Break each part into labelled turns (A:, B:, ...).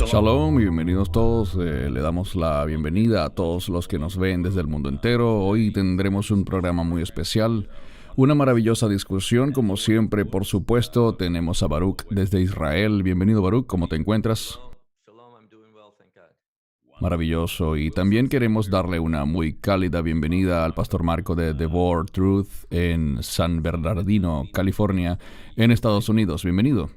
A: Shalom y bienvenidos todos. Le damos la bienvenida a todos los que nos ven desde el mundo entero. Hoy tendremos un programa muy especial, una maravillosa discusión. Como siempre, por supuesto, tenemos a Baruch desde Israel. Bienvenido, Baruch, ¿cómo te encuentras? Maravilloso. Y también queremos darle una muy cálida bienvenida al pastor Marco de The Word Truth en San Bernardino, California, en Estados Unidos. Bienvenido.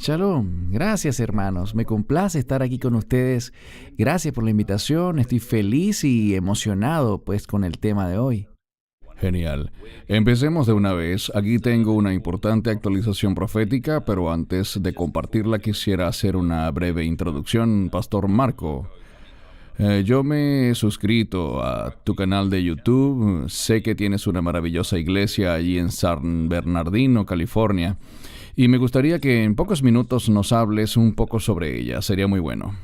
B: Shalom, gracias hermanos, me complace estar aquí con ustedes. Gracias por la invitación, estoy feliz y emocionado pues con el tema de hoy.
A: Genial. Empecemos de una vez. Aquí tengo una importante actualización profética, pero antes de compartirla quisiera hacer una breve introducción. Pastor Marco, yo me he suscrito a tu canal de YouTube. Sé que tienes una maravillosa iglesia allí en San Bernardino, California. Y me gustaría que en pocos minutos nos hables un poco sobre ella. Sería muy bueno.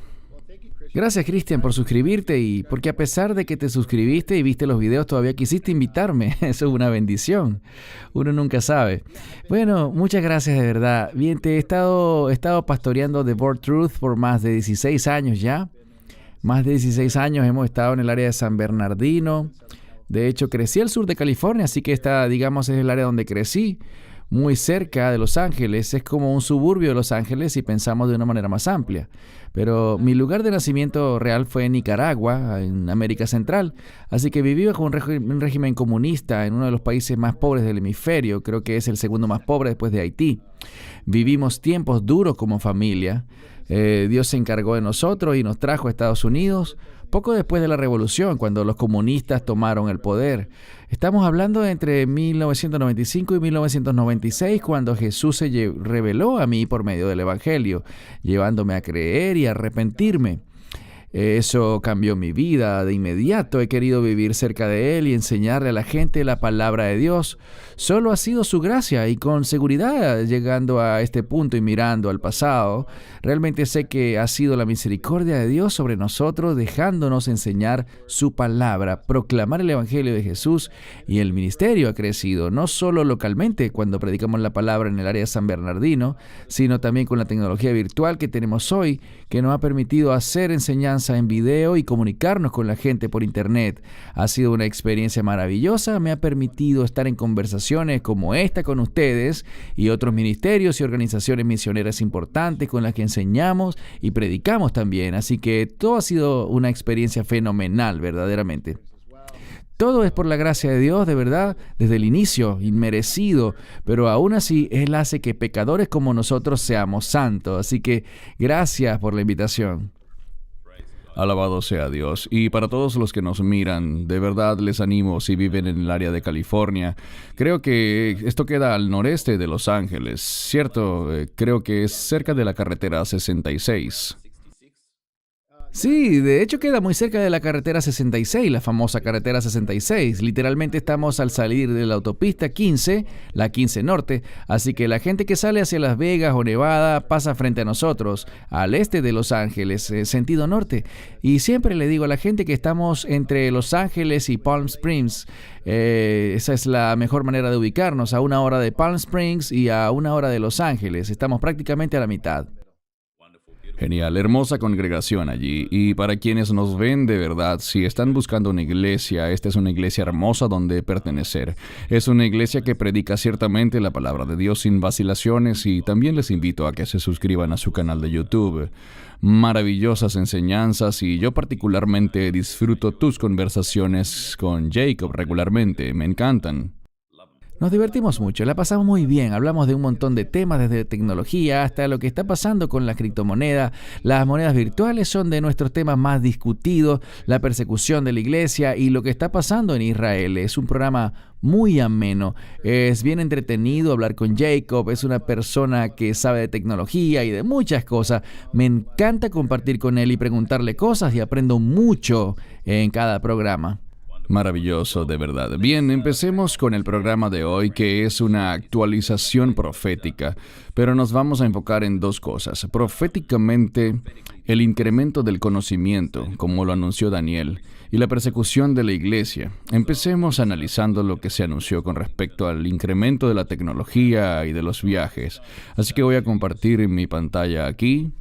B: Gracias Cristian por suscribirte y porque a pesar de que te suscribiste y viste los videos todavía quisiste invitarme. Eso es una bendición. Uno nunca sabe. Bueno, muchas gracias de verdad. Bien, he estado pastoreando The Word Truth por más de 16 años ya. Más de 16 años hemos estado en el área de San Bernardino. De hecho, crecí al sur de California, así que esta, digamos, es el área donde crecí. Muy cerca de Los Ángeles, es como un suburbio de Los Ángeles si pensamos de una manera más amplia. Pero mi lugar de nacimiento real fue en Nicaragua, en América Central. Así que viví bajo un régimen comunista en uno de los países más pobres del hemisferio, creo que es el segundo más pobre después de Haití. Vivimos tiempos duros como familia. Dios se encargó de nosotros y nos trajo a Estados Unidos poco después de la revolución, cuando los comunistas tomaron el poder. Estamos hablando de entre 1995 y 1996, cuando Jesús se reveló a mí por medio del Evangelio, llevándome a creer y a arrepentirme. Eso cambió mi vida. De inmediato he querido vivir cerca de Él y enseñarle a la gente la palabra de Dios. Solo ha sido su gracia y con seguridad, llegando a este punto y mirando al pasado, realmente sé que ha sido la misericordia de Dios sobre nosotros, dejándonos enseñar su palabra, proclamar el Evangelio de Jesús, y el ministerio ha crecido, no solo localmente cuando predicamos la palabra en el área de San Bernardino, sino también con la tecnología virtual que tenemos hoy, que nos ha permitido hacer enseñanza en video y comunicarnos con la gente por internet. Ha sido una experiencia maravillosa, me ha permitido estar en conversaciones como esta con ustedes y otros ministerios y organizaciones misioneras importantes con las que enseñamos y predicamos también, así que todo ha sido una experiencia fenomenal, verdaderamente. Todo es por la gracia de Dios, de verdad, desde el inicio, inmerecido, pero aún así Él hace que pecadores como nosotros seamos santos, así que gracias por la invitación.
A: Alabado sea Dios. Y para todos los que nos miran, de verdad les animo si viven en el área de California. Creo que esto queda al noreste de Los Ángeles, ¿cierto? Creo que es cerca de la carretera 66.
B: Sí, de hecho queda muy cerca de la carretera 66, la famosa carretera 66. Literalmente estamos al salir de la autopista 15, la 15 Norte, así que la gente que sale hacia Las Vegas o Nevada pasa frente a nosotros, al este de Los Ángeles, sentido norte. Y siempre le digo a la gente que estamos entre Los Ángeles y Palm Springs. Esa es la mejor manera de ubicarnos, a una hora de Palm Springs y a una hora de Los Ángeles. Estamos prácticamente a la mitad.
A: Genial, hermosa congregación allí. Y para quienes nos ven de verdad, si están buscando una iglesia, esta es una iglesia hermosa donde pertenecer. Es una iglesia que predica ciertamente la palabra de Dios sin vacilaciones, y también les invito a que se suscriban a su canal de YouTube. Maravillosas enseñanzas, y yo particularmente disfruto tus conversaciones con Jacob regularmente. Me encantan.
B: Nos divertimos mucho, la pasamos muy bien, hablamos de un montón de temas, desde tecnología hasta lo que está pasando con la criptomoneda. Las monedas virtuales son de nuestros temas más discutidos, la persecución de la iglesia y lo que está pasando en Israel. Es un programa muy ameno, es bien entretenido hablar con Jacob, es una persona que sabe de tecnología y de muchas cosas. Me encanta compartir con él y preguntarle cosas, y aprendo mucho en cada programa.
A: Maravilloso, de verdad. Bien, empecemos con el programa de hoy, que es una actualización profética, pero nos vamos a enfocar en dos cosas. Proféticamente, el incremento del conocimiento, como lo anunció Daniel, y la persecución de la iglesia. Empecemos analizando lo que se anunció con respecto al incremento de la tecnología y de los viajes. Así que voy a compartir mi pantalla aquí.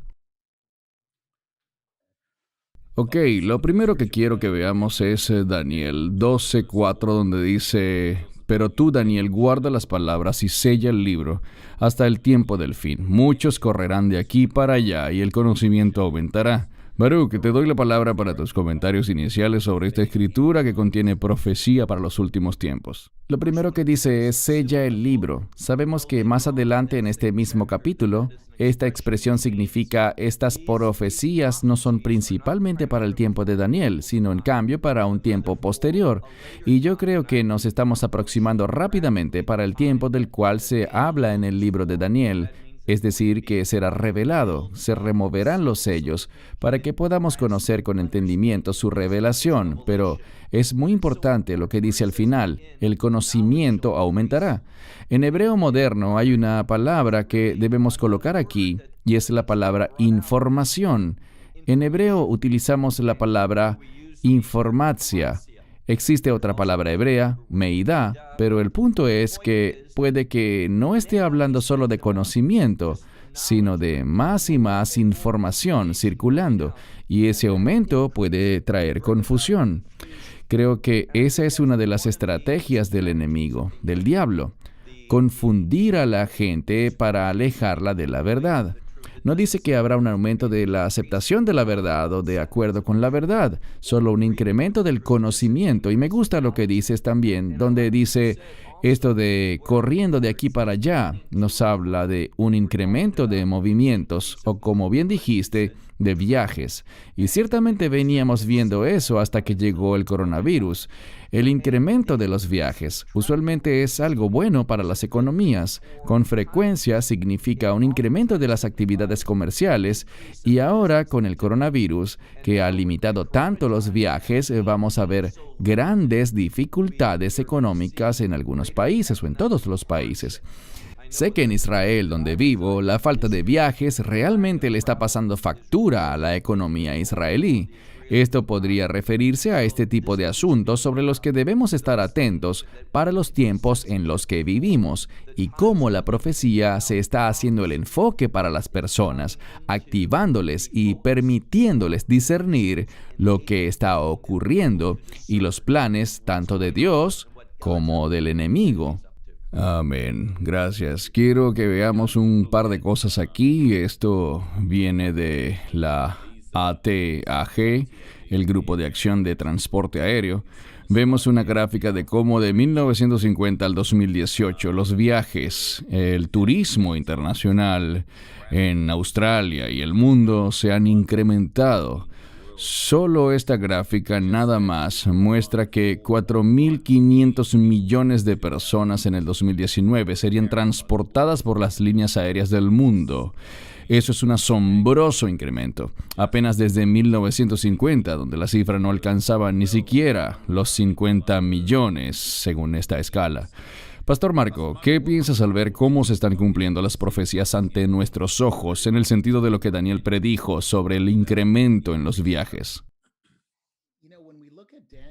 A: Ok, lo primero que quiero que veamos es Daniel 12:4, donde dice: Pero tú, Daniel, guarda las palabras y sella el libro hasta el tiempo del fin. Muchos correrán de aquí para allá y el conocimiento aumentará. Baruch, te doy la palabra para tus comentarios iniciales sobre esta escritura que contiene profecía para los últimos tiempos.
B: Lo primero que dice es sella el libro. Sabemos que más adelante en este mismo capítulo, esta expresión significa estas profecías no son principalmente para el tiempo de Daniel, sino en cambio para un tiempo posterior. Y yo creo que nos estamos aproximando rápidamente para el tiempo del cual se habla en el libro de Daniel. Es decir, que será revelado, se removerán los sellos para que podamos conocer con entendimiento su revelación, pero es muy importante lo que dice al final: el conocimiento aumentará. En hebreo moderno hay una palabra que debemos colocar aquí y es la palabra información. En hebreo utilizamos la palabra informatsia. Existe otra palabra hebrea, meidá, pero el punto es que puede que no esté hablando solo de conocimiento, sino de más y más información circulando, y ese aumento puede traer confusión. Creo que esa es una de las estrategias del enemigo, del diablo: confundir a la gente para alejarla de la verdad. No dice que habrá un aumento de la aceptación de la verdad o de acuerdo con la verdad, solo un incremento del conocimiento. Y me gusta lo que dices también, donde dice esto de corriendo de aquí para allá. Nos habla de un incremento de movimientos, o como bien dijiste, de viajes. Y ciertamente veníamos viendo eso hasta que llegó el coronavirus. El incremento de los viajes usualmente es algo bueno para las economías. Con frecuencia significa un incremento de las actividades comerciales, y ahora con el coronavirus, que ha limitado tanto los viajes, vamos a ver grandes dificultades económicas en algunos países o en todos los países. Sé que en Israel, donde vivo, la falta de viajes realmente le está pasando factura a la economía israelí. Esto podría referirse a este tipo de asuntos sobre los que debemos estar atentos para los tiempos en los que vivimos y cómo la profecía se está haciendo el enfoque para las personas, activándoles y permitiéndoles discernir lo que está ocurriendo y los planes tanto de Dios como del enemigo.
A: Amén. Gracias. Quiero que veamos un par de cosas aquí. Esto viene de la ATAG, el Grupo de Acción de Transporte Aéreo. Vemos una gráfica de cómo de 1950 al 2018 los viajes, el turismo internacional en Australia y el mundo se han incrementado. Solo esta gráfica nada más muestra que 4.500 millones de personas en el 2019 serían transportadas por las líneas aéreas del mundo. Eso es un asombroso incremento. Apenas desde 1950, donde la cifra no alcanzaba ni siquiera los 50 millones, según esta escala. Pastor Marco, ¿qué piensas al ver cómo se están cumpliendo las profecías ante nuestros ojos en el sentido de lo que Daniel predijo sobre el incremento en los viajes?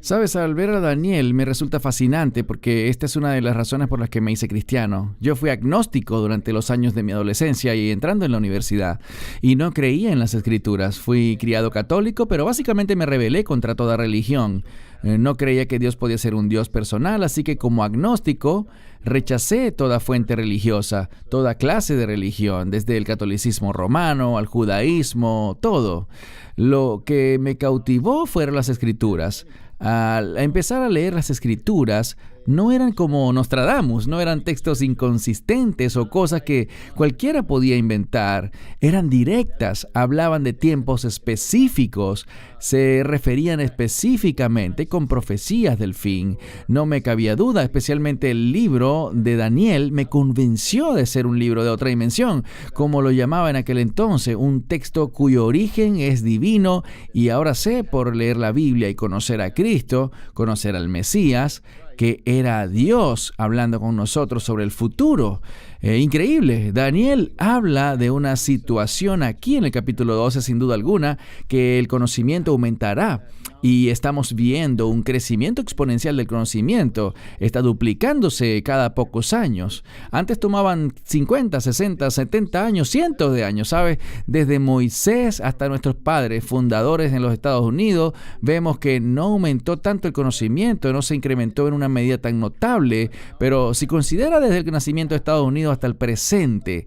B: Sabes, al ver a Daniel me resulta fascinante porque esta es una de las razones por las que me hice cristiano. Yo fui agnóstico durante los años de mi adolescencia y entrando en la universidad, y no creía en las escrituras. Fui criado católico, pero básicamente me rebelé contra toda religión. No creía que Dios podía ser un Dios personal, así que como agnóstico rechacé toda fuente religiosa, toda clase de religión, desde el catolicismo romano al judaísmo, todo. Lo que me cautivó fueron las escrituras. Al empezar a leer las escrituras, no eran como Nostradamus, no eran textos inconsistentes o cosas que cualquiera podía inventar. Eran directas, hablaban de tiempos específicos, se referían específicamente con profecías del fin. No me cabía duda, especialmente el libro de Daniel me convenció de ser un libro de otra dimensión, como lo llamaba en aquel entonces, un texto cuyo origen es divino, y ahora sé por leer la Biblia y conocer a Cristo, conocer al Mesías, que era Dios hablando con nosotros sobre el futuro. Increíble. Daniel habla de una situación aquí en el capítulo 12, sin duda alguna, que el conocimiento aumentará. Y estamos viendo un crecimiento exponencial del conocimiento. Está duplicándose cada pocos años. Antes tomaban 50, 60, 70 años, cientos de años, ¿sabes? Desde Moisés hasta nuestros padres, fundadores en los Estados Unidos, vemos que no aumentó tanto el conocimiento, no se incrementó en una medida tan notable. Pero si considera desde el nacimiento de Estados Unidos hasta el presente,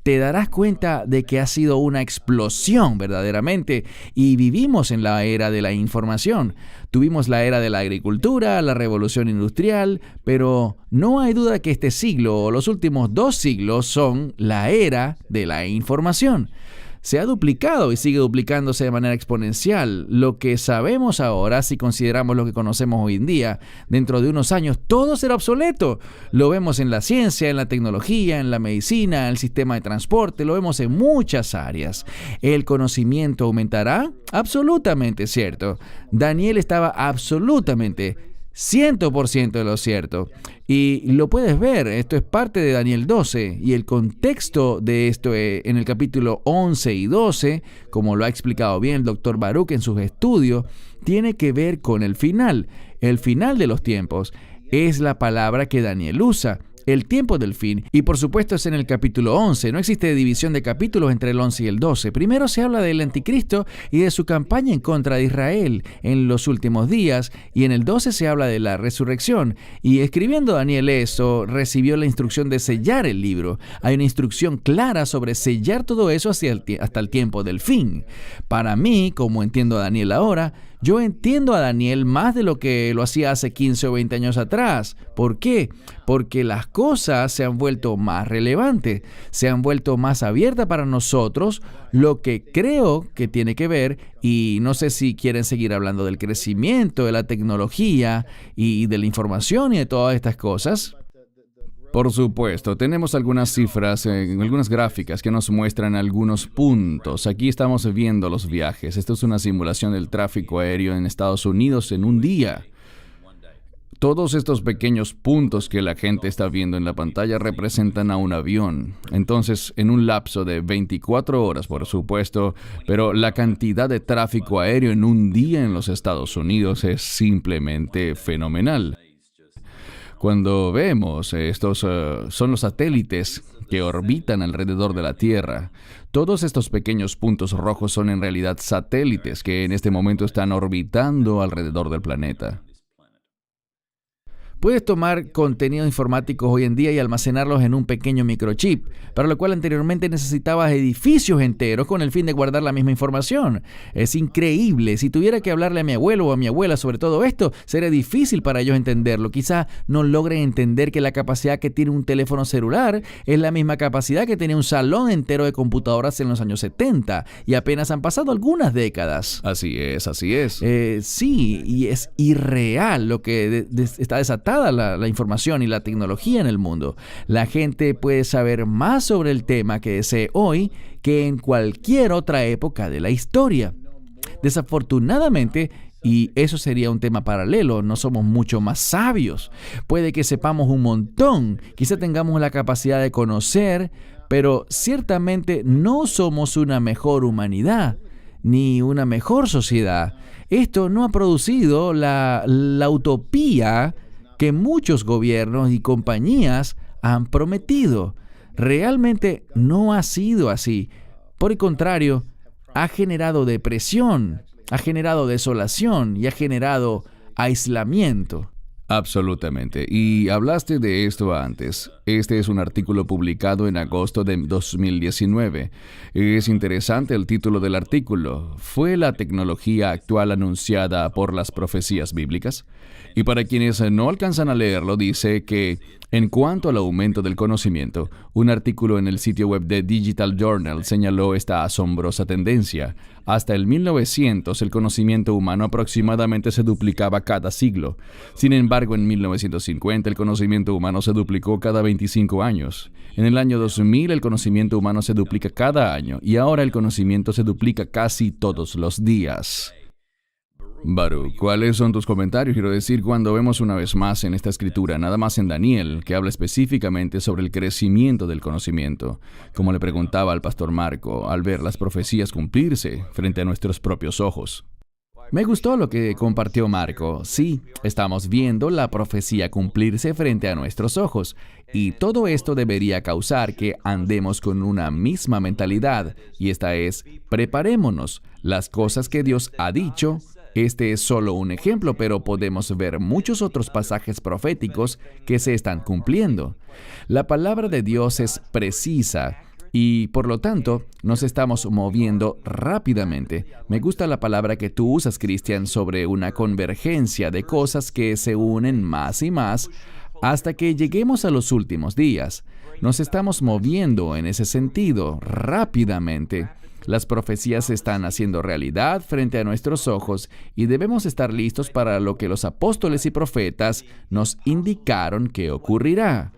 B: te darás cuenta de que ha sido una explosión verdaderamente, y vivimos en la era de la información. Tuvimos la era de la agricultura, la revolución industrial, pero no hay duda que este siglo o los últimos 2 siglos son la era de la información. Se ha duplicado y sigue duplicándose de manera exponencial. Lo que sabemos ahora, si consideramos lo que conocemos hoy en día, dentro de unos años todo será obsoleto. Lo vemos en la ciencia, en la tecnología, en la medicina, en el sistema de transporte, lo vemos en muchas áreas. ¿El conocimiento aumentará? Absolutamente cierto. Daniel estaba absolutamente 100% de lo cierto. Y lo puedes ver, esto es parte de Daniel 12, y el contexto de esto en el capítulo 11 y 12, como lo ha explicado bien el Dr. Baruch en sus estudios, tiene que ver con el final de los tiempos. Es la palabra que Daniel usa, el tiempo del fin, y por supuesto es en el capítulo 11. No existe división de capítulos entre el 11 y el 12. Primero se habla del anticristo y de su campaña en contra de Israel en los últimos días, y en el 12 se habla de la resurrección. Y escribiendo Daniel eso, recibió la instrucción de sellar el libro. Hay una instrucción clara sobre sellar todo eso hasta el tiempo del fin. Para mí, como entiendo a Daniel ahora, yo entiendo a Daniel más de lo que lo hacía hace 15 o 20 años atrás. ¿Por qué? Porque las cosas se han vuelto más relevantes, se han vuelto más abiertas para nosotros, lo que creo que tiene que ver, y no sé si quieren seguir hablando del crecimiento, de la tecnología y de la información y de todas estas cosas.
A: Por supuesto, tenemos algunas cifras, algunas gráficas que nos muestran algunos puntos. Aquí estamos viendo los viajes. Esto es una simulación del tráfico aéreo en Estados Unidos en un día. Todos estos pequeños puntos que la gente está viendo en la pantalla representan a un avión. Entonces, en un lapso de 24 horas, por supuesto, pero la cantidad de tráfico aéreo en un día en los Estados Unidos es simplemente fenomenal. Cuando vemos estos son los satélites que orbitan alrededor de la Tierra. Todos estos pequeños puntos rojos son en realidad satélites que en este momento están orbitando alrededor del planeta.
B: Puedes tomar contenidos informáticos hoy en día y almacenarlos en un pequeño microchip, para lo cual anteriormente necesitabas edificios enteros con el fin de guardar la misma información. Es increíble. Si tuviera que hablarle a mi abuelo o a mi abuela sobre todo esto, sería difícil para ellos entenderlo. Quizá no logren entender que la capacidad que tiene un teléfono celular es la misma capacidad que tenía un salón entero de computadoras en los años 70, y apenas han pasado algunas décadas.
A: Así es, así es.
B: Sí, y es irreal lo que está desatado. La información y la tecnología en el mundo. La gente puede saber más sobre el tema que desee hoy que en cualquier otra época de la historia. Desafortunadamente, y eso sería un tema paralelo, no somos mucho más sabios. Puede que sepamos un montón, quizá tengamos la capacidad de conocer, pero ciertamente no somos una mejor humanidad, ni una mejor sociedad. Esto no ha producido la utopía que muchos gobiernos y compañías han prometido. Realmente no ha sido así. Por el contrario, ha generado depresión, ha generado desolación y ha generado aislamiento.
A: Absolutamente. Y hablaste de esto antes. Este es un artículo publicado en agosto de 2019. Es interesante el título del artículo. ¿Fue la tecnología actual anunciada por las profecías bíblicas? Y para quienes no alcanzan a leerlo, dice que en cuanto al aumento del conocimiento, un artículo en el sitio web de Digital Journal señaló esta asombrosa tendencia. Hasta el 1900, el conocimiento humano aproximadamente se duplicaba cada siglo. Sin embargo, en 1950, el conocimiento humano se duplicó cada 25 años. En el año 2000, el conocimiento humano se duplica cada año, y ahora el conocimiento se duplica casi todos los días. Baruch, ¿cuáles son tus comentarios? Quiero decir, cuando vemos una vez más en esta escritura, nada más en Daniel, que habla específicamente sobre el crecimiento del conocimiento, como le preguntaba al pastor Marco, al ver las profecías cumplirse frente a nuestros propios ojos.
B: Me gustó lo que compartió Marco. Sí, estamos viendo la profecía cumplirse frente a nuestros ojos. Y todo esto debería causar que andemos con una misma mentalidad. Y esta es, preparémonos. Las cosas que Dios ha dicho. Este es solo un ejemplo, pero podemos ver muchos otros pasajes proféticos que se están cumpliendo. La palabra de Dios es precisa. Y por lo tanto, nos estamos moviendo rápidamente. Me gusta la palabra que tú usas, Cristian, sobre una convergencia de cosas que se unen más y más hasta que lleguemos a los últimos días. Nos estamos moviendo en ese sentido rápidamente. Las profecías se están haciendo realidad frente a nuestros ojos y debemos estar listos para lo que los apóstoles y profetas nos indicaron que ocurrirá.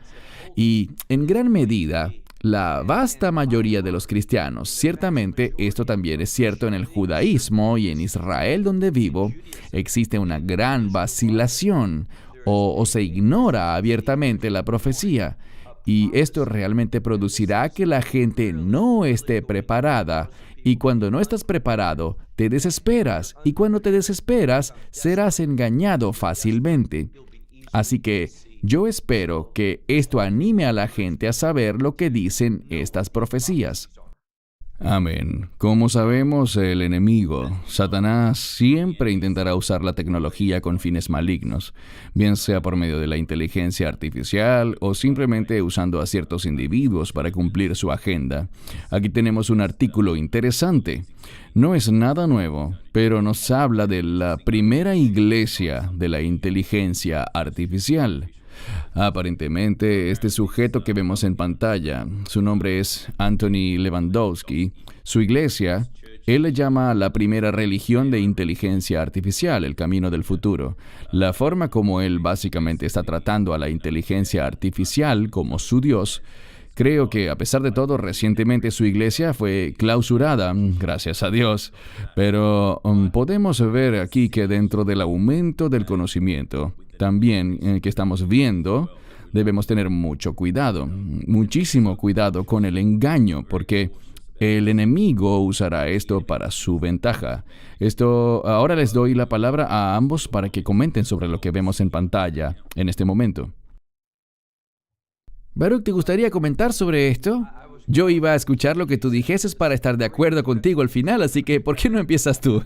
B: Y en gran medida, la vasta mayoría de los cristianos, ciertamente esto también es cierto en el judaísmo y en Israel donde vivo, existe una gran vacilación o se ignora abiertamente la profecía. Y esto realmente producirá que la gente no esté preparada. Y cuando no estás preparado, te desesperas. Y cuando te desesperas, serás engañado fácilmente. Así que yo espero que esto anime a la gente a saber lo que dicen estas profecías.
A: Amén. Como sabemos, el enemigo, Satanás, siempre intentará usar la tecnología con fines malignos, bien sea por medio de la inteligencia artificial o simplemente usando a ciertos individuos para cumplir su agenda. Aquí tenemos un artículo interesante. No es nada nuevo, pero nos habla de la primera iglesia de la inteligencia artificial. Aparentemente, este sujeto que vemos en pantalla, su nombre es Anthony Lewandowski, su iglesia, él le llama la primera religión de inteligencia artificial, el camino del futuro. La forma como él básicamente está tratando a la inteligencia artificial como su Dios. Creo que, a pesar de todo, recientemente su iglesia fue clausurada, gracias a Dios. Pero podemos ver aquí que dentro del aumento del conocimiento, también que estamos viendo, debemos tener mucho cuidado, muchísimo cuidado con el engaño, porque el enemigo usará esto para su ventaja. Ahora les doy la palabra a ambos para que comenten sobre lo que vemos en pantalla en este momento.
B: Baruch, ¿te gustaría comentar sobre esto? Yo iba a escuchar lo que tú dijeses para estar de acuerdo contigo al final, así que ¿por qué no empiezas tú?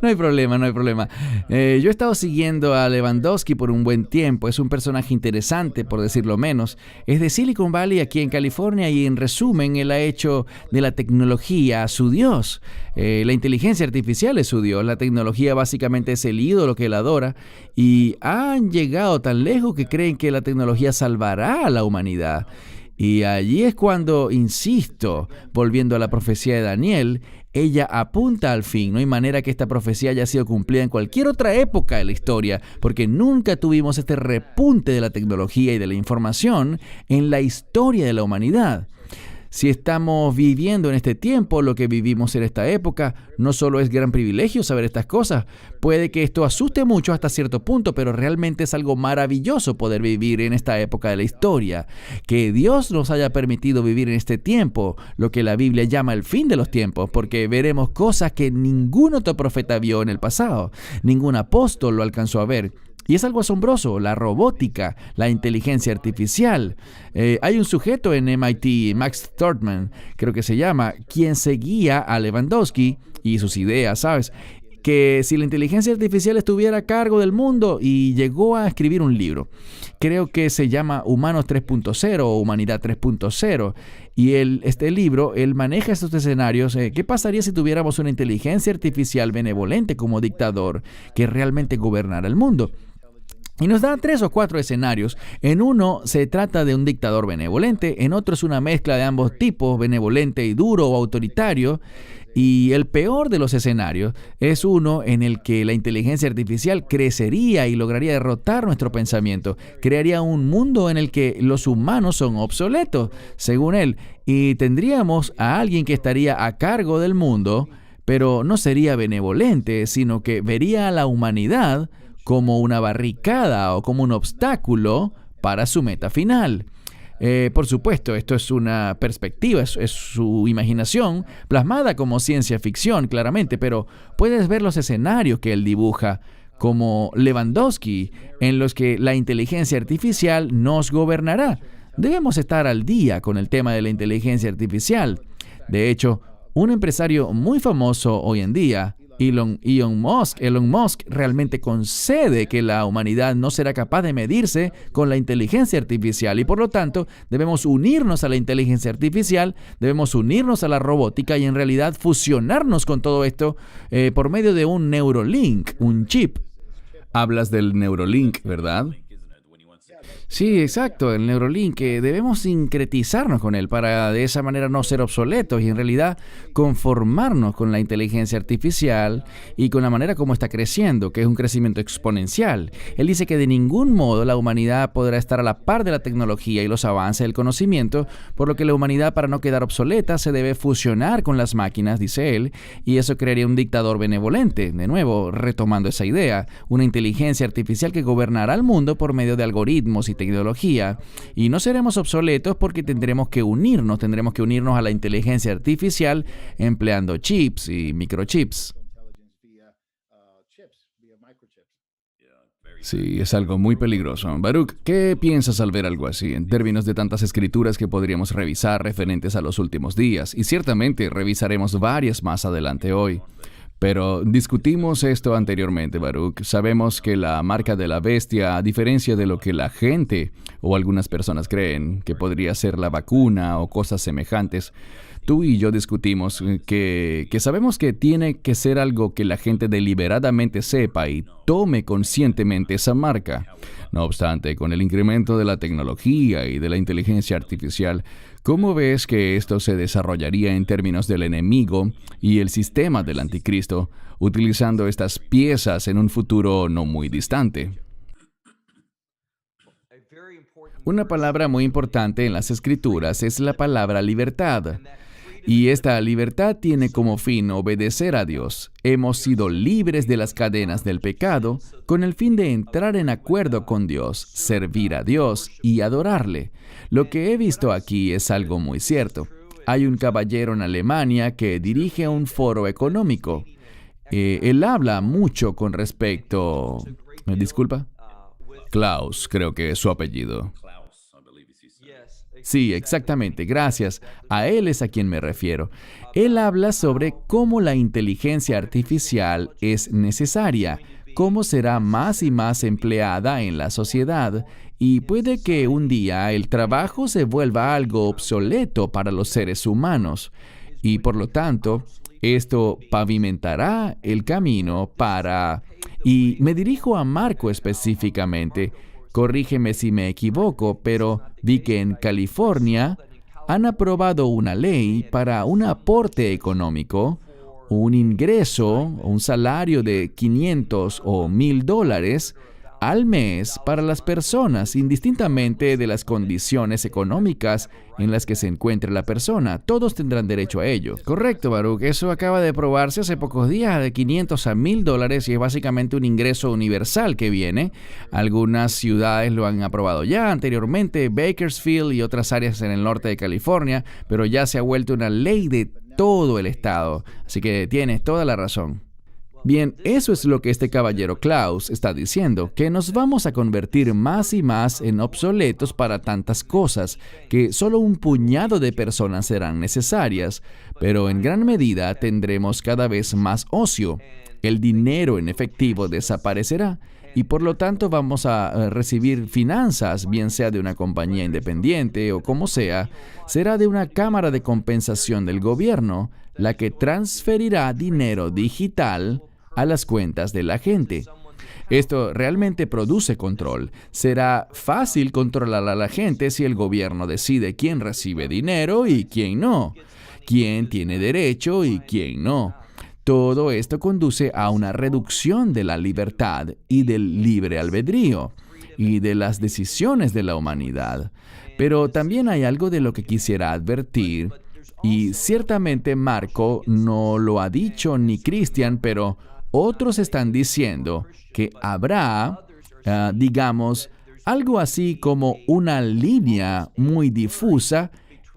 B: No hay problema, no hay problema. Yo he estado siguiendo a Lewandowski por un buen tiempo. Es un personaje interesante, por decirlo menos. Es de Silicon Valley, aquí en California, y en resumen, él ha hecho de la tecnología su Dios. La inteligencia artificial es su Dios. La tecnología básicamente es el ídolo que él adora. Y han llegado tan lejos que creen que la tecnología salvará a la humanidad. Y allí es cuando, insisto, volviendo a la profecía de Daniel, ella apunta al fin. No hay manera que esta profecía haya sido cumplida en cualquier otra época de la historia, porque nunca tuvimos este repunte de la tecnología y de la información en la historia de la humanidad. Si estamos viviendo en este tiempo, lo que vivimos en esta época, no solo es gran privilegio saber estas cosas. Puede que esto asuste mucho hasta cierto punto, pero realmente es algo maravilloso poder vivir en esta época de la historia. Que Dios nos haya permitido vivir en este tiempo, lo que la Biblia llama el fin de los tiempos, porque veremos cosas que ningún otro profeta vio en el pasado. Ningún apóstol lo alcanzó a ver. Y es algo asombroso, la robótica, la inteligencia artificial. Hay un sujeto en MIT, Max Thortman, creo que se llama, quien seguía a Lewandowski y sus ideas, ¿sabes? Que si la inteligencia artificial estuviera a cargo del mundo, y llegó a escribir un libro. Creo que se llama Humanos 3.0 o Humanidad 3.0. Y este libro, él maneja estos escenarios. ¿Qué pasaría si tuviéramos una inteligencia artificial benevolente como dictador que realmente gobernara el mundo? Y nos da 3 o 4 escenarios. En uno se trata de un dictador benevolente, en otro es una mezcla de ambos tipos, benevolente y duro o autoritario. Y el peor de los escenarios es uno en el que la inteligencia artificial crecería y lograría derrotar nuestro pensamiento. Crearía un mundo en el que los humanos son obsoletos, según él. Y tendríamos a alguien que estaría a cargo del mundo, pero no sería benevolente, sino que vería a la humanidad como una barricada o como un obstáculo para su meta final. Por supuesto, esto es una perspectiva, es su imaginación plasmada como ciencia ficción, claramente, pero puedes ver los escenarios que él dibuja como Lewandowski, en los que la inteligencia artificial nos gobernará. Debemos estar al día con el tema de la inteligencia artificial. De hecho, un empresario muy famoso hoy en día, Elon Musk realmente concede que la humanidad no será capaz de medirse con la inteligencia artificial y por lo tanto debemos unirnos a la inteligencia artificial, debemos unirnos a la robótica y en realidad fusionarnos con todo esto por medio de un Neuralink, un chip.
A: Hablas del Neuralink, ¿verdad?
B: Sí, exacto, el Neuralink, que debemos sincretizarnos con él para de esa manera no ser obsoletos y en realidad conformarnos con la inteligencia artificial y con la manera como está creciendo, que es un crecimiento exponencial. Él dice que de ningún modo la humanidad podrá estar a la par de la tecnología y los avances del conocimiento, por lo que la humanidad, para no quedar obsoleta, se debe fusionar con las máquinas, dice él, y eso crearía un dictador benevolente. De nuevo, retomando esa idea, una inteligencia artificial que gobernará el mundo por medio de algoritmos y tecnología, y no seremos obsoletos porque tendremos que unirnos a la inteligencia artificial empleando chips y microchips.
A: Sí, es algo muy peligroso. Baruch, ¿qué piensas al ver algo así, en términos de tantas escrituras que podríamos revisar referentes a los últimos días? Y ciertamente revisaremos varias más adelante hoy. Pero discutimos esto anteriormente, Baruch. Sabemos que la marca de la bestia, a diferencia de lo que la gente o algunas personas creen, que podría ser la vacuna o cosas semejantes, tú y yo discutimos que sabemos que tiene que ser algo que la gente deliberadamente sepa y tome conscientemente esa marca. No obstante, con el incremento de la tecnología y de la inteligencia artificial, ¿cómo ves que esto se desarrollaría en términos del enemigo y el sistema del anticristo, utilizando estas piezas en un futuro no muy distante?
B: Una palabra muy importante en las Escrituras es la palabra libertad. Y esta libertad tiene como fin obedecer a Dios. Hemos sido libres de las cadenas del pecado con el fin de entrar en acuerdo con Dios, servir a Dios y adorarle. Lo que he visto aquí es algo muy cierto. Hay un caballero en Alemania que dirige un foro económico. Él habla mucho con respecto... ¿Disculpa?
A: Klaus, creo que es su apellido.
B: Sí, exactamente, gracias. A él es a quien me refiero. Él habla sobre cómo la inteligencia artificial es necesaria, cómo será más y más empleada en la sociedad, y puede que un día el trabajo se vuelva algo obsoleto para los seres humanos, y por lo tanto, esto pavimentará el camino para... Y me dirijo a Marco específicamente. Corrígeme si me equivoco, pero vi que en California han aprobado una ley para un aporte económico, un ingreso, un salario de $500 o $1,000 al mes para las personas, indistintamente de las condiciones económicas en las que se encuentre la persona. Todos tendrán derecho a ello. Correcto, Baruch. Eso acaba de aprobarse hace pocos días, de $500 a $1,000, y es básicamente un ingreso universal que viene. Algunas ciudades lo han aprobado ya anteriormente, Bakersfield y otras áreas en el norte de California, pero ya se ha vuelto una ley de todo el estado. Así que tienes toda la razón. Bien, eso es lo que este caballero Klaus está diciendo, que nos vamos a convertir más y más en obsoletos para tantas cosas, que solo un puñado de personas serán necesarias, pero en gran medida tendremos cada vez más ocio. El dinero en efectivo desaparecerá y por lo tanto vamos a recibir finanzas, bien sea de una compañía independiente o como sea, será de una cámara de compensación del gobierno, la que transferirá dinero digital a las cuentas de la gente. Esto realmente produce control. Será fácil controlar a la gente si el gobierno decide quién recibe dinero y quién no, quién tiene derecho y quién no. Todo esto conduce a una reducción de la libertad y del libre albedrío y de las decisiones de la humanidad. Pero también hay algo de lo que quisiera advertir, y ciertamente Marco no lo ha dicho ni Christian, pero otros están diciendo que habrá, algo así como una línea muy difusa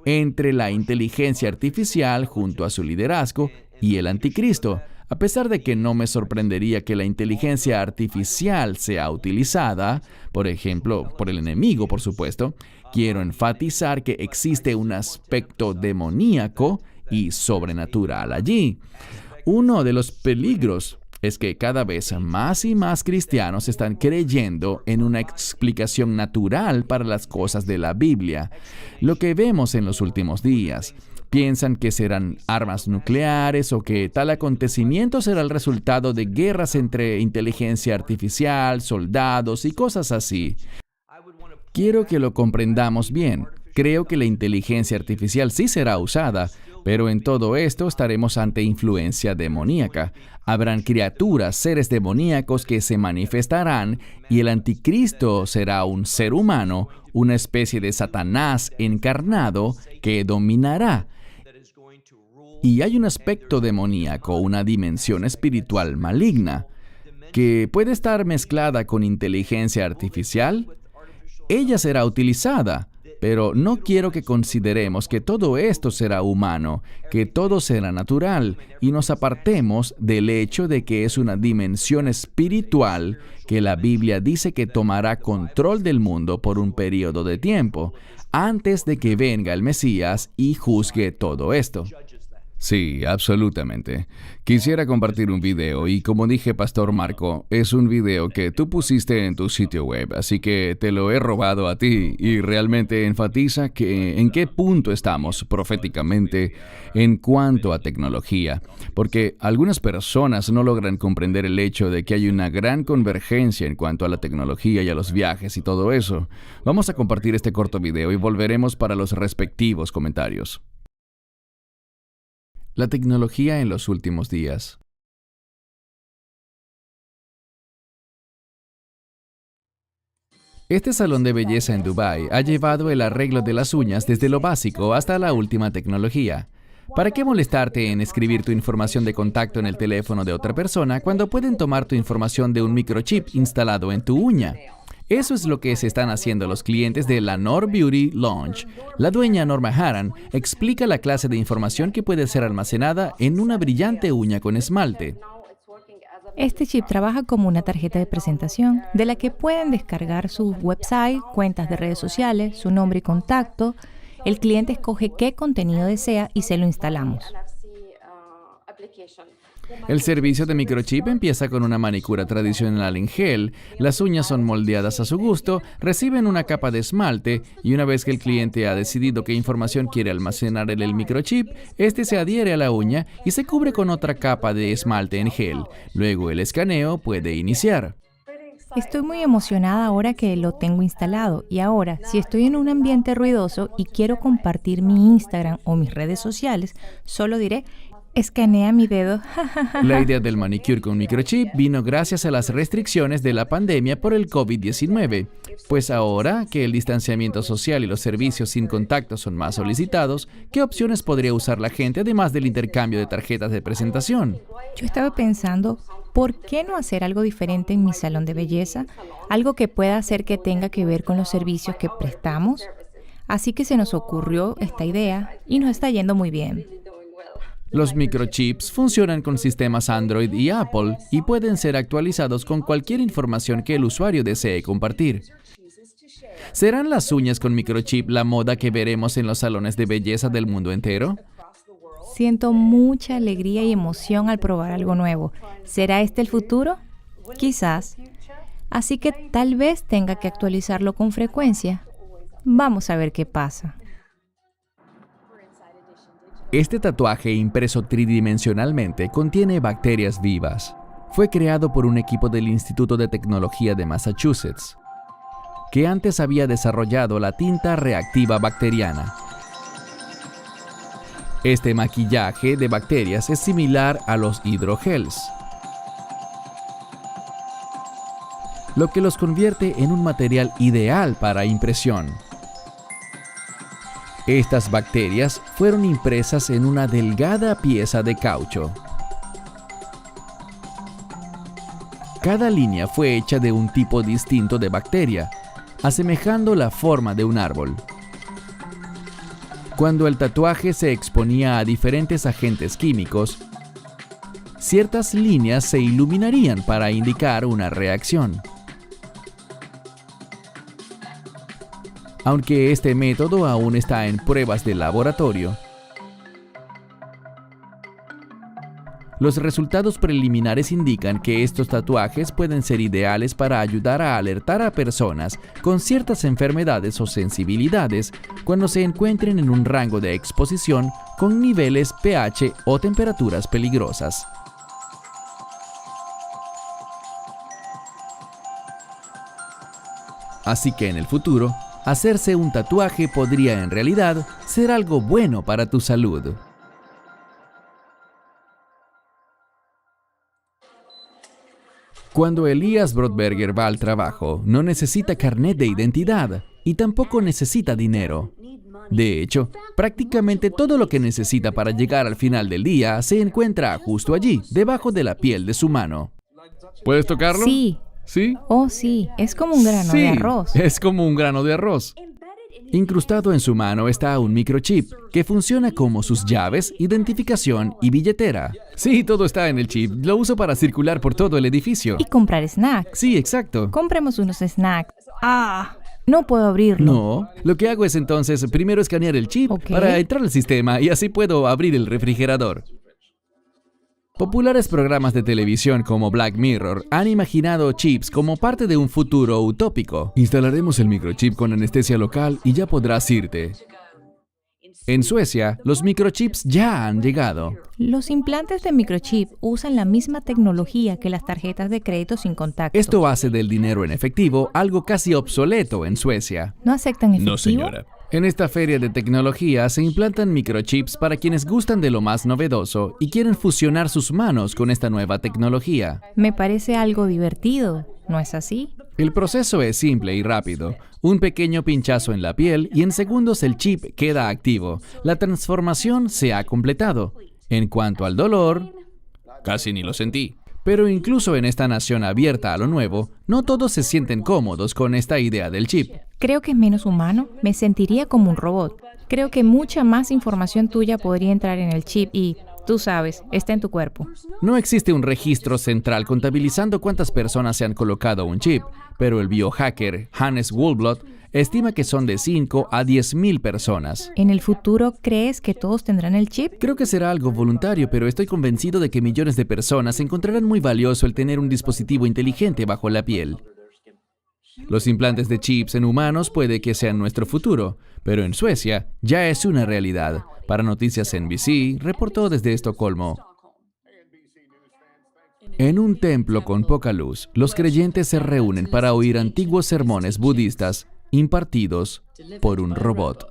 B: entre la inteligencia artificial junto a su liderazgo y el anticristo. A pesar de que no me sorprendería que la inteligencia artificial sea utilizada, por ejemplo, por el enemigo, por supuesto, quiero enfatizar que existe un aspecto demoníaco y sobrenatural allí. Uno de los peligros es que cada vez más y más cristianos están creyendo en una explicación natural para las cosas de la Biblia. Lo que vemos en los últimos días. Piensan que serán armas nucleares o que tal acontecimiento será el resultado de guerras entre inteligencia artificial, soldados y cosas así. Quiero que lo comprendamos bien. Creo que la inteligencia artificial sí será usada, pero en todo esto estaremos ante influencia demoníaca. Habrán criaturas, seres demoníacos que se manifestarán y el anticristo será un ser humano, una especie de Satanás encarnado que dominará. Y hay un aspecto demoníaco, una dimensión espiritual maligna, que puede estar mezclada con inteligencia artificial. Ella será utilizada, pero no quiero que consideremos que todo esto será humano, que todo será natural, y nos apartemos del hecho de que es una dimensión espiritual que la Biblia dice que tomará control del mundo por un periodo de tiempo, antes de que venga el Mesías y juzgue todo esto.
A: Sí, absolutamente. Quisiera compartir un video y como dije, Pastor Marco, es un video que tú pusiste en tu sitio web, así que te lo he robado a ti y realmente enfatiza que en qué punto estamos proféticamente en cuanto a tecnología, porque algunas personas no logran comprender el hecho de que hay una gran convergencia en cuanto a la tecnología y a los viajes y todo eso. Vamos a compartir este corto video y volveremos para los respectivos comentarios. La tecnología en los últimos días. Este salón de belleza en Dubái ha llevado el arreglo de las uñas desde lo básico hasta la última tecnología. ¿Para qué molestarte en escribir tu información de contacto en el teléfono de otra persona cuando pueden tomar tu información de un microchip instalado en tu uña? Eso es lo que se están haciendo los clientes de Lanor Beauty Lounge. La dueña Norma Haran explica la clase de información que puede ser almacenada en una brillante uña con esmalte.
C: Este chip trabaja como una tarjeta de presentación de la que pueden descargar su website, cuentas de redes sociales, su nombre y contacto. El cliente escoge qué contenido desea y se lo instalamos.
B: El servicio de microchip empieza con una manicura tradicional en gel, las uñas son moldeadas a su gusto, reciben una capa de esmalte y una vez que el cliente ha decidido qué información quiere almacenar en el microchip, este se adhiere a la uña y se cubre con otra capa de esmalte en gel. Luego el escaneo puede iniciar.
C: Estoy muy emocionada ahora que lo tengo instalado y ahora, si estoy en un ambiente ruidoso y quiero compartir mi Instagram o mis redes sociales, solo diré: escanea mi dedo.
B: La idea del manicure con microchip vino gracias a las restricciones de la pandemia por el COVID-19. Pues ahora que el distanciamiento social y los servicios sin contacto son más solicitados, ¿qué opciones podría usar la gente además del intercambio de tarjetas de presentación?
C: Yo estaba pensando, ¿por qué no hacer algo diferente en mi salón de belleza? Algo que pueda hacer que tenga que ver con los servicios que prestamos. Así que se nos ocurrió esta idea y nos está yendo muy bien.
B: Los microchips funcionan con sistemas Android y Apple y pueden ser actualizados con cualquier información que el usuario desee compartir. ¿Serán las uñas con microchip la moda que veremos en los salones de belleza del mundo entero?
C: Siento mucha alegría y emoción al probar algo nuevo. ¿Será este el futuro? Quizás. Así que tal vez tenga que actualizarlo con frecuencia. Vamos a ver qué pasa.
B: Este tatuaje impreso tridimensionalmente contiene bacterias vivas. Fue creado por un equipo del Instituto de Tecnología de Massachusetts, que antes había desarrollado la tinta reactiva bacteriana. Este maquillaje de bacterias es similar a los hidrogels, lo que los convierte en un material ideal para impresión. Estas bacterias fueron impresas en una delgada pieza de caucho. Cada línea fue hecha de un tipo distinto de bacteria. asemejando la forma de un árbol. Cuando el tatuaje se exponía a diferentes agentes químicos, ciertas líneas se iluminarían para indicar una reacción. Aunque este método aún está en pruebas de laboratorio, los resultados preliminares indican que estos tatuajes pueden ser ideales para ayudar a alertar a personas con ciertas enfermedades o sensibilidades cuando se encuentren en un rango de exposición con niveles pH o temperaturas peligrosas. Así que en el futuro, hacerse un tatuaje podría en realidad ser algo bueno para tu salud. Cuando Elias Brodberger va al trabajo, no necesita carnet de identidad y tampoco necesita dinero. De hecho, prácticamente todo lo que necesita para llegar al final del día se encuentra justo allí, debajo de la piel de su mano.
A: ¿Puedes tocarlo?
C: Sí.
A: ¿Sí?
C: Oh, sí. Es como un grano de arroz.
A: Es como un grano de arroz.
B: Incrustado en su mano está un microchip que funciona como sus llaves, identificación y billetera.
A: Sí, todo está en el chip. Lo uso para circular por todo el edificio.
C: Y comprar snacks.
B: Sí, exacto.
C: Compremos unos snacks. ¡Ah! No puedo abrirlo.
B: No, lo que hago es entonces primero escanear el chip para entrar al sistema y así puedo abrir el refrigerador. Populares programas de televisión como Black Mirror han imaginado chips como parte de un futuro utópico.
A: Instalaremos el microchip con anestesia local y ya podrás irte.
B: En Suecia, los microchips ya han llegado.
C: Los implantes de microchip usan la misma tecnología que las tarjetas de crédito sin contacto.
B: Esto hace del dinero en efectivo algo casi obsoleto en Suecia.
C: ¿No aceptan efectivo?
A: No, señora.
B: En esta feria de tecnología se implantan microchips para quienes gustan de lo más novedoso y quieren fusionar sus manos con esta nueva tecnología.
C: Me parece algo divertido, ¿no es así?
B: El proceso es simple y rápido. Un pequeño pinchazo en la piel y en segundos el chip queda activo. La transformación se ha completado. En cuanto al dolor,
A: Casi ni lo sentí.
B: pero incluso en esta nación abierta a lo nuevo, no todos se sienten cómodos con esta idea del chip.
C: Creo que es menos humano. Me sentiría como un robot. Creo que mucha más información tuya podría entrar en el chip y, tú sabes, está en tu cuerpo.
B: No existe un registro central contabilizando cuántas personas se han colocado un chip, pero el biohacker Hannes Wohlblot estima que son de 5 a 10,000 personas.
C: ¿En el futuro crees que todos tendrán el chip?
B: Creo que será algo voluntario, pero estoy convencido de que millones de personas encontrarán muy valioso el tener un dispositivo inteligente bajo la piel. Los implantes de chips en humanos puede que sean nuestro futuro, pero en Suecia ya es una realidad. Para Noticias NBC, reportó desde Estocolmo. En un templo con poca luz, los creyentes se reúnen para oír antiguos sermones budistas impartidos por un robot.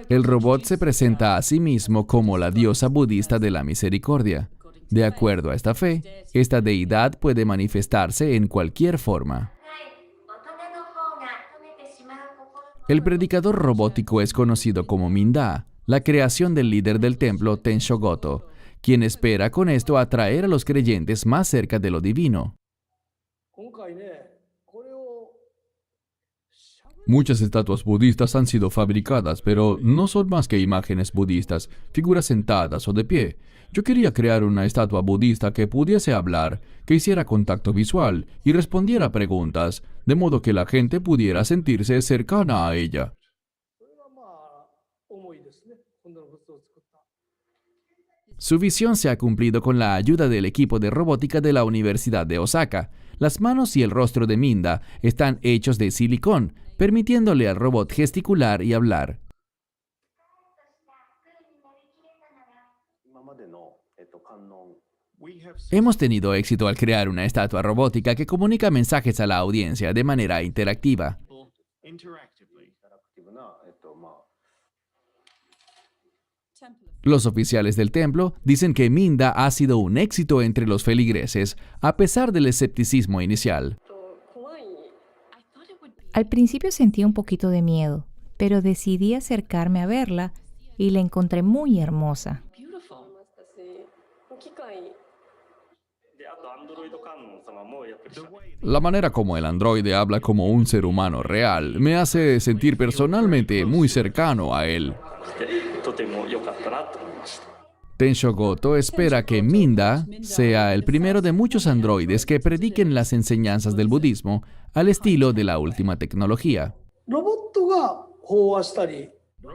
B: El robot se presenta a sí mismo como la diosa budista de la misericordia. De acuerdo a esta fe, esta deidad puede manifestarse en cualquier forma. El predicador robótico es conocido como Minda, la creación del líder del templo Tensho Goto, quien espera con esto atraer a los creyentes más cerca de lo divino.
A: Muchas estatuas budistas han sido fabricadas, pero no son más que imágenes budistas, figuras sentadas o de pie. Yo quería crear una estatua budista que pudiese hablar, que hiciera contacto visual y respondiera preguntas, de modo que la gente pudiera sentirse cercana a ella.
B: Su visión se ha cumplido con la ayuda del equipo de robótica de la Universidad de Osaka. Las manos y el rostro de Minda están hechos de silicón, permitiéndole al robot gesticular y hablar. Hemos tenido éxito al crear una estatua robótica que comunica mensajes a la audiencia de manera interactiva. Los oficiales del templo dicen que Minda ha sido un éxito entre los feligreses, a pesar del escepticismo inicial.
C: Al principio sentía un poquito de miedo, pero decidí acercarme a verla y la encontré muy hermosa.
A: La manera como el androide habla como un ser humano real me hace sentir personalmente muy cercano a él. Tensho Goto espera que Minda sea el primero de muchos androides que prediquen las enseñanzas del budismo al estilo de la última tecnología.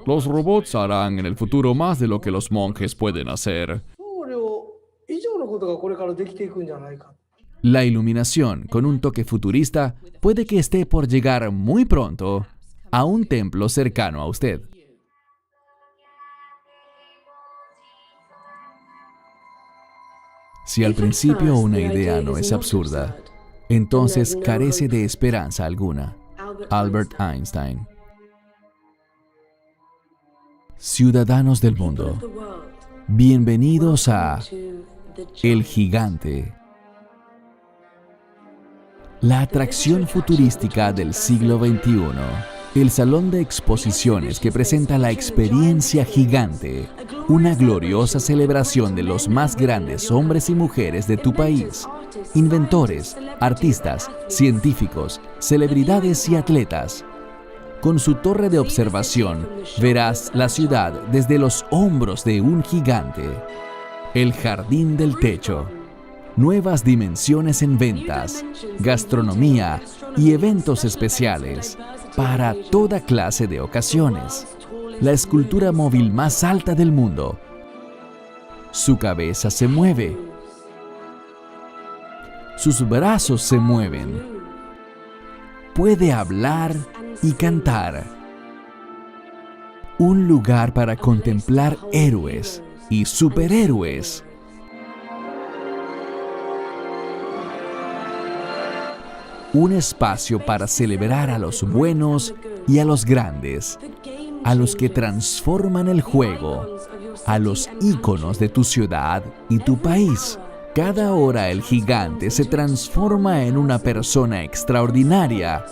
A: Los robots harán en el futuro más de lo que los monjes pueden hacer. La iluminación, con un toque futurista, puede que esté por llegar muy pronto a un templo cercano a usted. Si al principio una idea no es absurda, entonces carece de esperanza alguna. Albert Einstein. Ciudadanos del mundo, bienvenidos a El Gigante, la atracción futurística del siglo XXI. El salón de exposiciones que presenta la experiencia gigante, una gloriosa celebración de los más grandes hombres y mujeres de tu país, inventores, artistas, científicos, celebridades y atletas. Con su torre de observación, verás la ciudad desde los hombros de un gigante. El jardín del techo. Nuevas dimensiones en ventas, gastronomía y eventos especiales para toda clase de ocasiones. La escultura móvil más alta del mundo. Su cabeza se mueve. Sus brazos se mueven. Puede hablar y cantar. Un lugar para contemplar héroes y superhéroes. Un espacio para celebrar a los buenos y a los grandes, a los que transforman el juego, a los íconos de tu ciudad y tu país. Cada hora el gigante se transforma en una persona extraordinaria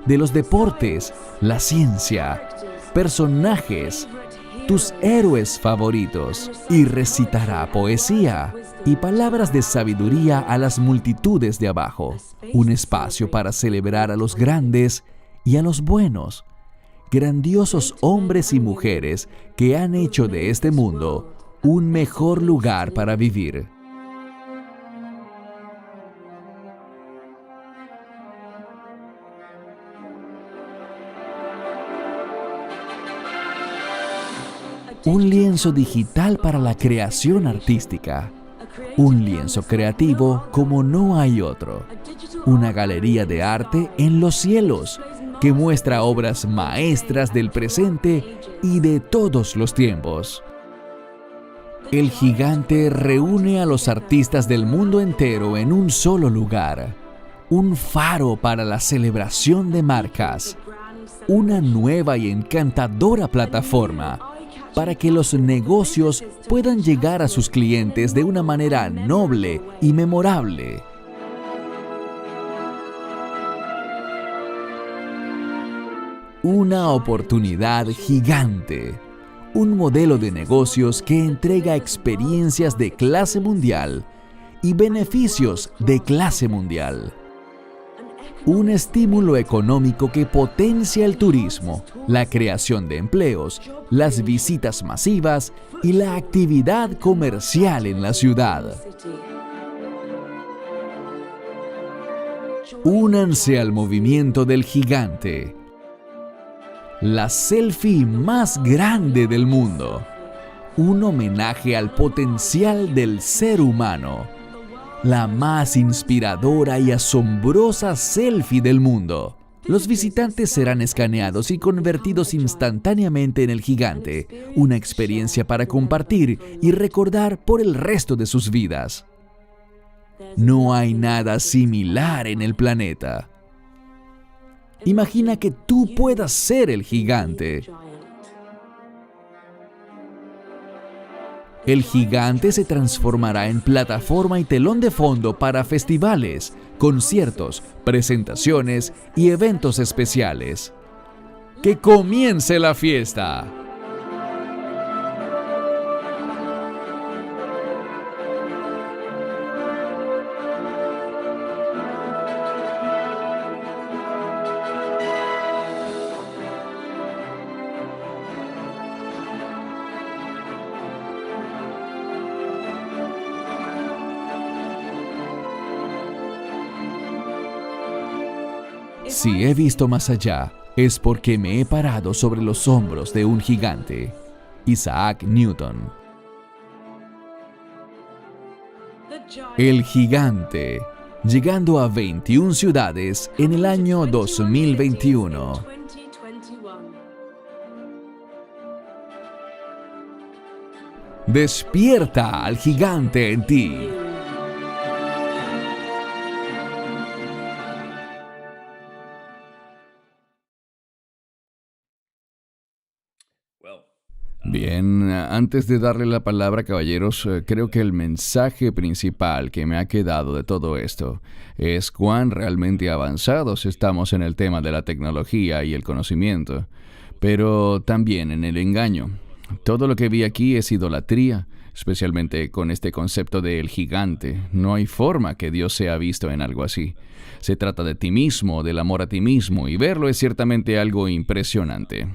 A: de los deportes, la ciencia, personajes, tus héroes favoritos, y recitará poesía y palabras de sabiduría a las multitudes de abajo. Un espacio para celebrar a los grandes y a los buenos, grandiosos hombres y mujeres que han hecho de este mundo un mejor lugar para vivir. Un lienzo digital para la creación artística. Un lienzo creativo como no hay otro. Una galería de arte en los cielos que muestra obras maestras del presente y de todos los tiempos. El gigante reúne a los artistas del mundo entero en un solo lugar. Un faro para la celebración de marcas. Una nueva y encantadora plataforma para que los negocios puedan llegar a sus clientes de una manera noble y memorable. Una oportunidad gigante. Un modelo de negocios que entrega experiencias de clase mundial y beneficios de clase mundial. Un estímulo económico que potencia el turismo, la creación de empleos, las visitas masivas y la actividad comercial en la ciudad. Únanse al movimiento del gigante. La selfie más grande del mundo. Un homenaje al potencial del ser humano. La más inspiradora y asombrosa selfie del mundo. Los visitantes serán escaneados y convertidos instantáneamente en el gigante, una experiencia para compartir y recordar por el resto de sus vidas. No hay nada similar en el planeta. Imagina que tú puedas ser el gigante. El gigante se transformará en plataforma y telón de fondo para festivales, conciertos, presentaciones y eventos especiales. ¡Que comience la fiesta!
B: Si he visto más allá, es porque me he parado sobre los hombros de un gigante. Isaac Newton. El gigante, llegando a 21 ciudades en el año 2021. Despierta al gigante en ti.
A: Bien, antes de darle la palabra, caballeros, creo que el mensaje principal que me ha quedado de todo esto es cuán realmente avanzados estamos en el tema de la tecnología y el conocimiento, pero también en el engaño. Todo lo que vi aquí es idolatría, especialmente con este concepto de el gigante. No hay forma que Dios sea visto en algo así. Se trata de ti mismo, del amor a ti mismo, y verlo es ciertamente algo impresionante.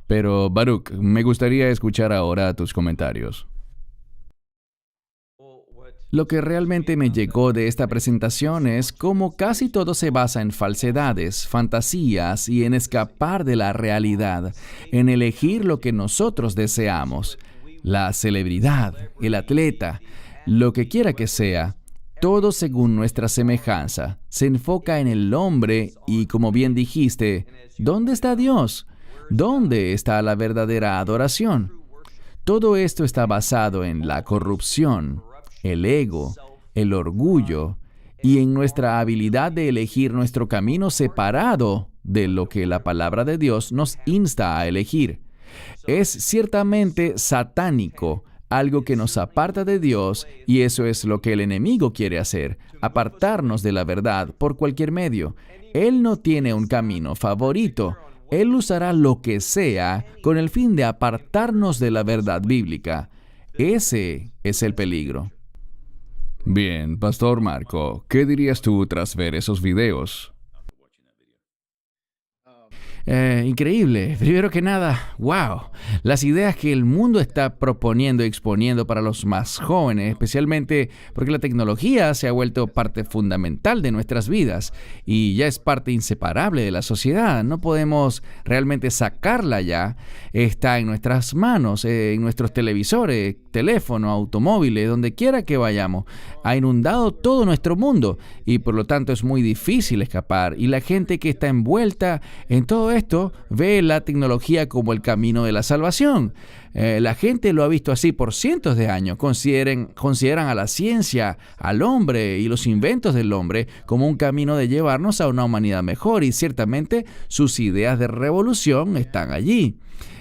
A: Pero, Baruch, me gustaría escuchar ahora tus comentarios.
B: Lo que realmente me llegó de esta presentación es cómo casi todo se basa en falsedades, fantasías y en escapar de la realidad, en elegir lo que nosotros deseamos. La celebridad, el atleta, lo que quiera que sea, todo según nuestra semejanza, se enfoca en el hombre y, como bien dijiste, ¿dónde está Dios? ¿Dónde está la verdadera adoración? Todo esto está basado en la corrupción, el ego, el orgullo y en nuestra habilidad de elegir nuestro camino separado de lo que la palabra de Dios nos insta a elegir. Es ciertamente satánico, algo que nos aparta de Dios, y eso es lo que el enemigo quiere hacer, apartarnos de la verdad por cualquier medio. Él no tiene un camino favorito. Él usará lo que sea con el fin de apartarnos de la verdad bíblica. Ese es el peligro.
A: Bien, Pastor Marco, ¿qué dirías tú tras ver esos videos?
B: Increíble. Primero que nada, wow. Las ideas que el mundo está proponiendo y exponiendo para los más jóvenes, especialmente porque la tecnología se ha vuelto parte fundamental de nuestras vidas y ya es parte inseparable de la sociedad. No podemos realmente sacarla ya. Está en nuestras manos, en nuestros televisores, teléfonos, automóviles, donde quiera que vayamos. Ha inundado todo nuestro mundo y por lo tanto es muy difícil escapar. Y la gente que está envuelta en todo esto ve la tecnología como el camino de la salvación. La gente lo ha visto así por cientos de años. Consideran a la ciencia, al hombre y los inventos del hombre como un camino de llevarnos a una humanidad mejor, y ciertamente sus ideas de revolución están allí.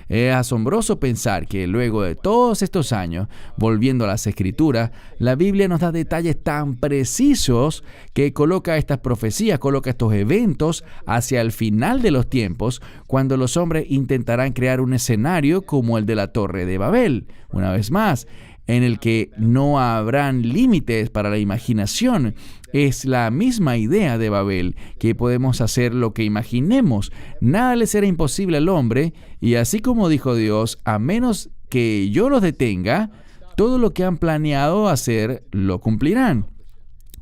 B: Es asombroso pensar que luego de todos estos años, volviendo a las Escrituras, la Biblia nos da detalles tan precisos que coloca estas profecías, coloca estos eventos hacia el final de los tiempos, cuando los hombres intentarán crear un escenario como el de la Torre de Babel, una vez más, en el que no habrán límites para la imaginación. Es la misma idea de Babel, que podemos hacer lo que imaginemos. Nada le será imposible al hombre, y así como dijo Dios, a menos que yo los detenga, todo lo que han planeado hacer lo cumplirán.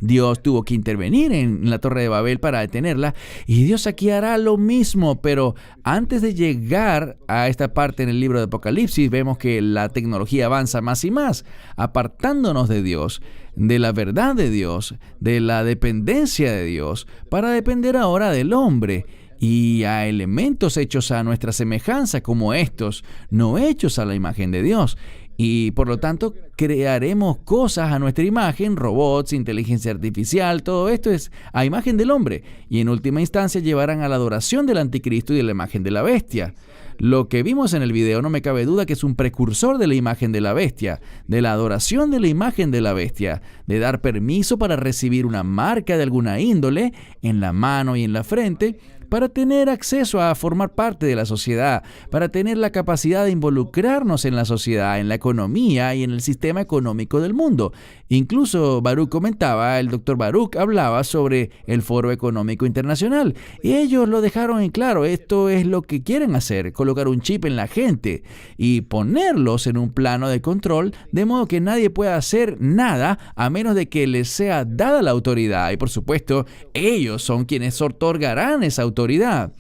B: Dios tuvo que intervenir en la Torre de Babel para detenerla, y Dios aquí hará lo mismo, pero antes de llegar a esta parte en el libro de Apocalipsis, vemos que la tecnología avanza más y más, apartándonos de Dios, de la verdad de Dios, de la dependencia de Dios, para depender ahora del hombre y a elementos hechos a nuestra semejanza como estos, no hechos a la imagen de Dios. Y por lo tanto crearemos cosas a nuestra imagen, robots, inteligencia artificial, todo esto es a imagen del hombre. Y en última instancia llevarán a la adoración del anticristo y de la imagen de la bestia. Lo que vimos en el video no me cabe duda que es un precursor de la imagen de la bestia, de la adoración de la imagen de la bestia, de dar permiso para recibir una marca de alguna índole en la mano y en la frente, para tener acceso a formar parte de la sociedad, para tener la capacidad de involucrarnos en la sociedad, en la economía y en el sistema económico del mundo. Incluso Baruch comentaba, el doctor Baruch hablaba sobre el Foro Económico Internacional, y ellos lo dejaron en claro. Esto es lo que quieren hacer, colocar un chip en la gente y ponerlos en un plano de control, de modo que nadie pueda hacer nada a menos de que les sea dada la autoridad. Y por supuesto, ellos son quienes otorgarán esa autoridad autoridad.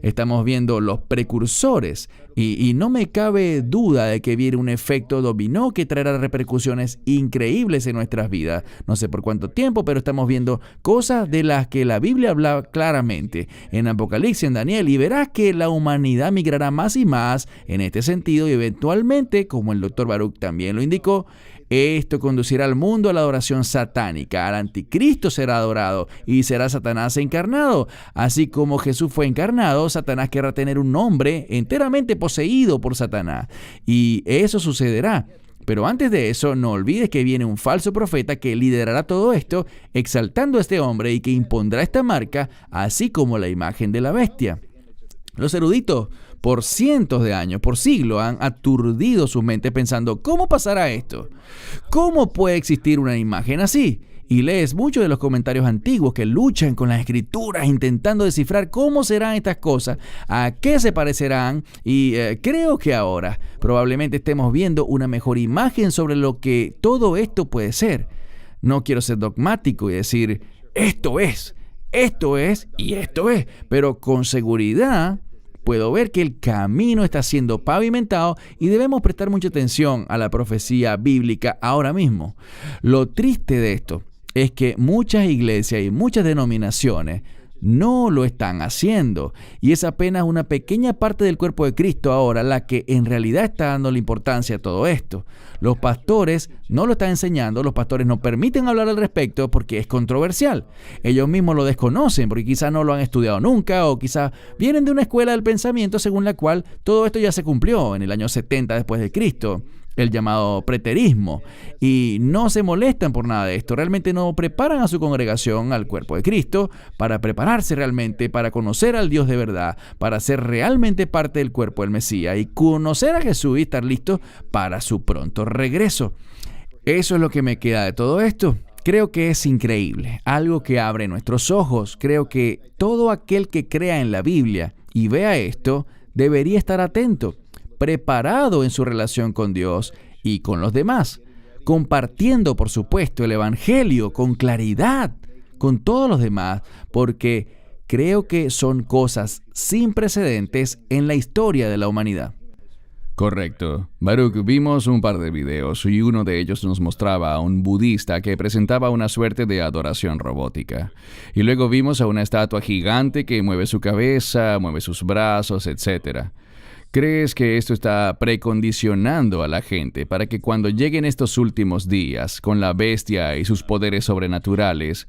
B: Estamos viendo los precursores y no me cabe duda de que viene un efecto dominó que traerá repercusiones increíbles en nuestras vidas. No sé por cuánto tiempo, pero estamos viendo cosas de las que la Biblia habla claramente en Apocalipsis, en Daniel, y verás que la humanidad migrará más y más en este sentido y eventualmente, como el Dr. Baruch también lo indicó, esto conducirá al mundo a la adoración satánica. Al anticristo será adorado y será Satanás encarnado. Así como Jesús fue encarnado, Satanás querrá tener un hombre enteramente poseído por Satanás. Y eso sucederá. Pero antes de eso, no olvides que viene un falso profeta que liderará todo esto, exaltando a este hombre y que impondrá esta marca, así como la imagen de la bestia. Los eruditos, por cientos de años, por siglos, han aturdido su mente pensando, ¿cómo pasará esto? ¿Cómo puede existir una imagen así? Y lees muchos de los comentarios antiguos que luchan con las escrituras intentando descifrar cómo serán estas cosas, a qué se parecerán, y creo que ahora probablemente estemos viendo una mejor imagen sobre lo que todo esto puede ser. No quiero ser dogmático y decir, esto es, y esto es, pero con seguridad puedo ver que el camino está siendo pavimentado y debemos prestar mucha atención a la profecía bíblica ahora mismo. Lo triste de esto es que muchas iglesias y muchas denominaciones no lo están haciendo y es apenas una pequeña parte del cuerpo de Cristo ahora la que en realidad está dando la importancia a todo esto. Los pastores no lo están enseñando, los pastores no permiten hablar al respecto porque es controversial. Ellos mismos lo desconocen porque quizás no lo han estudiado nunca o quizás vienen de una escuela del pensamiento según la cual todo esto ya se cumplió en el año 70 después de Cristo. El llamado preterismo, y no se molestan por nada de esto. Realmente no preparan a su congregación, al cuerpo de Cristo, para prepararse realmente, para conocer al Dios de verdad, para ser realmente parte del cuerpo del Mesías y conocer a Jesús y estar listos para su pronto regreso. Eso es lo que me queda de todo esto. Creo que es increíble, algo que abre nuestros ojos. Creo que todo aquel que crea en la Biblia y vea esto, debería estar atento, preparado en su relación con Dios y con los demás, compartiendo, por supuesto, el Evangelio con claridad con todos los demás, porque creo que son cosas sin precedentes en la historia de la humanidad.
A: Correcto. Baruch, vimos un par de videos y uno de ellos nos mostraba a un budista que presentaba una suerte de adoración robótica. Y luego vimos a una estatua gigante que mueve su cabeza, mueve sus brazos, etc. ¿Crees que esto está precondicionando a la gente para que cuando lleguen estos últimos días con la bestia y sus poderes sobrenaturales,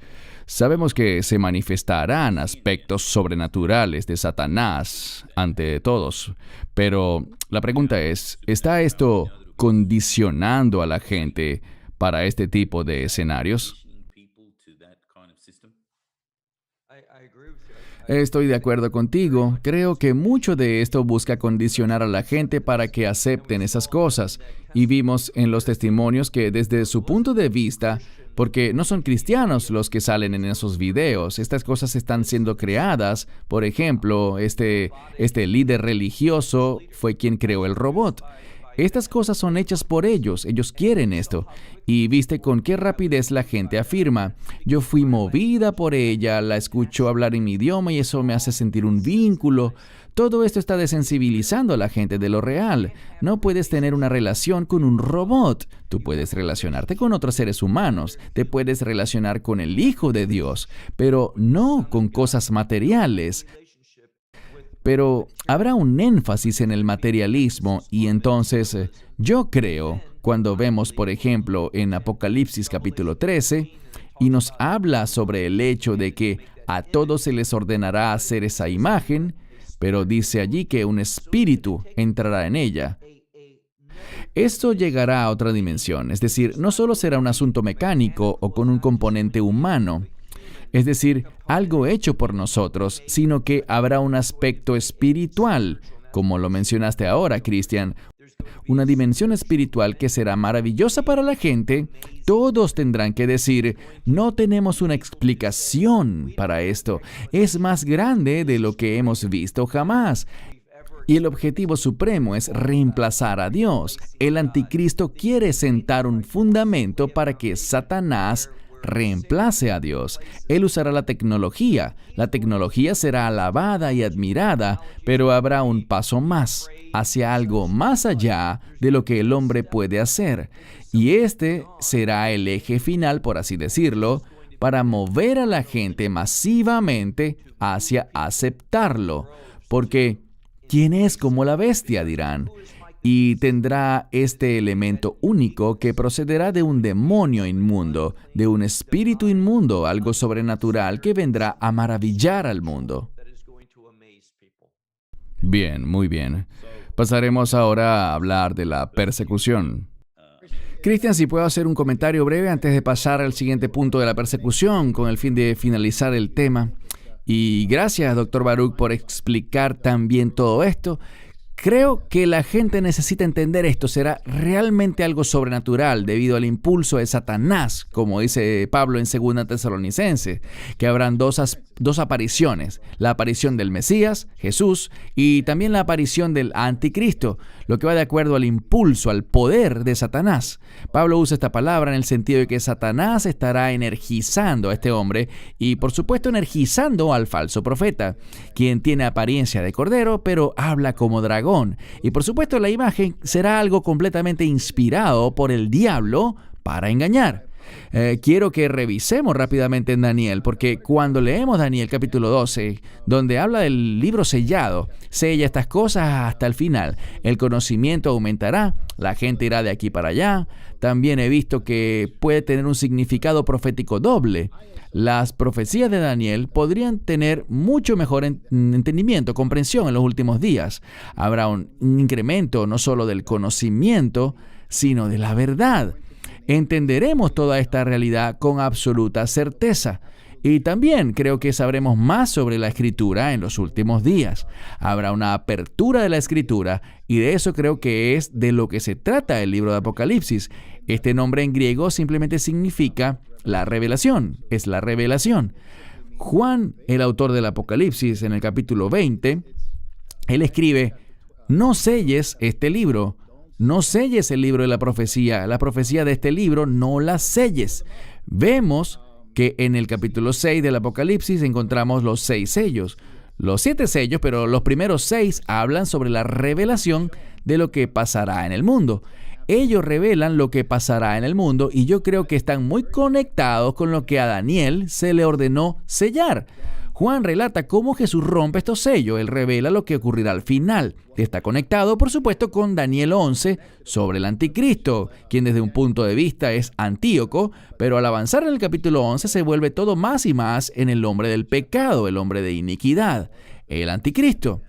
A: sabemos que se manifestarán aspectos sobrenaturales de Satanás ante todos? Pero la pregunta es, ¿está esto condicionando a la gente para este tipo de escenarios?
B: Estoy de acuerdo contigo. Creo que mucho de esto busca condicionar a la gente para que acepten esas cosas. Y vimos en los testimonios que desde su punto de vista, porque no son cristianos los que salen en esos videos, estas cosas están siendo creadas. Por ejemplo, este líder religioso fue quien creó el robot. Estas cosas son hechas por ellos quieren esto. Y viste con qué rapidez la gente afirma, yo fui movida por ella, la escucho hablar en mi idioma y eso me hace sentir un vínculo. Todo esto está desensibilizando a la gente de lo real. No puedes tener una relación con un robot. Tú puedes relacionarte con otros seres humanos, te puedes relacionar con el Hijo de Dios, pero no con cosas materiales. Pero habrá un énfasis en el materialismo y entonces yo creo, cuando vemos, por ejemplo, en Apocalipsis capítulo 13, y nos habla sobre el hecho de que a todos se les ordenará hacer esa imagen, pero dice allí que un espíritu entrará en ella. Esto llegará a otra dimensión, es decir, no solo será un asunto mecánico o con un componente humano, es decir, algo hecho por nosotros, sino que habrá un aspecto espiritual, como lo mencionaste ahora, Cristian, una dimensión espiritual que será maravillosa para la gente. Todos tendrán que decir, no tenemos una explicación para esto, es más grande de lo que hemos visto jamás. Y el objetivo supremo es reemplazar a Dios. El anticristo quiere sentar un fundamento para que Satanás reemplace a Dios. Él usará la tecnología. La tecnología será alabada y admirada, pero habrá un paso más, hacia algo más allá de lo que el hombre puede hacer. Y este será el eje final, por así decirlo, para mover a la gente masivamente hacia aceptarlo. Porque, ¿quién es como la bestia?, dirán. Y tendrá este elemento único que procederá de un demonio inmundo, de un espíritu inmundo, algo sobrenatural que vendrá a maravillar al mundo.
A: Bien, muy bien. Pasaremos ahora a hablar de la persecución.
B: Cristian, si puedo hacer un comentario breve antes de pasar al siguiente punto de la persecución, con el fin de finalizar el tema. Y gracias, Dr. Baruch, por explicar también todo esto. Creo que la gente necesita entender esto. Será realmente algo sobrenatural debido al impulso de Satanás, como dice Pablo en 2 Tesalonicenses, que habrán dos apariciones. La aparición del Mesías, Jesús, y también la aparición del Anticristo, lo que va de acuerdo al impulso, al poder de Satanás. Pablo usa esta palabra en el sentido de que Satanás estará energizando a este hombre y, por supuesto, energizando al falso profeta, quien tiene apariencia de cordero, pero habla como dragón. Y por supuesto la imagen será algo completamente inspirado por el diablo para engañar. Quiero que revisemos rápidamente en Daniel, porque cuando leemos Daniel capítulo 12, donde habla del libro sellado, sella estas cosas hasta el final. El conocimiento aumentará, la gente irá de aquí para allá. También he visto que puede tener un significado profético doble. Las profecías de Daniel podrían tener mucho mejor entendimiento, comprensión en los últimos días. Habrá un incremento no solo del conocimiento, sino de la verdad. Entenderemos toda esta realidad con absoluta certeza. Y también creo que sabremos más sobre la Escritura en los últimos días. Habrá una apertura de la Escritura y de eso creo que es de lo que se trata el libro de Apocalipsis. Este nombre en griego simplemente significa la revelación, es la revelación. Juan, el autor del Apocalipsis, en el capítulo 20, él escribe: no selles este libro. No selles el libro de la profecía de este libro no la selles. Vemos que en el capítulo 6 del Apocalipsis encontramos los 6 sellos. Los 7 sellos, pero los primeros 6 hablan sobre la revelación de lo que pasará en el mundo. Ellos revelan lo que pasará en el mundo y yo creo que están muy conectados con lo que a Daniel se le ordenó sellar. Juan relata cómo Jesús rompe estos sellos. Él revela lo que ocurrirá al final. Está conectado, por supuesto, con Daniel 11 sobre el Anticristo, quien desde un punto de vista es Antíoco, pero al avanzar en el capítulo 11 se vuelve todo más y más en el hombre del pecado, el hombre de iniquidad, el Anticristo.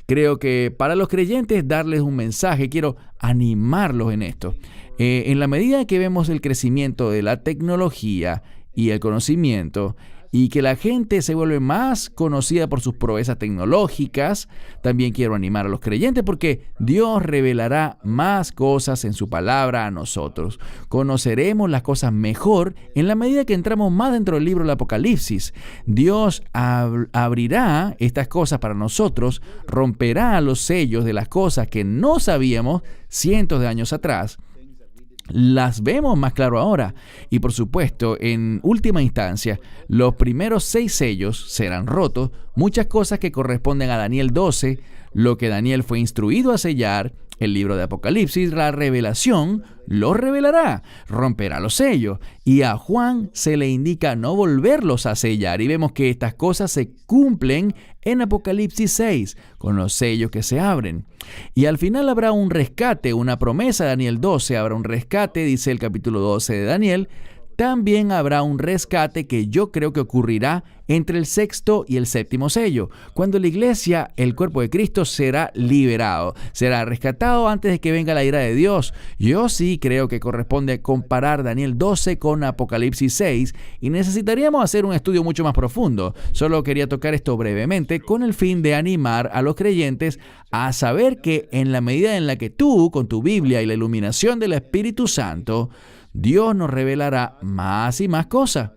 B: Creo que para los creyentes darles un mensaje, quiero animarlos en esto. En la medida que vemos el crecimiento de la tecnología y el conocimiento, y que la gente se vuelve más conocida por sus proezas tecnológicas, también quiero animar a los creyentes porque Dios revelará más cosas en su palabra a nosotros. Conoceremos las cosas mejor en la medida que entramos más dentro del libro del Apocalipsis. Dios abrirá estas cosas para nosotros, romperá los sellos de las cosas que no sabíamos cientos de años atrás. Las vemos más claro ahora y por supuesto en última instancia los primeros 6 sellos serán rotos, muchas cosas que corresponden a Daniel 12, lo que Daniel fue instruido a sellar. El libro de Apocalipsis, la revelación, lo revelará, romperá los sellos y a Juan se le indica no volverlos a sellar y vemos que estas cosas se cumplen en Apocalipsis 6 con los sellos que se abren. Y al final habrá un rescate, una promesa de Daniel 12, habrá un rescate, dice el capítulo 12 de Daniel. También habrá un rescate que yo creo que ocurrirá entre el 6º y el 7º sello, cuando la iglesia, el cuerpo de Cristo, será liberado, será rescatado antes de que venga la ira de Dios. Yo sí creo que corresponde comparar Daniel 12 con Apocalipsis 6 y necesitaríamos hacer un estudio mucho más profundo. Solo quería tocar esto brevemente con el fin de animar a los creyentes a saber que en la medida en la que tú, con tu Biblia y la iluminación del Espíritu Santo, Dios nos revelará más y más cosas.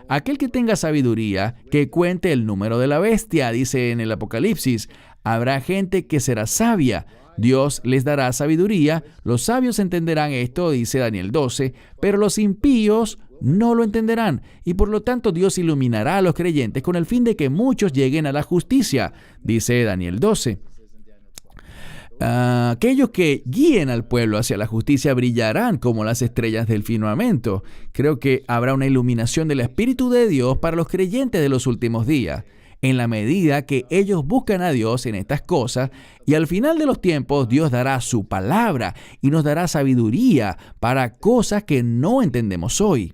B: Aquel que tenga sabiduría, que cuente el número de la bestia, dice en el Apocalipsis. Habrá gente que será sabia. Dios les dará sabiduría, los sabios entenderán esto, dice Daniel 12, pero los impíos no lo entenderán, y por lo tanto Dios iluminará a los creyentes con el fin de que muchos lleguen a la justicia, dice Daniel 12. Aquellos que guíen al pueblo hacia la justicia brillarán como las estrellas del firmamento. Creo que habrá una iluminación del Espíritu de Dios para los creyentes de los últimos días, en la medida que ellos buscan a Dios en estas cosas, y al final de los tiempos Dios dará su palabra y nos dará sabiduría para cosas que no entendemos hoy.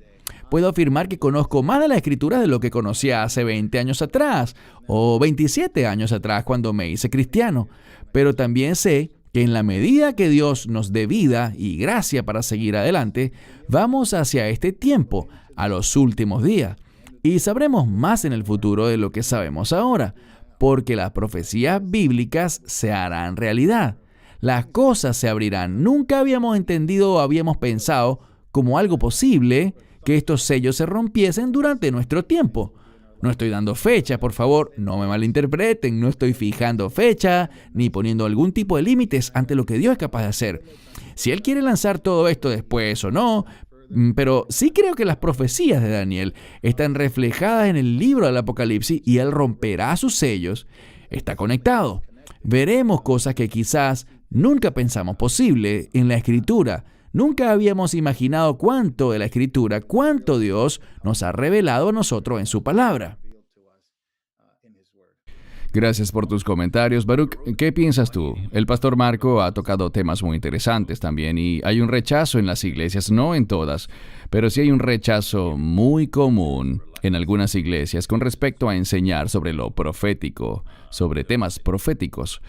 B: Puedo afirmar que conozco más de la Escritura de lo que conocía hace 20 años atrás o 27 años atrás cuando me hice cristiano, pero también sé que en la medida que Dios nos dé vida y gracia para seguir adelante, vamos hacia este tiempo, a los últimos días. Y sabremos más en el futuro de lo que sabemos ahora, porque las profecías bíblicas se harán realidad. Las cosas se abrirán. Nunca habíamos entendido o habíamos pensado como algo posible que estos sellos se rompiesen durante nuestro tiempo. No estoy dando fecha, por favor, no me malinterpreten, no estoy fijando fecha ni poniendo algún tipo de límites ante lo que Dios es capaz de hacer. Si Él quiere lanzar todo esto después o no, pero sí creo que las profecías de Daniel están reflejadas en el libro del Apocalipsis y Él romperá sus sellos. Está conectado. Veremos cosas que quizás nunca pensamos posible en la Escritura. Nunca habíamos imaginado cuánto de la Escritura, cuánto Dios nos ha revelado a nosotros en su palabra.
A: Gracias por tus comentarios, Baruch. ¿Qué piensas tú? El pastor Marco ha tocado temas muy interesantes también y hay un rechazo en las iglesias, no en todas, pero sí hay un rechazo muy común en algunas iglesias con respecto a enseñar sobre lo profético, sobre temas proféticos.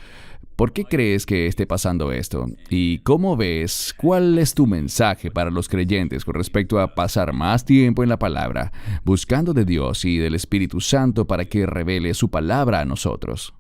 A: ¿Por qué crees que esté pasando esto? ¿Y cómo ves? ¿Cuál es tu mensaje para los creyentes con respecto a pasar más tiempo en la palabra, buscando de Dios y del Espíritu Santo para que revele su palabra a nosotros?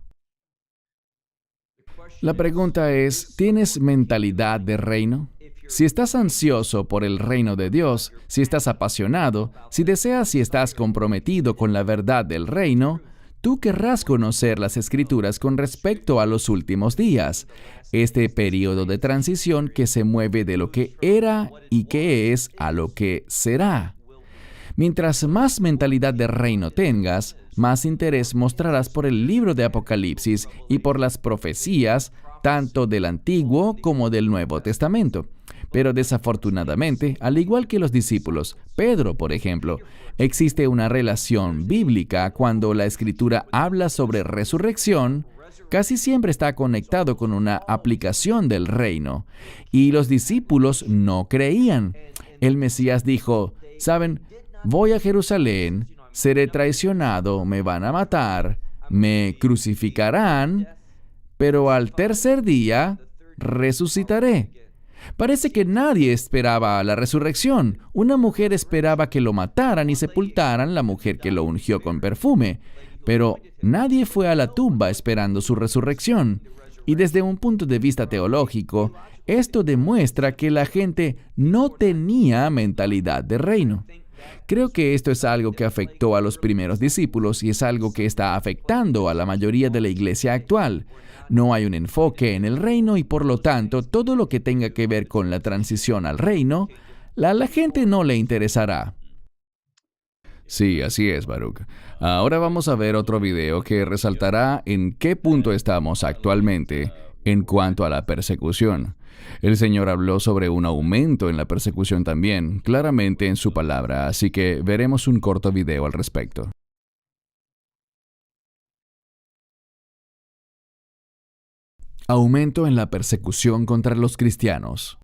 B: La pregunta es, ¿tienes mentalidad de reino? Si estás ansioso por el reino de Dios, si estás apasionado, si deseas y estás comprometido con la verdad del reino, tú querrás conocer las Escrituras con respecto a los últimos días, este periodo de transición que se mueve de lo que era y que es a lo que será. Mientras más mentalidad de reino tengas, más interés mostrarás por el libro de Apocalipsis y por las profecías, tanto del Antiguo como del Nuevo Testamento. Pero desafortunadamente, al igual que los discípulos, Pedro, por ejemplo, existe una relación bíblica cuando la Escritura habla sobre resurrección, casi siempre está conectado con una aplicación del reino. Y los discípulos no creían. El Mesías dijo, ¿saben? Voy a Jerusalén, seré traicionado, me van a matar, me crucificarán, pero al tercer día resucitaré. Parece que nadie esperaba la resurrección. Una mujer esperaba que lo mataran y sepultaran, la mujer que lo ungió con perfume. Pero nadie fue a la tumba esperando su resurrección. Y desde un punto de vista teológico, esto demuestra que la gente no tenía mentalidad de reino. Creo que esto es algo que afectó a los primeros discípulos y es algo que está afectando a la mayoría de la iglesia actual. No hay un enfoque en el reino y por lo tanto todo lo que tenga que ver con la transición al reino, a la gente no le interesará.
A: Sí, así es, Baruch. Ahora vamos a ver otro video que resaltará en qué punto estamos actualmente en cuanto a la persecución. El Señor habló sobre un aumento en la persecución también, claramente en su palabra, así que veremos un corto video al respecto. Aumento en la persecución contra los cristianos.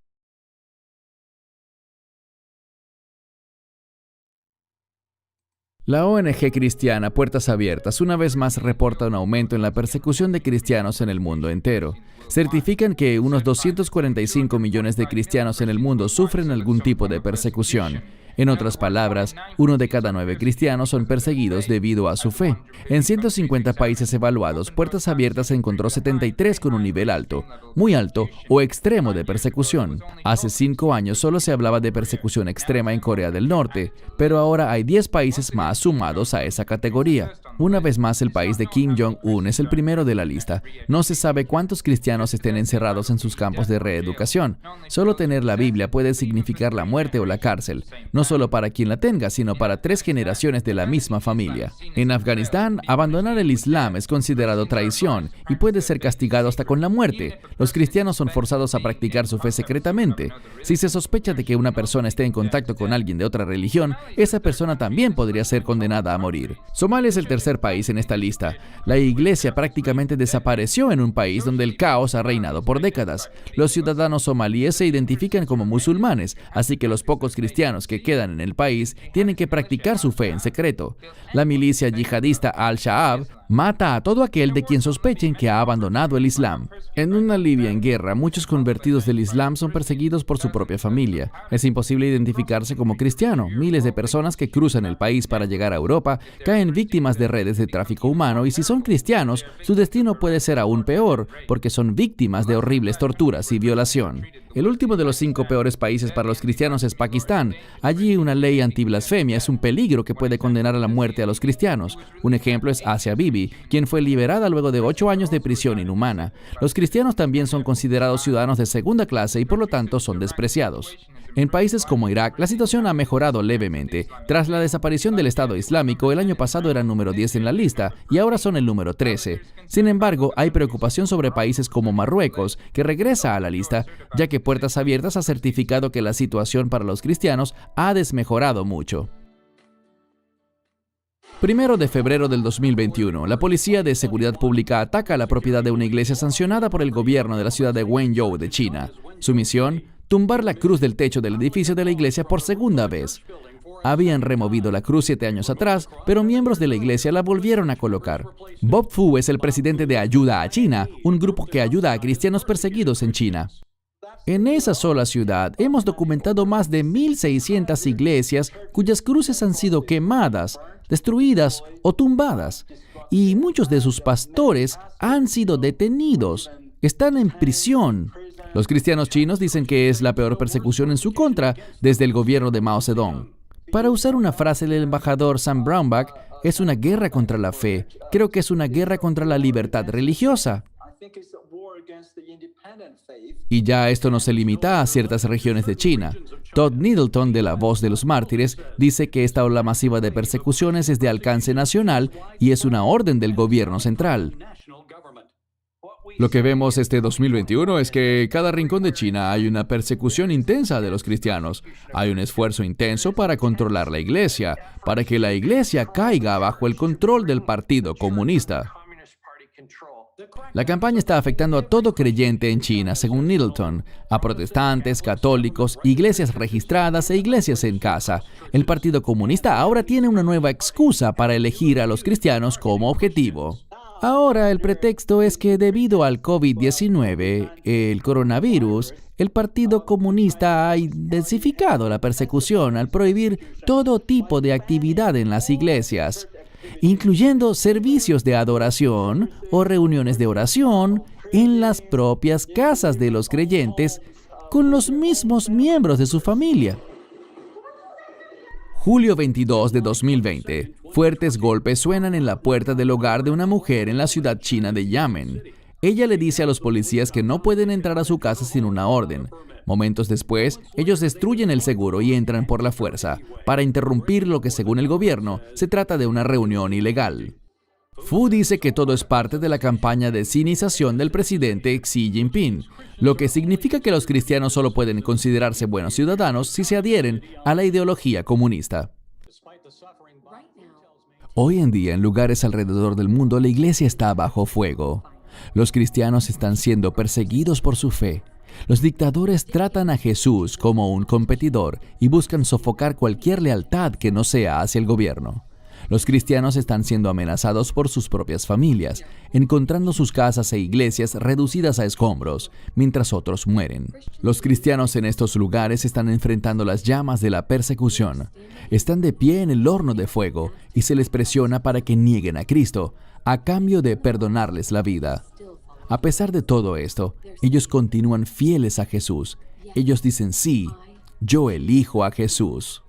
B: La ONG cristiana Puertas Abiertas una vez más reporta un aumento en la persecución de cristianos en el mundo entero. Certifican que unos 245 millones de cristianos en el mundo sufren algún tipo de persecución. En otras palabras, 1 de cada 9 cristianos son perseguidos debido a su fe. En 150 países evaluados, Puertas Abiertas encontró 73 con un nivel alto, muy alto o extremo de persecución. Hace 5 años solo se hablaba de persecución extrema en Corea del Norte, pero ahora hay 10 países más sumados a esa categoría. Una vez más, el país de Kim Jong-un es el primero de la lista. No se sabe cuántos cristianos estén encerrados en sus campos de reeducación. Solo tener la Biblia puede significar la muerte o la cárcel, no solo para quien la tenga, sino para 3 generaciones de la misma familia. En Afganistán, abandonar el Islam es considerado traición y puede ser castigado hasta con la muerte. Los cristianos son forzados a practicar su fe secretamente. Si se sospecha de que una persona esté en contacto con alguien de otra religión, esa persona también podría ser condenada a morir. Somalia es el tercer país en esta lista. La iglesia prácticamente desapareció en un país donde el caos ha reinado por décadas. Los ciudadanos somalíes se identifican como musulmanes, así que los pocos cristianos que quedan en el país tienen que practicar su fe en secreto. La milicia yihadista Al-Shabaab mata a todo aquel de quien sospechen que ha abandonado el Islam. En una Libia en guerra, muchos convertidos del Islam son perseguidos por su propia familia. Es imposible identificarse como cristiano. Miles de personas que cruzan el país para llegar a Europa caen víctimas de redes de tráfico humano y si son cristianos, su destino puede ser aún peor, porque son víctimas de horribles torturas y violación. El último de los 5 peores países para los cristianos es Pakistán. Allí una ley antiblasfemia es un peligro que puede condenar a la muerte a los cristianos. Un ejemplo es Asia Bibi, quien fue liberada luego de 8 años de prisión inhumana. Los cristianos también son considerados ciudadanos de segunda clase y por lo tanto son despreciados. En países como Irak, la situación ha mejorado levemente. Tras la desaparición del Estado Islámico, el año pasado eran número 10 en la lista y ahora son el número 13. Sin embargo, hay preocupación sobre países como Marruecos, que regresa a la lista, ya que Puertas Abiertas ha certificado que la situación para los cristianos ha desmejorado mucho. 1 de febrero del 2021, la Policía de Seguridad Pública ataca la propiedad de una iglesia sancionada por el gobierno de la ciudad de Wenzhou de China. Su misión: tumbar la cruz del techo del edificio de la iglesia por segunda vez. Habían removido la cruz 7 años atrás, pero miembros de la iglesia la volvieron a colocar. Bob Fu es el presidente de Ayuda a China, un grupo que ayuda a cristianos perseguidos en China. En esa sola ciudad hemos documentado más de 1,600 iglesias cuyas cruces han sido quemadas, destruidas o tumbadas. Y muchos de sus pastores han sido detenidos. Están en prisión. Los cristianos chinos dicen que es la peor persecución en su contra desde el gobierno de Mao Zedong. Para usar una frase del embajador Sam Brownback, es una guerra contra la fe. Creo que es una guerra contra la libertad religiosa. Y ya esto no se limita a ciertas regiones de China. Todd Needleton, de La Voz de los Mártires, dice que esta ola masiva de persecuciones es de alcance nacional y es una orden del gobierno central. Lo que vemos este 2021 es que en cada rincón de China hay una persecución intensa de los cristianos. Hay un esfuerzo intenso para controlar la iglesia, para que la iglesia caiga bajo el control del Partido Comunista. La campaña está afectando a todo creyente en China, según Needleton, a protestantes, católicos, iglesias registradas e iglesias en casa. El Partido Comunista ahora tiene una nueva excusa para elegir a los cristianos como objetivo. Ahora el pretexto es que debido al COVID-19, el coronavirus, el Partido Comunista ha intensificado la persecución al prohibir todo tipo de actividad en las iglesias, incluyendo servicios de adoración o reuniones de oración en las propias casas de los creyentes con los mismos miembros de su familia. Julio 22 de 2020. Fuertes golpes suenan en la puerta del hogar de una mujer en la ciudad china de Xiamen. Ella le dice a los policías que no pueden entrar a su casa sin una orden. Momentos después, ellos destruyen el seguro y entran por la fuerza, para interrumpir lo que, según el gobierno, se trata de una reunión ilegal. Fu dice que todo es parte de la campaña de sinización del presidente Xi Jinping, lo que significa que los cristianos solo pueden considerarse buenos ciudadanos si se adhieren a la ideología comunista. Hoy en día, en lugares alrededor del mundo, la iglesia está bajo fuego. Los cristianos están siendo perseguidos por su fe. Los dictadores tratan a Jesús como un competidor y buscan sofocar cualquier lealtad que no sea hacia el gobierno. Los cristianos están siendo amenazados por sus propias familias, encontrando sus casas e iglesias reducidas a escombros, mientras otros mueren. Los cristianos en estos lugares están enfrentando las llamas de la persecución. Están de pie en el horno de fuego y se les presiona para que nieguen a Cristo, a cambio de perdonarles la vida. A pesar de todo esto, ellos continúan fieles a Jesús. Ellos dicen, sí, yo elijo a Jesús.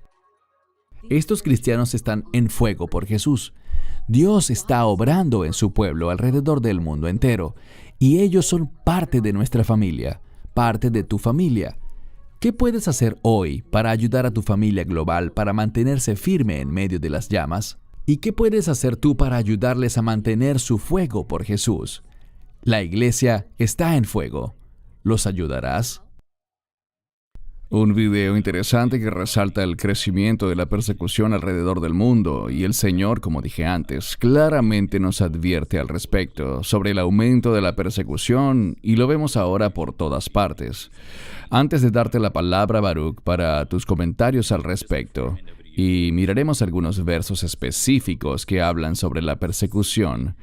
B: Estos cristianos están en fuego por Jesús. Dios está obrando en su pueblo alrededor del mundo entero, y ellos son parte de nuestra familia, parte de tu familia. ¿Qué puedes hacer hoy para ayudar a tu familia global para mantenerse firme en medio de las llamas? ¿Y qué puedes hacer tú para ayudarles a mantener su fuego por Jesús? La iglesia está en fuego. ¿Los ayudarás?
A: Un video interesante que resalta el crecimiento de la persecución alrededor del mundo, y el Señor, como dije antes, claramente nos advierte al respecto sobre el aumento de la persecución, y lo vemos ahora por todas partes. Antes de darte la palabra, Baruch, para tus comentarios al respecto, y miraremos algunos versos específicos que hablan sobre la persecución.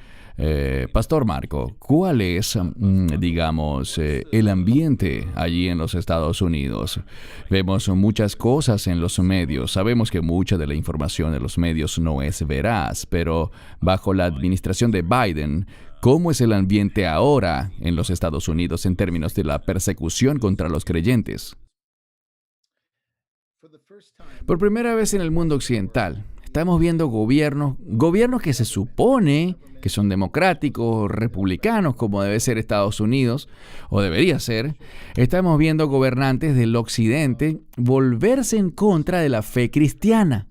A: Pastor Marco, ¿cuál es, el ambiente allí en los Estados Unidos? Vemos muchas cosas en los medios. Sabemos que mucha de la información de los medios no es veraz, pero bajo la administración de Biden, ¿cómo es el ambiente ahora en los Estados Unidos en términos de la persecución contra los creyentes?
B: Por primera vez en el mundo occidental, estamos viendo gobiernos que se supone que son democráticos, republicanos, como debe ser Estados Unidos, o debería ser. Estamos viendo gobernantes del occidente volverse en contra de la fe cristiana.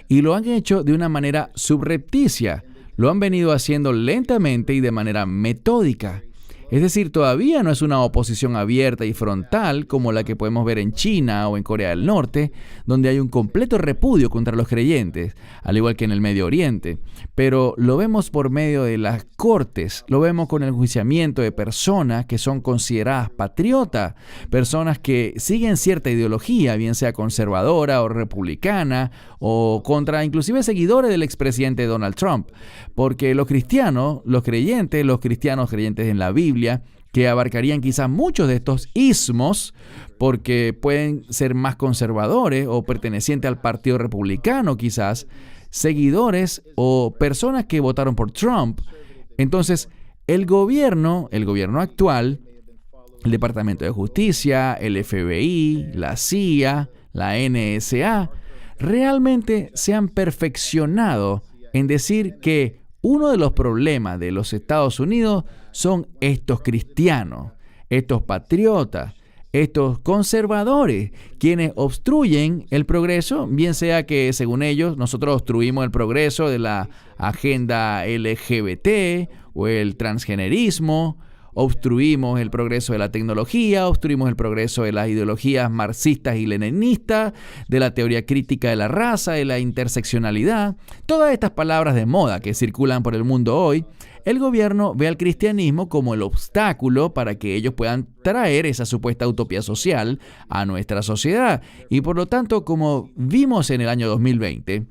B: Y lo han hecho de una manera subrepticia. Lo han venido haciendo lentamente y de manera metódica. Es decir, todavía no es una oposición abierta y frontal como la que podemos ver en China o en Corea del Norte, donde hay un completo repudio contra los creyentes, al igual que en el Medio Oriente. Pero lo vemos por medio de las cortes, lo vemos con el enjuiciamiento de personas que son consideradas patriotas, personas que siguen cierta ideología, bien sea conservadora o republicana, o contra inclusive seguidores del expresidente Donald Trump. Porque los cristianos creyentes en la Biblia, que abarcarían quizás muchos de estos ismos, porque pueden ser más conservadores o pertenecientes al Partido Republicano quizás, seguidores o personas que votaron por Trump. Entonces, el gobierno actual, el Departamento de Justicia, el FBI, la CIA, la NSA, realmente se han perfeccionado en decir que uno de los problemas de los Estados Unidos son estos cristianos, estos patriotas, estos conservadores, quienes obstruyen el progreso, bien sea que según ellos nosotros obstruimos el progreso de la agenda LGBT o el transgenerismo, obstruimos el progreso de la tecnología, obstruimos el progreso de las ideologías marxistas y leninistas, de la teoría crítica de la raza, de la interseccionalidad. Todas estas palabras de moda que circulan por el mundo hoy, el gobierno ve al cristianismo como el obstáculo para que ellos puedan traer esa supuesta utopía social a nuestra sociedad. Y por lo tanto, como vimos en el año 2020,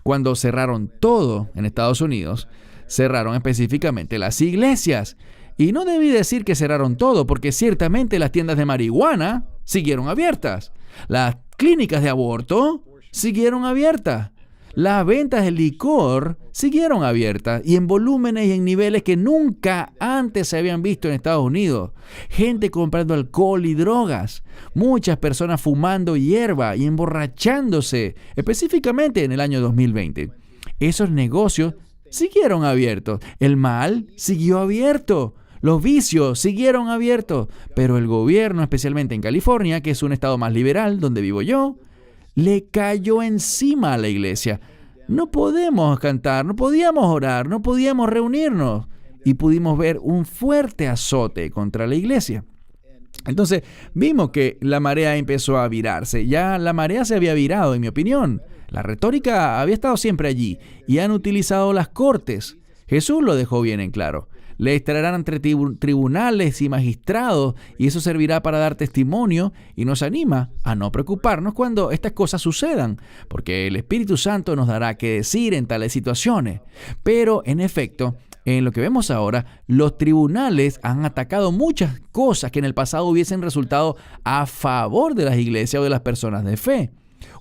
B: cuando cerraron todo en Estados Unidos, cerraron específicamente las iglesias. Y no debí decir que cerraron todo, porque ciertamente las tiendas de marihuana siguieron abiertas. Las clínicas de aborto siguieron abiertas. Las ventas de licor siguieron abiertas y en volúmenes y en niveles que nunca antes se habían visto en Estados Unidos. Gente comprando alcohol y drogas. Muchas personas fumando hierba y emborrachándose, específicamente en el año 2020. Esos negocios siguieron abiertos. El mal siguió abierto. Los vicios siguieron abiertos, pero el gobierno, especialmente en California, que es un estado más liberal, donde vivo yo, le cayó encima a la iglesia. No podemos cantar, no podíamos orar, no podíamos reunirnos, y pudimos ver un fuerte azote contra la iglesia. Entonces, vimos que la marea empezó a virarse. Ya la marea se había virado, en mi opinión. La retórica había estado siempre allí, y han utilizado las cortes. Jesús lo dejó bien en claro. Le traerán entre tribunales y magistrados, y eso servirá para dar testimonio, y nos anima a no preocuparnos cuando estas cosas sucedan, porque el Espíritu Santo nos dará qué decir en tales situaciones. Pero, en efecto, en lo que vemos ahora, los tribunales han atacado muchas cosas que en el pasado hubiesen resultado a favor de las iglesias o de las personas de fe.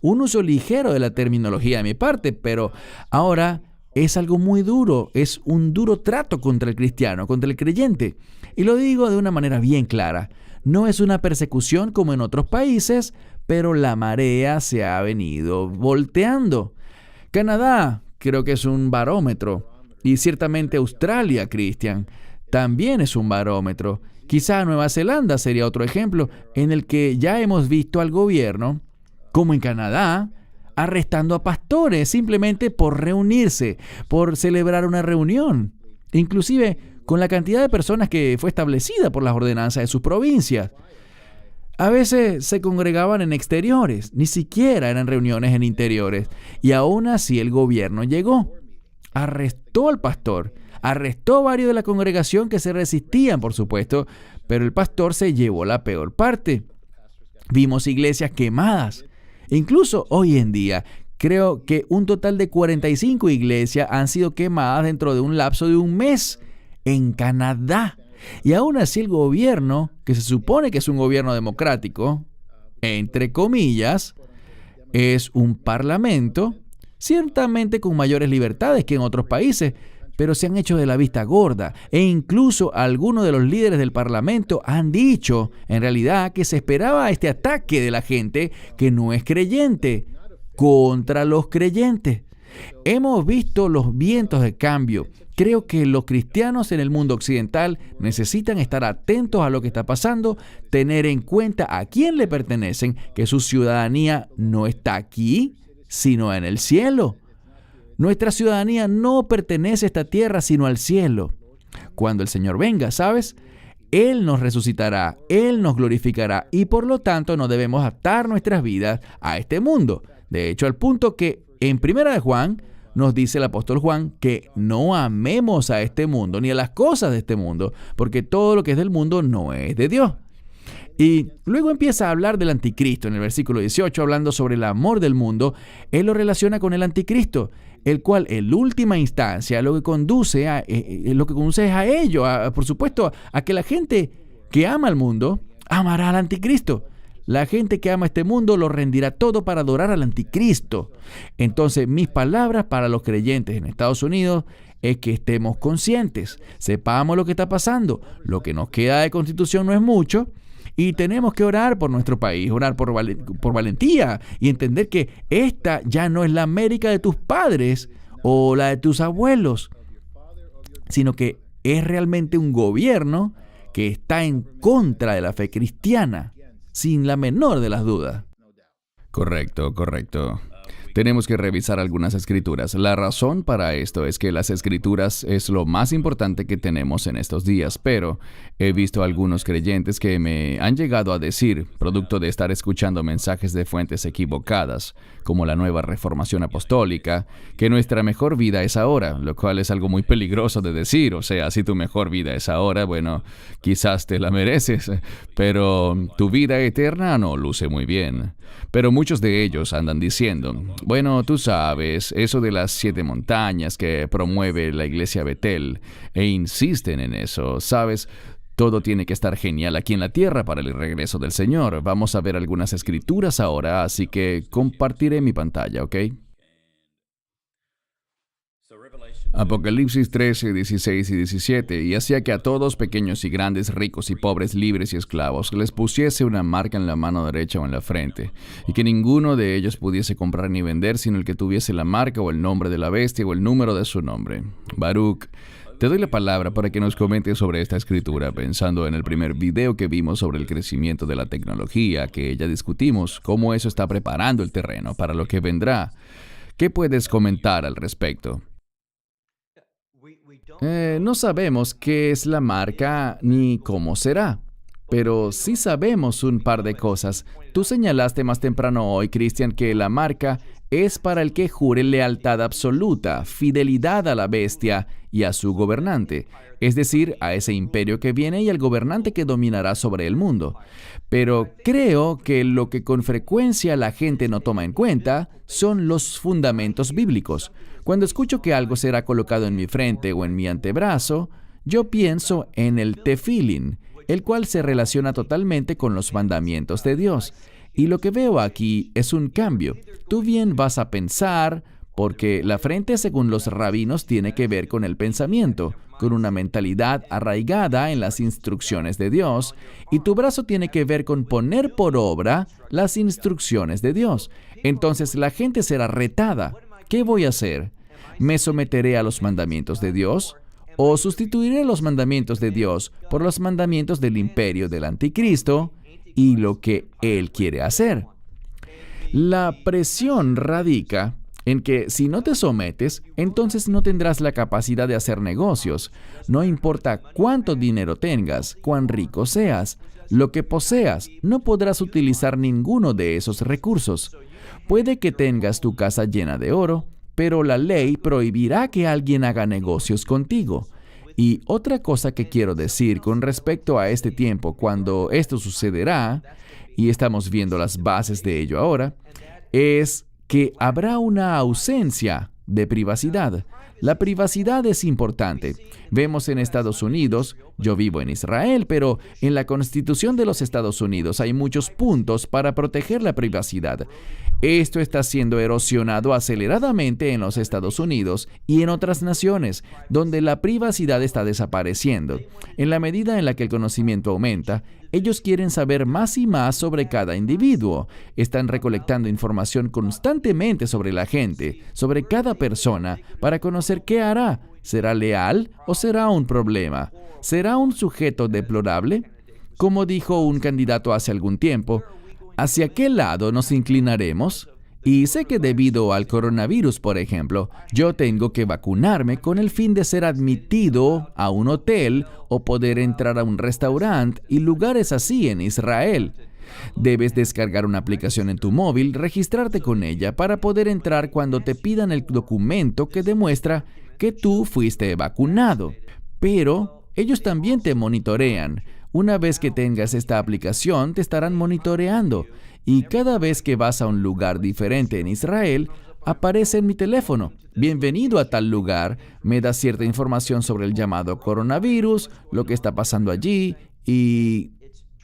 B: Un uso ligero de la terminología de mi parte, pero ahora es algo muy duro, es un duro trato contra el cristiano, contra el creyente. Y lo digo de una manera bien clara. No es una persecución como en otros países, pero la marea se ha venido volteando. Canadá creo que es un barómetro. Y ciertamente Australia, Christian, también es un barómetro. Quizá Nueva Zelanda sería otro ejemplo en el que ya hemos visto al gobierno, como en Canadá, arrestando a pastores simplemente por reunirse, por celebrar una reunión, inclusive con la cantidad de personas que fue establecida por las ordenanzas de sus provincias. A veces se congregaban en exteriores, ni siquiera eran reuniones en interiores, y aún así el gobierno llegó, arrestó al pastor, arrestó a varios de la congregación que se resistían, por supuesto, pero el pastor se llevó la peor parte. Vimos iglesias quemadas. Incluso hoy en día, creo que un total de 45 iglesias han sido quemadas dentro de un lapso de un mes en Canadá. Y aún así el gobierno, que se supone que es un gobierno democrático, entre comillas, es un parlamento, ciertamente con mayores libertades que en otros países, pero se han hecho de la vista gorda. E incluso algunos de los líderes del parlamento han dicho, en realidad, que se esperaba este ataque de la gente que no es creyente contra los creyentes. Hemos visto los vientos de cambio. Creo que los cristianos en el mundo occidental necesitan estar atentos a lo que está pasando, tener en cuenta a quién le pertenecen, que su ciudadanía no está aquí, sino en el cielo. Nuestra ciudadanía no pertenece a esta tierra, sino al cielo. Cuando el Señor venga, ¿sabes? Él nos resucitará, Él nos glorificará y por lo tanto no debemos atar nuestras vidas a este mundo. De hecho, al punto que en 1 de Juan nos dice el apóstol Juan que no amemos a este mundo ni a las cosas de este mundo, porque todo lo que es del mundo no es de Dios. Y luego empieza a hablar del anticristo. En el versículo 18, hablando sobre el amor del mundo, él lo relaciona con el anticristo, el cual en última instancia lo que conduce es a ello, por supuesto, a que la gente que ama al mundo amará al anticristo. La gente que ama este mundo lo rendirá todo para adorar al anticristo. Entonces, mis palabras para los creyentes en Estados Unidos es que estemos conscientes, sepamos lo que está pasando. Lo que nos queda de constitución no es mucho y tenemos que orar por nuestro país, orar por valentía y entender que esta ya no es la América de tus padres o la de tus abuelos, sino que es realmente un gobierno que está en contra de la fe cristiana. Sin la menor de las dudas.
A: Correcto. Tenemos que revisar algunas escrituras. La razón para esto es que las escrituras es lo más importante que tenemos en estos días, pero he visto algunos creyentes que me han llegado a decir, producto de estar escuchando mensajes de fuentes equivocadas, como la nueva reformación apostólica, que nuestra mejor vida es ahora, lo cual es algo muy peligroso de decir. O sea, si tu mejor vida es ahora, bueno, quizás te la mereces, pero tu vida eterna no luce muy bien. Pero muchos de ellos andan diciendo, bueno, tú sabes, eso de las 7 montañas que promueve la iglesia Betel, e insisten en eso, ¿sabes? Todo tiene que estar genial aquí en la tierra para el regreso del Señor. Vamos a ver algunas escrituras ahora, así que compartiré mi pantalla, ¿ok? Apocalipsis 13, 16 y 17, y hacía que a todos, pequeños y grandes, ricos y pobres, libres y esclavos, les pusiese una marca en la mano derecha o en la frente, y que ninguno de ellos pudiese comprar ni vender, sino el que tuviese la marca o el nombre de la bestia o el número de su nombre. Baruch, te doy la palabra para que nos comentes sobre esta escritura, pensando en el primer video que vimos sobre el crecimiento de la tecnología, que ya discutimos, cómo eso está preparando el terreno para lo que vendrá. ¿Qué puedes comentar al respecto?
B: No sabemos qué es la marca ni cómo será, pero sí sabemos un par de cosas. Tú señalaste más temprano hoy, Christian, que la marca es para el que jure lealtad absoluta, fidelidad a la bestia y a su gobernante, es decir, a ese imperio que viene y al gobernante que dominará sobre el mundo. Pero creo que lo que con frecuencia la gente no toma en cuenta son los fundamentos bíblicos. Cuando escucho que algo será colocado en mi frente o en mi antebrazo, yo pienso en el tefilín, el cual se relaciona totalmente con los mandamientos de Dios. Y lo que veo aquí es un cambio. Tú bien vas a pensar, porque la frente, según los rabinos, tiene que ver con el pensamiento, con una mentalidad arraigada en las instrucciones de Dios, y tu brazo tiene que ver con poner por obra las instrucciones de Dios. Entonces la gente será retada. ¿Qué voy a hacer? ¿Me someteré a los mandamientos de Dios? ¿O sustituiré los mandamientos de Dios por los mandamientos del imperio del anticristo y lo que él quiere hacer? La presión radica en que si no te sometes, entonces no tendrás la capacidad de hacer negocios. No importa cuánto dinero tengas, cuán rico seas, lo que poseas, no podrás utilizar ninguno de esos recursos. Puede que tengas tu casa llena de oro, pero la ley prohibirá que alguien haga negocios contigo. Y otra cosa que quiero decir con respecto a este tiempo, cuando esto sucederá, y estamos viendo las bases de ello ahora, es que habrá una ausencia de privacidad. La privacidad es importante. Vemos en Estados Unidos, yo vivo en Israel, pero en la Constitución de los Estados Unidos hay muchos puntos para proteger la privacidad. Esto está siendo erosionado aceleradamente en los Estados Unidos y en otras naciones, donde la privacidad está desapareciendo. En la medida en la que el conocimiento aumenta, ellos quieren saber más y más sobre cada individuo. Están recolectando información constantemente sobre la gente, sobre cada persona, para conocer qué hará. ¿Será leal o será un problema? ¿Será un sujeto deplorable? Como dijo un candidato hace algún tiempo, ¿hacia qué lado nos inclinaremos? Y sé que debido al coronavirus, por ejemplo, yo tengo que vacunarme con el fin de ser admitido a un hotel o poder entrar a un restaurante y lugares así en Israel. Debes descargar una aplicación en tu móvil, registrarte con ella para poder entrar cuando te pidan el documento que demuestra que tú fuiste vacunado. Pero ellos también te monitorean. Una vez que tengas esta aplicación, te estarán monitoreando. Y cada vez que vas a un lugar diferente en Israel, aparece en mi teléfono. Bienvenido a tal lugar. Me da cierta información sobre el llamado coronavirus, lo que está pasando allí y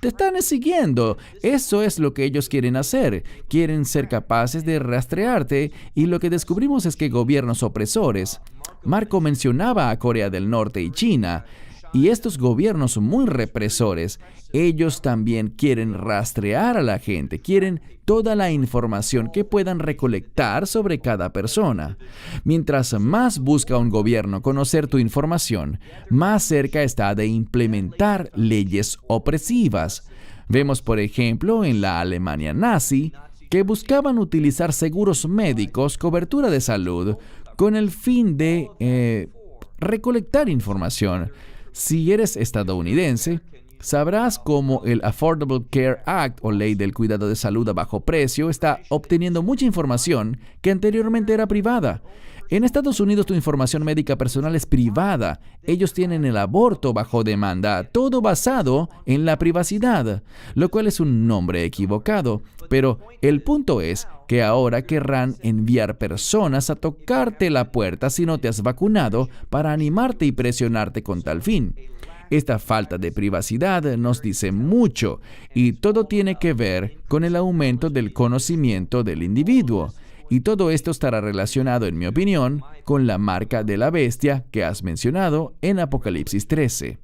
B: te están siguiendo. Eso es lo que ellos quieren hacer. Quieren ser capaces de rastrearte y lo que descubrimos es que gobiernos opresores. Marco mencionaba a Corea del Norte y China. Y estos gobiernos muy represores, ellos también quieren rastrear a la gente, quieren toda la información que puedan recolectar sobre cada persona. Mientras más busca un gobierno conocer tu información, más cerca está de implementar leyes opresivas. Vemos, por ejemplo, en la Alemania nazi, que buscaban utilizar seguros médicos, cobertura de salud, con el fin de recolectar información. Si eres estadounidense, sabrás cómo el Affordable Care Act, o Ley del Cuidado de Salud a Bajo Precio, está obteniendo mucha información que anteriormente era privada. En Estados Unidos tu información médica personal es privada. Ellos tienen el aborto bajo demanda, todo basado en la privacidad, lo cual es un nombre equivocado. Pero el punto es que ahora querrán enviar personas a tocarte la puerta si no te has vacunado para animarte y presionarte con tal fin. Esta falta de privacidad nos dice mucho y todo tiene que ver con el aumento del conocimiento del individuo. Y todo esto estará relacionado, en mi opinión, con la marca de la bestia que has mencionado en Apocalipsis 13.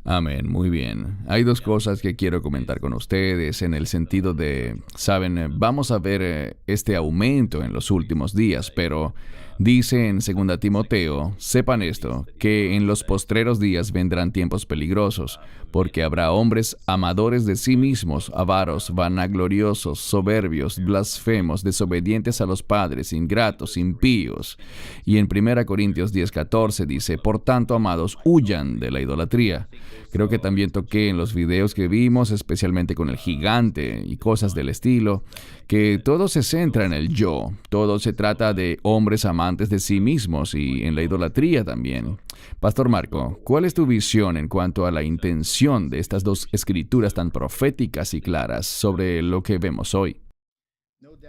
A: Amén, muy bien. Hay dos cosas que quiero comentar con ustedes en el sentido de, saben, vamos a ver este aumento en los últimos días, pero dice en 2 Timoteo, sepan esto, que en los postreros días vendrán tiempos peligrosos, porque habrá hombres amadores de sí mismos, avaros, vanagloriosos, soberbios, blasfemos, desobedientes a los padres, ingratos, impíos. Y en 1 Corintios 10:14 dice, por tanto, amados, huyan de la idolatría. Creo que también toqué en los videos que vimos, especialmente con el gigante y cosas del estilo, que todo se centra en el yo. Todo se trata de hombres amantes de sí mismos y en la idolatría también. Pastor Marco, ¿cuál es tu visión en cuanto a la intención de estas dos escrituras tan proféticas y claras sobre lo que vemos hoy?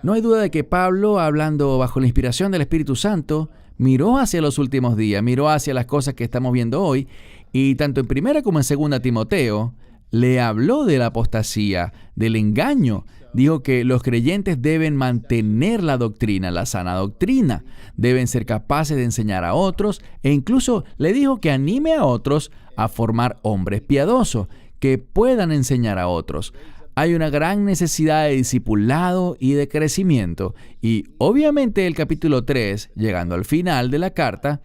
B: No hay duda de que Pablo, hablando bajo la inspiración del Espíritu Santo, miró hacia los últimos días, miró hacia las cosas que estamos viendo hoy, y tanto en 1 como en 2 Timoteo, le habló de la apostasía, del engaño. Dijo que los creyentes deben mantener la doctrina, la sana doctrina. Deben ser capaces de enseñar a otros e incluso le dijo que anime a otros a formar hombres piadosos, que puedan enseñar a otros. Hay una gran necesidad de discipulado y de crecimiento. Y obviamente el capítulo 3, llegando al final de la carta,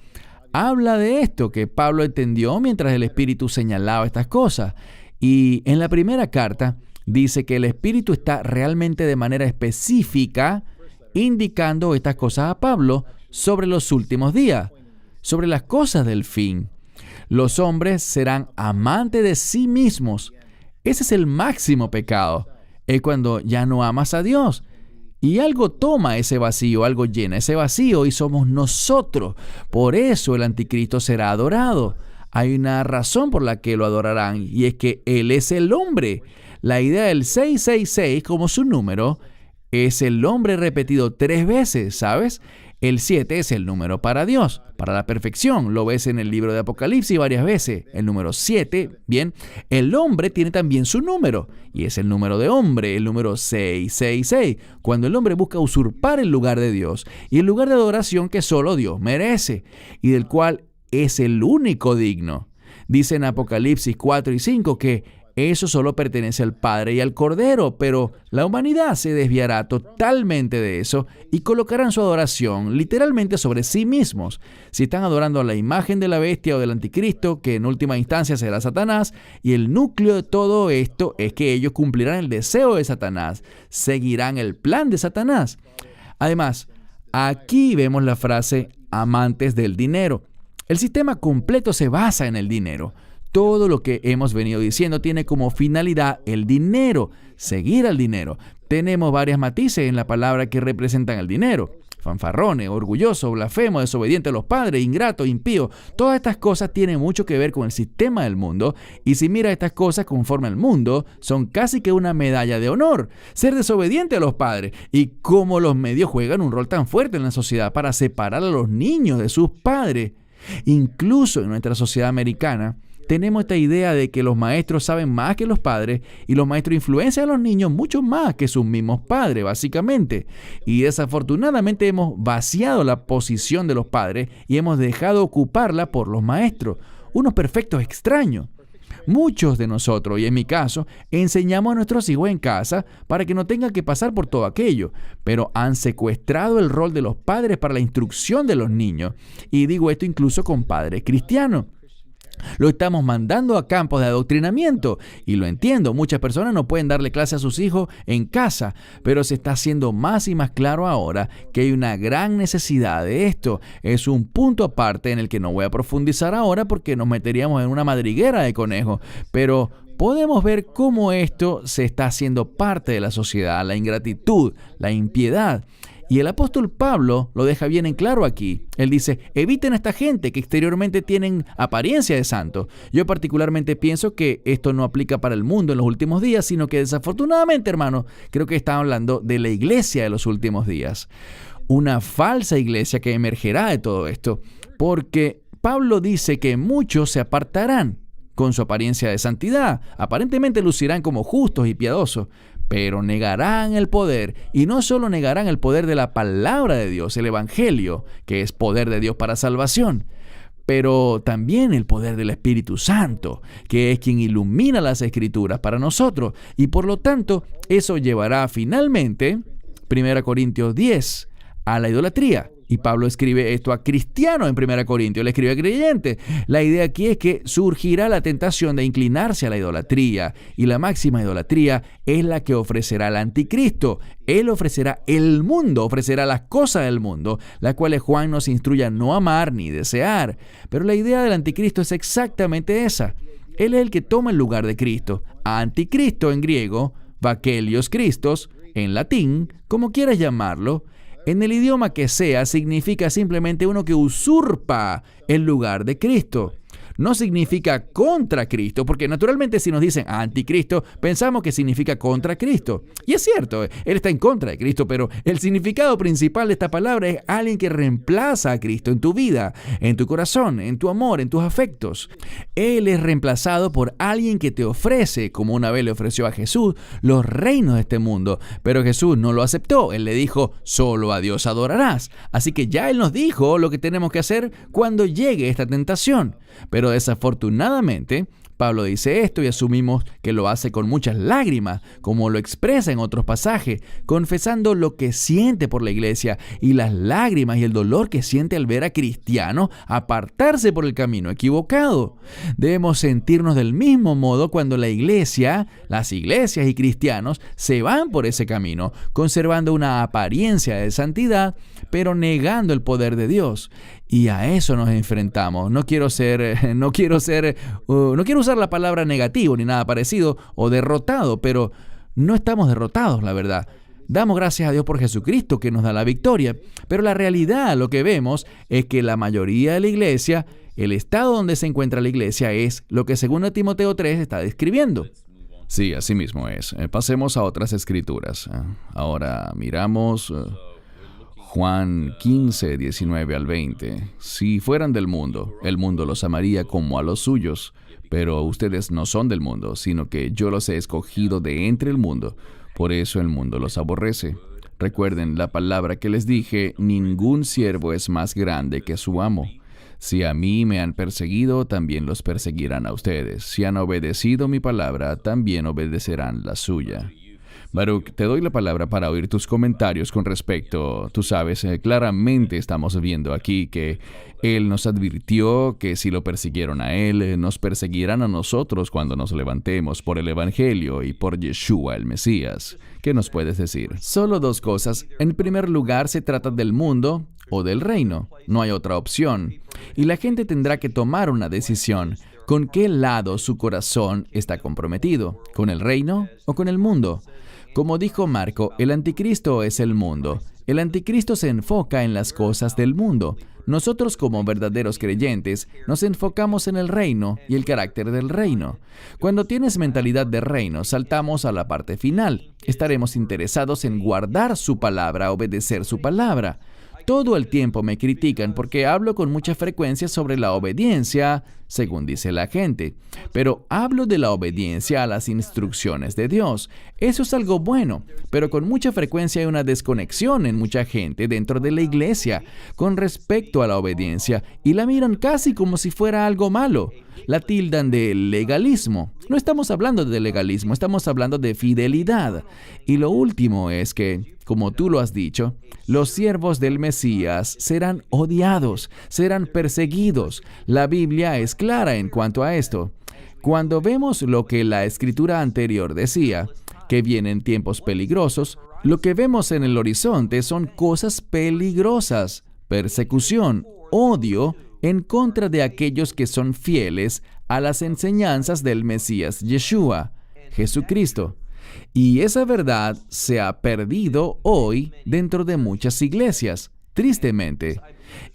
B: habla de esto que Pablo entendió mientras el Espíritu señalaba estas cosas. Y en la primera carta dice que el Espíritu está realmente de manera específica indicando estas cosas a Pablo sobre los últimos días, sobre las cosas del fin. Los hombres serán amantes de sí mismos. Ese es el máximo pecado. Es cuando ya no amas a Dios. Y algo toma ese vacío, algo llena ese vacío y somos nosotros. Por eso el anticristo será adorado. Hay una razón por la que lo adorarán y es que Él es el hombre. La idea del 666 como su número es el hombre repetido 3 veces, ¿sabes? El 7 es el número para Dios, para la perfección. Lo ves en el libro de Apocalipsis varias veces. El número 7, bien, el hombre tiene también su número. Y es el número de hombre, el número 666. Cuando el hombre busca usurpar el lugar de Dios y el lugar de adoración que solo Dios merece y del cual es el único digno. Dice en Apocalipsis 4 y 5 que eso solo pertenece al Padre y al Cordero, pero la humanidad se desviará totalmente de eso y colocarán su adoración literalmente sobre sí mismos. Si están adorando a la imagen de la bestia o del anticristo, que en última instancia será Satanás, y el núcleo de todo esto es que ellos cumplirán el deseo de Satanás, seguirán el plan de Satanás. Además, aquí vemos la frase amantes del dinero. El sistema completo se basa en el dinero. Todo lo que hemos venido diciendo tiene como finalidad el dinero, seguir al dinero. Tenemos varios matices en la palabra que representan el dinero. Fanfarrones, orgulloso, blasfemo, desobediente a los padres, ingrato, impío. Todas estas cosas tienen mucho que ver con el sistema del mundo. Y si miras estas cosas conforme al mundo, son casi que una medalla de honor. Ser desobediente a los padres. Y cómo los medios juegan un rol tan fuerte en la sociedad para separar a los niños de sus padres. Incluso en nuestra sociedad americana, tenemos esta idea de que los maestros saben más que los padres y los maestros influencian a los niños mucho más que sus mismos padres, básicamente. Y desafortunadamente hemos vaciado la posición de los padres y hemos dejado ocuparla por los maestros, unos perfectos extraños. Muchos de nosotros, y en mi caso, enseñamos a nuestros hijos en casa para que no tengan que pasar por todo aquello, pero han secuestrado el rol de los padres para la instrucción de los niños. Y digo esto incluso con padres cristianos. Lo estamos mandando a campos de adoctrinamiento y lo entiendo, muchas personas no pueden darle clase a sus hijos en casa, pero se está haciendo más y más claro ahora que hay una gran necesidad de esto. Es un punto aparte en el que no voy a profundizar ahora porque nos meteríamos en una madriguera de conejos, pero podemos ver cómo esto se está haciendo parte de la sociedad, la ingratitud, la impiedad. Y el apóstol Pablo lo deja bien en claro aquí. Él dice, eviten a esta gente que exteriormente tienen apariencia de santos. Yo particularmente pienso que esto no aplica para el mundo en los últimos días, sino que desafortunadamente, hermano, creo que está hablando de la iglesia de los últimos días. Una falsa iglesia que emergerá de todo esto, porque Pablo dice que muchos se apartarán con su apariencia de santidad. Aparentemente lucirán como justos y piadosos, pero negarán el poder, y no solo negarán el poder de la palabra de Dios, el Evangelio, que es poder de Dios para salvación, pero también el poder del Espíritu Santo, que es quien ilumina las Escrituras para nosotros, y por lo tanto, eso llevará finalmente, 1 Corintios 10, a la idolatría. Y Pablo escribe esto a cristianos en 1 Corintios, le escribe a creyentes. La idea aquí es que surgirá la tentación de inclinarse a la idolatría, y la máxima idolatría es la que ofrecerá el anticristo. Él ofrecerá el mundo, ofrecerá las cosas del mundo, las cuales Juan nos instruye a no amar ni desear. Pero la idea del anticristo es exactamente esa. Él es el que toma el lugar de Cristo. Anticristo en griego, Vakelios Christos, en latín, como quieras llamarlo. En el idioma que sea, significa simplemente uno que usurpa el lugar de Cristo. No significa contra Cristo, porque naturalmente si nos dicen anticristo, pensamos que significa contra Cristo. Y es cierto, Él está en contra de Cristo, pero el significado principal de esta palabra es alguien que reemplaza a Cristo en tu vida, en tu corazón, en tu amor, en tus afectos. Él es reemplazado por alguien que te ofrece, como una vez le ofreció a Jesús, los reinos de este mundo. Pero Jesús no lo aceptó. Él le dijo, solo a Dios adorarás. Así que ya Él nos dijo lo que tenemos que hacer cuando llegue esta tentación. Pero desafortunadamente, Pablo dice esto y asumimos que lo hace con muchas lágrimas, como lo expresa en otros pasajes, confesando lo que siente por la iglesia y las lágrimas y el dolor que siente al ver a cristianos apartarse por el camino equivocado. Debemos sentirnos del mismo modo cuando la iglesia, las iglesias y cristianos se van por ese camino, conservando una apariencia de santidad, pero negando el poder de Dios. Y a eso nos enfrentamos. No quiero usar la palabra negativo ni nada parecido o derrotado, pero no estamos derrotados, la verdad. Damos gracias a Dios por Jesucristo que nos da la victoria, pero la realidad, lo que vemos, es que la mayoría de la iglesia, el estado donde se encuentra la iglesia es lo que según Timoteo 3 está describiendo.
A: Sí, así mismo es. Pasemos a otras escrituras. Ahora miramos Juan 15, 19 al 20. Si fueran del mundo, el mundo los amaría como a los suyos, pero ustedes no son del mundo, sino que yo los he escogido de entre el mundo. Por eso el mundo los aborrece. Recuerden la palabra que les dije, ningún siervo es más grande que su amo. Si a mí me han perseguido, también los perseguirán a ustedes. Si han obedecido mi palabra, también obedecerán la suya. Baruch, te doy la palabra para oír tus comentarios con respecto. Tú sabes, claramente estamos viendo aquí que Él nos advirtió que si lo persiguieron a Él, nos perseguirán a nosotros cuando nos levantemos por el Evangelio y por Yeshua el Mesías. ¿Qué nos puedes decir?
B: Solo dos cosas. En primer lugar, se trata del mundo o del reino. No hay otra opción. Y la gente tendrá que tomar una decisión. ¿Con qué lado su corazón está comprometido? ¿Con el reino o con el mundo? Como dijo Marco, el anticristo es el mundo. El anticristo se enfoca en las cosas del mundo. Nosotros como verdaderos creyentes nos enfocamos en el reino y el carácter del reino. Cuando tienes mentalidad de reino, saltamos a la parte final. Estaremos interesados en guardar su palabra, obedecer su palabra. Todo el tiempo me critican porque hablo con mucha frecuencia sobre la obediencia, según dice la gente. Pero hablo de la obediencia a las instrucciones de Dios. Eso es algo bueno, pero con mucha frecuencia hay una desconexión en mucha gente dentro de la iglesia con respecto a la obediencia y la miran casi como si fuera algo malo. La tildan de legalismo. No estamos hablando de legalismo, estamos hablando de fidelidad. Y lo último es que, como tú lo has dicho, los siervos del Mesías serán odiados, serán perseguidos. La Biblia es clara en cuanto a esto. Cuando vemos lo que la escritura anterior decía, que vienen tiempos peligrosos, lo que vemos en el horizonte son cosas peligrosas, persecución, odio, en contra de aquellos que son fieles a las enseñanzas del Mesías Yeshua, Jesucristo. Y esa verdad se ha perdido hoy dentro de muchas iglesias, tristemente.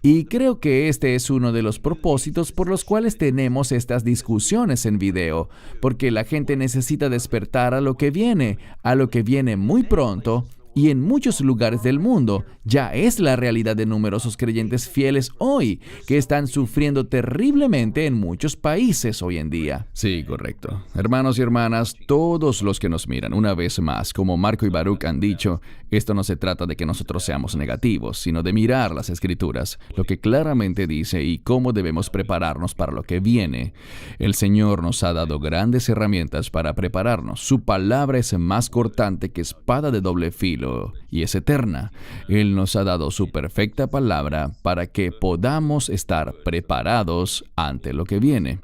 B: Y creo que este es uno de los propósitos por los cuales tenemos estas discusiones en video, porque la gente necesita despertar a lo que viene muy pronto. Y en muchos lugares del mundo ya es la realidad de numerosos creyentes fieles hoy, que están sufriendo terriblemente en muchos países hoy en día.
A: Sí, correcto. Hermanos y hermanas, todos los que nos miran, una vez más, como Marco y Baruch han dicho, esto no se trata de que nosotros seamos negativos, sino de mirar las Escrituras, lo que claramente dice y cómo debemos prepararnos para lo que viene. El Señor nos ha dado grandes herramientas para prepararnos. Su palabra es más cortante que espada de doble filo y es eterna. Él nos ha dado su perfecta palabra para que podamos estar preparados ante lo que viene.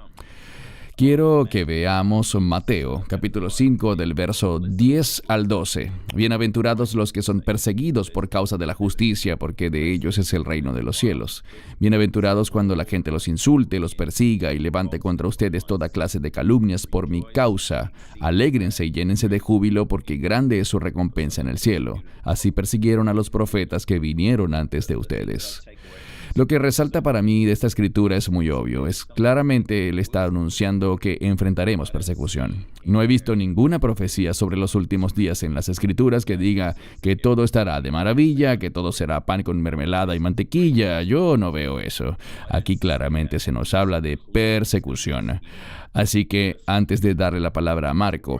A: Quiero que veamos Mateo, capítulo 5, del verso 10 al 12. Bienaventurados los que son perseguidos por causa de la justicia, porque de ellos es el reino de los cielos. Bienaventurados cuando la gente los insulte, los persiga y levante contra ustedes toda clase de calumnias por mi causa. Alégrense y llénense de júbilo, porque grande es su recompensa en el cielo. Así persiguieron a los profetas que vinieron antes de ustedes. Lo que resalta para mí de esta escritura es muy obvio. Es claramente él está anunciando que enfrentaremos persecución. No he visto ninguna profecía sobre los últimos días en las escrituras que diga que todo estará de maravilla, que todo será pan con mermelada y mantequilla. Yo no veo eso. Aquí claramente se nos habla de persecución. Así que antes de darle la palabra a Marco,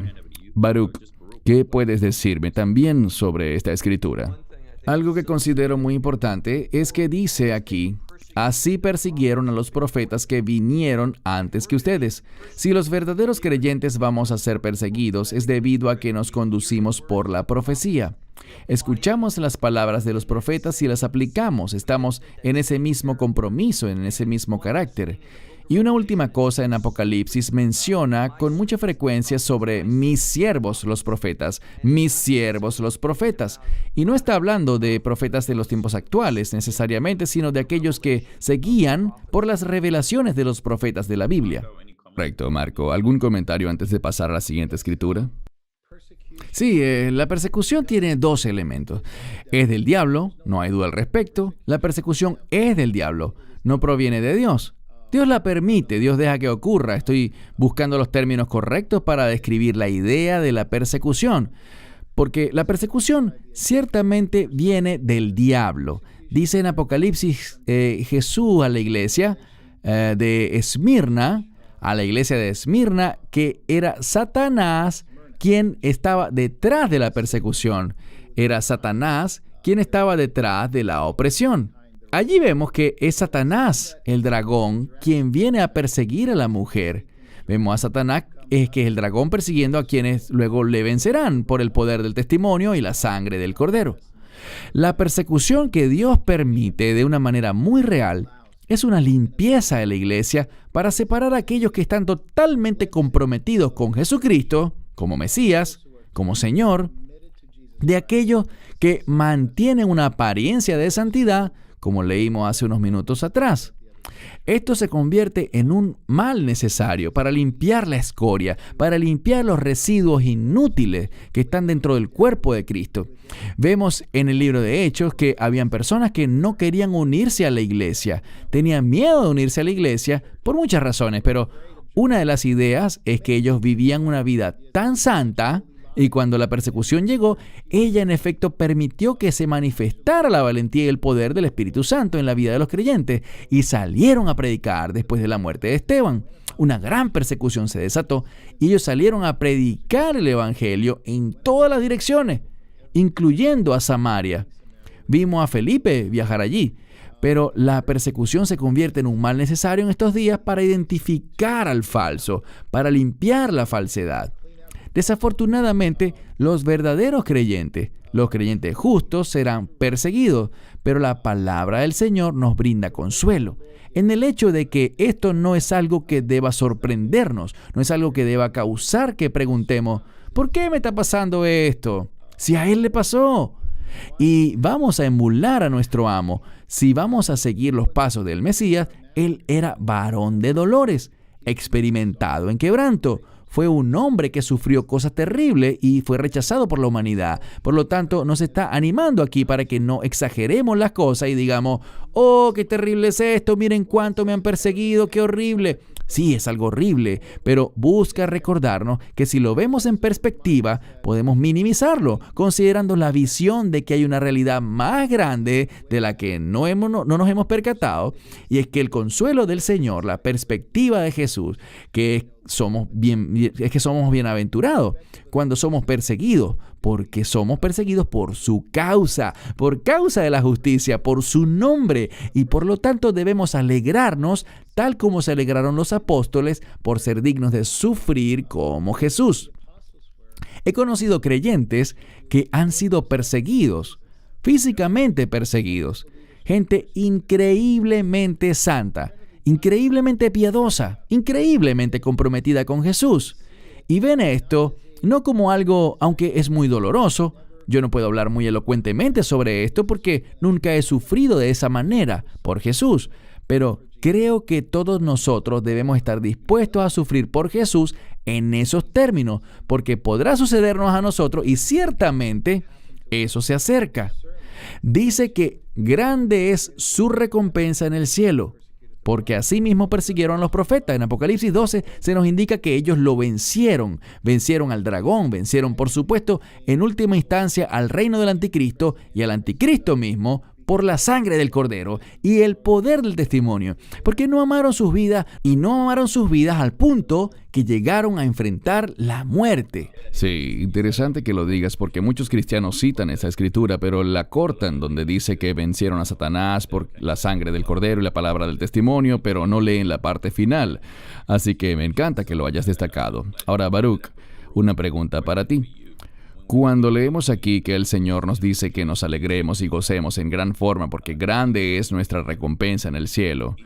A: Baruch, ¿qué puedes decirme también sobre esta escritura?
B: Algo que considero muy importante es que dice aquí, Así persiguieron a los profetas que vinieron antes que ustedes. Si los verdaderos creyentes vamos a ser perseguidos, es debido a que nos conducimos por la profecía. Escuchamos las palabras de los profetas y las aplicamos. Estamos en ese mismo compromiso, en ese mismo carácter. Y una última cosa en Apocalipsis menciona con mucha frecuencia sobre mis siervos los profetas, mis siervos los profetas. Y no está hablando de profetas de los tiempos actuales necesariamente, sino de aquellos que se guían por las revelaciones de los profetas de la Biblia.
A: Correcto, Marco. ¿Algún comentario antes de pasar a la siguiente escritura?
B: Sí, la persecución tiene dos elementos. Es del diablo, no hay duda al respecto. La persecución es del diablo, no proviene de Dios. Dios la permite, Dios deja que ocurra. Estoy buscando los términos correctos para describir la idea de la persecución. Porque la persecución ciertamente viene del diablo. Dice en Apocalipsis Jesús a la iglesia de Esmirna, que era Satanás quien estaba detrás de la persecución. Era Satanás quien estaba detrás de la opresión. Allí vemos que es Satanás, el dragón, quien viene a perseguir a la mujer. Vemos a Satanás, que es el dragón persiguiendo a quienes luego le vencerán por el poder del testimonio y la sangre del Cordero. La persecución que Dios permite de una manera muy real es una limpieza de la iglesia para separar a aquellos que están totalmente comprometidos con Jesucristo, como Mesías, como Señor, de aquellos que mantienen una apariencia de santidad, como leímos hace unos minutos atrás. Esto se convierte en un mal necesario para limpiar la escoria, para limpiar los residuos inútiles que están dentro del cuerpo de Cristo. Vemos en el libro de Hechos que habían personas que no querían unirse a la iglesia, tenían miedo de unirse a la iglesia por muchas razones, pero una de las ideas es que ellos vivían una vida tan santa. Y cuando la persecución llegó, ella en efecto permitió que se manifestara la valentía y el poder del Espíritu Santo en la vida de los creyentes y salieron a predicar después de la muerte de Esteban. Una gran persecución se desató y ellos salieron a predicar el Evangelio en todas las direcciones, incluyendo a Samaria. Vimos a Felipe viajar allí, pero la persecución se convierte en un mal necesario en estos días para identificar al falso, para limpiar la falsedad. Desafortunadamente, los verdaderos creyentes, los creyentes justos, serán perseguidos, pero la palabra del Señor nos brinda consuelo en el hecho de que esto no es algo que deba sorprendernos, no es algo que deba causar que preguntemos, ¿por qué me está pasando esto? Si a Él le pasó. Y vamos a emular a nuestro amo. Si vamos a seguir los pasos del Mesías, Él era varón de dolores, experimentado en quebranto. Fue un hombre que sufrió cosas terribles y fue rechazado por la humanidad. Por lo tanto, nos está animando aquí para que no exageremos las cosas y digamos, oh, qué terrible es esto, miren cuánto me han perseguido, qué horrible. Sí, es algo horrible, pero busca recordarnos que si lo vemos en perspectiva, podemos minimizarlo, considerando la visión de que hay una realidad más grande de la que no nos hemos percatado, y es que el consuelo del Señor, la perspectiva de Jesús, es que somos bienaventurados cuando somos perseguidos, porque somos perseguidos por su causa, por causa de la justicia, por su nombre, y por lo tanto debemos alegrarnos tal como se alegraron los apóstoles por ser dignos de sufrir como Jesús. He conocido creyentes que han sido perseguidos, físicamente perseguidos, gente increíblemente santa, increíblemente piadosa, increíblemente comprometida con Jesús. Y ven esto no como algo, aunque es muy doloroso. Yo no puedo hablar muy elocuentemente sobre esto porque nunca he sufrido de esa manera por Jesús. Pero creo que todos nosotros debemos estar dispuestos a sufrir por Jesús en esos términos, porque podrá sucedernos a nosotros y ciertamente eso se acerca. Dice que grande es su recompensa en el cielo, porque así mismo persiguieron a los profetas. En Apocalipsis 12 se nos indica que ellos lo vencieron. Vencieron al dragón, vencieron, por supuesto, en última instancia al reino del anticristo y al anticristo mismo por la sangre del Cordero y el poder del testimonio, porque no amaron sus vidas y no amaron sus vidas al punto que llegaron a enfrentar la muerte.
A: Sí, interesante que lo digas porque muchos cristianos citan esa escritura, pero la cortan donde dice que vencieron a Satanás por la sangre del Cordero y la palabra del testimonio, pero no leen la parte final. Así que me encanta que lo hayas destacado. Ahora, Baruch, una pregunta para ti. Cuando leemos aquí que el Señor nos dice que nos alegremos y gocemos en gran forma porque grande es nuestra recompensa en el cielo,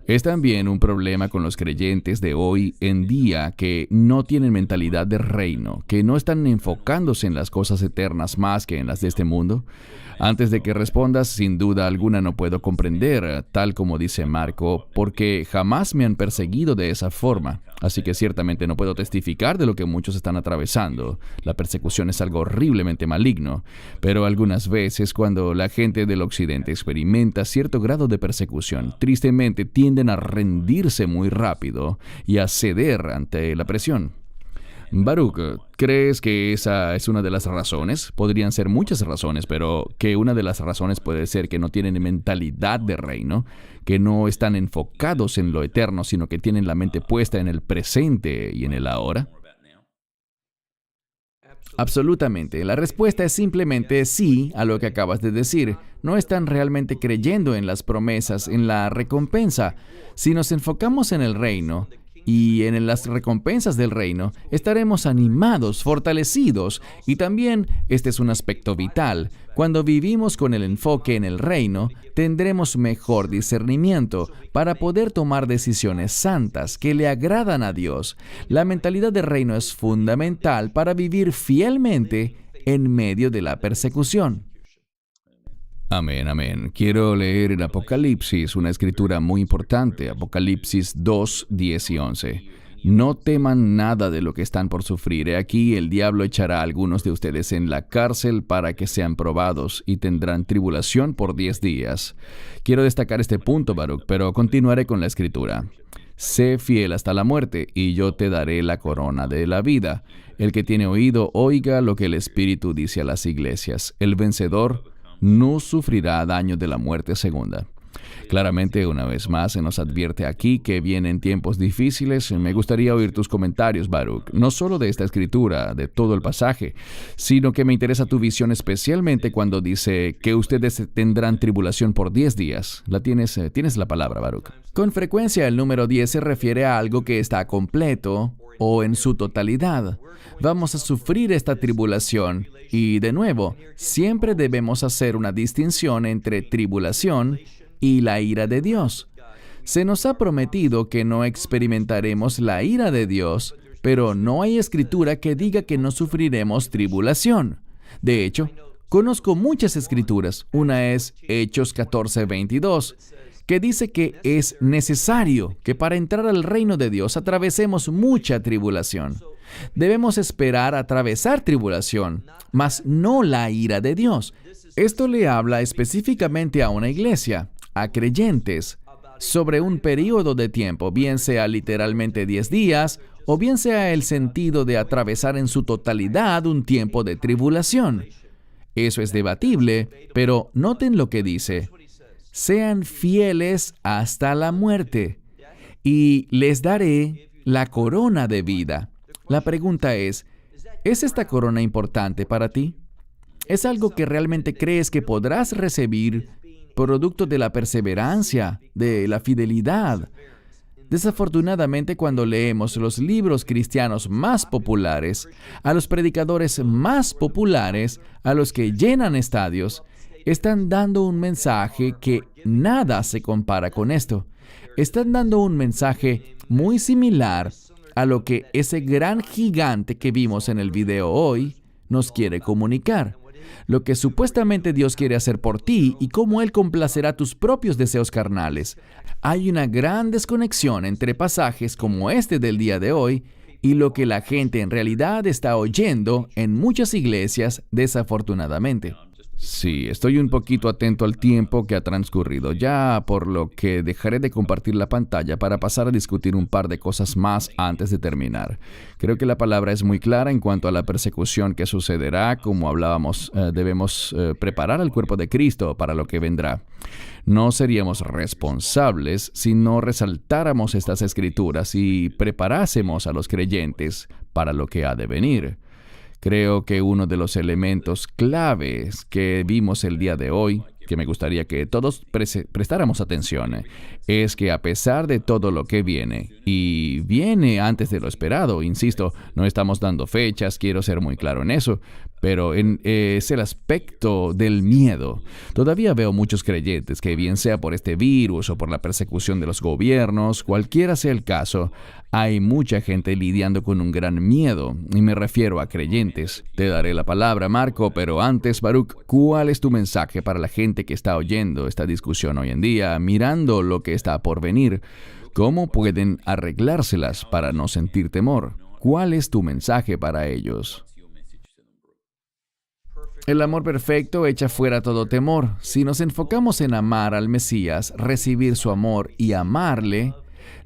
A: es también un problema con los creyentes de hoy en día que no tienen mentalidad de reino, que no están enfocándose en las cosas eternas más que en las de este mundo. Antes de que respondas, sin duda alguna no puedo comprender, tal como dice Marco, porque jamás me han perseguido de esa forma. Así que ciertamente no puedo testificar de lo que muchos están atravesando. La persecución es algo horriblemente maligno, pero algunas veces cuando la gente del occidente experimenta cierto grado de persecución, tristemente tienden a rendirse muy rápido y a ceder ante la presión. Baruch, ¿crees que esa es una de las razones? Podrían ser muchas razones, pero que una de las razones puede ser que no tienen mentalidad de reino, que no están enfocados en lo eterno, sino que tienen la mente puesta en el presente y en el ahora.
B: Absolutamente. La respuesta es simplemente sí a lo que acabas de decir. No están realmente creyendo en las promesas, en la recompensa. Si nos enfocamos en el reino y en las recompensas del reino, estaremos animados, fortalecidos. Y también, este es un aspecto vital, cuando vivimos con el enfoque en el reino, tendremos mejor discernimiento para poder tomar decisiones santas que le agradan a Dios. La mentalidad de reino es fundamental para vivir fielmente en medio de la persecución.
A: Amén, amén. Quiero leer en Apocalipsis una escritura muy importante, Apocalipsis 2, 10 y 11. No teman nada de lo que están por sufrir. He aquí el diablo echará a algunos de ustedes en la cárcel para que sean probados y tendrán tribulación por 10 días. Quiero destacar este punto, Baruch, pero continuaré con la escritura. Sé fiel hasta la muerte, y yo te daré la corona de la vida. El que tiene oído, oiga lo que el Espíritu dice a las iglesias. El vencedor no sufrirá daño de la muerte segunda. Claramente, una vez más, se nos advierte aquí que vienen tiempos difíciles. Me gustaría oír tus comentarios, Baruch, no solo de esta escritura, de todo el pasaje, sino que me interesa tu visión especialmente cuando dice que ustedes tendrán tribulación por 10 días. Tienes la palabra, Baruch.
B: Con frecuencia, el número 10 se refiere a algo que está completo o en su totalidad. Vamos a sufrir esta tribulación. Y de nuevo, siempre debemos hacer una distinción entre tribulación y la ira de Dios. Se nos ha prometido que no experimentaremos la ira de Dios, pero no hay escritura que diga que no sufriremos tribulación. De hecho, conozco muchas escrituras. Una es Hechos 14:22, que dice que es necesario que para entrar al reino de Dios atravesemos mucha tribulación. Debemos esperar atravesar tribulación, mas no la ira de Dios. Esto le habla específicamente a una iglesia, a creyentes, sobre un periodo de tiempo, bien sea literalmente 10 días, o bien sea el sentido de atravesar en su totalidad un tiempo de tribulación. Eso es debatible, pero noten lo que dice. Sean fieles hasta la muerte, y les daré la corona de vida. La pregunta ¿es esta corona importante para ti? ¿Es algo que realmente crees que podrás recibir producto de la perseverancia, de la fidelidad? Desafortunadamente, cuando leemos los libros cristianos más populares, a los predicadores más populares, a los que llenan estadios, están dando un mensaje que nada se compara con esto. Están dando un mensaje muy similar a lo que ese gran gigante que vimos en el video hoy nos quiere comunicar. Lo que supuestamente Dios quiere hacer por ti y cómo Él complacerá tus propios deseos carnales. Hay una gran desconexión entre pasajes como este del día de hoy y lo que la gente en realidad está oyendo en muchas iglesias, desafortunadamente.
A: Sí, estoy un poquito atento al tiempo que ha transcurrido ya, por lo que dejaré de compartir la pantalla para pasar a discutir un par de cosas más antes de terminar. Creo que la palabra es muy clara en cuanto a la persecución que sucederá. Como hablábamos, debemos preparar al cuerpo de Cristo para lo que vendrá. No seríamos responsables si no resaltáramos estas escrituras y preparásemos a los creyentes para lo que ha de venir. Creo que uno de los elementos claves que vimos el día de hoy, que me gustaría que todos prestáramos atención, es que a pesar de todo lo que viene, y viene antes de lo esperado, insisto, no estamos dando fechas, quiero ser muy claro en eso, pero es el aspecto del miedo. Todavía veo muchos creyentes que, bien sea por este virus o por la persecución de los gobiernos, cualquiera sea el caso, hay mucha gente lidiando con un gran miedo, y me refiero a creyentes. Te daré la palabra, Marco, pero antes, Baruch, ¿cuál es tu mensaje para la gente que está oyendo esta discusión hoy en día, mirando lo que está por venir? ¿Cómo pueden arreglárselas para no sentir temor? ¿Cuál es tu mensaje para ellos? El amor perfecto echa fuera todo temor. Si nos enfocamos en amar al Mesías, recibir su amor y amarle,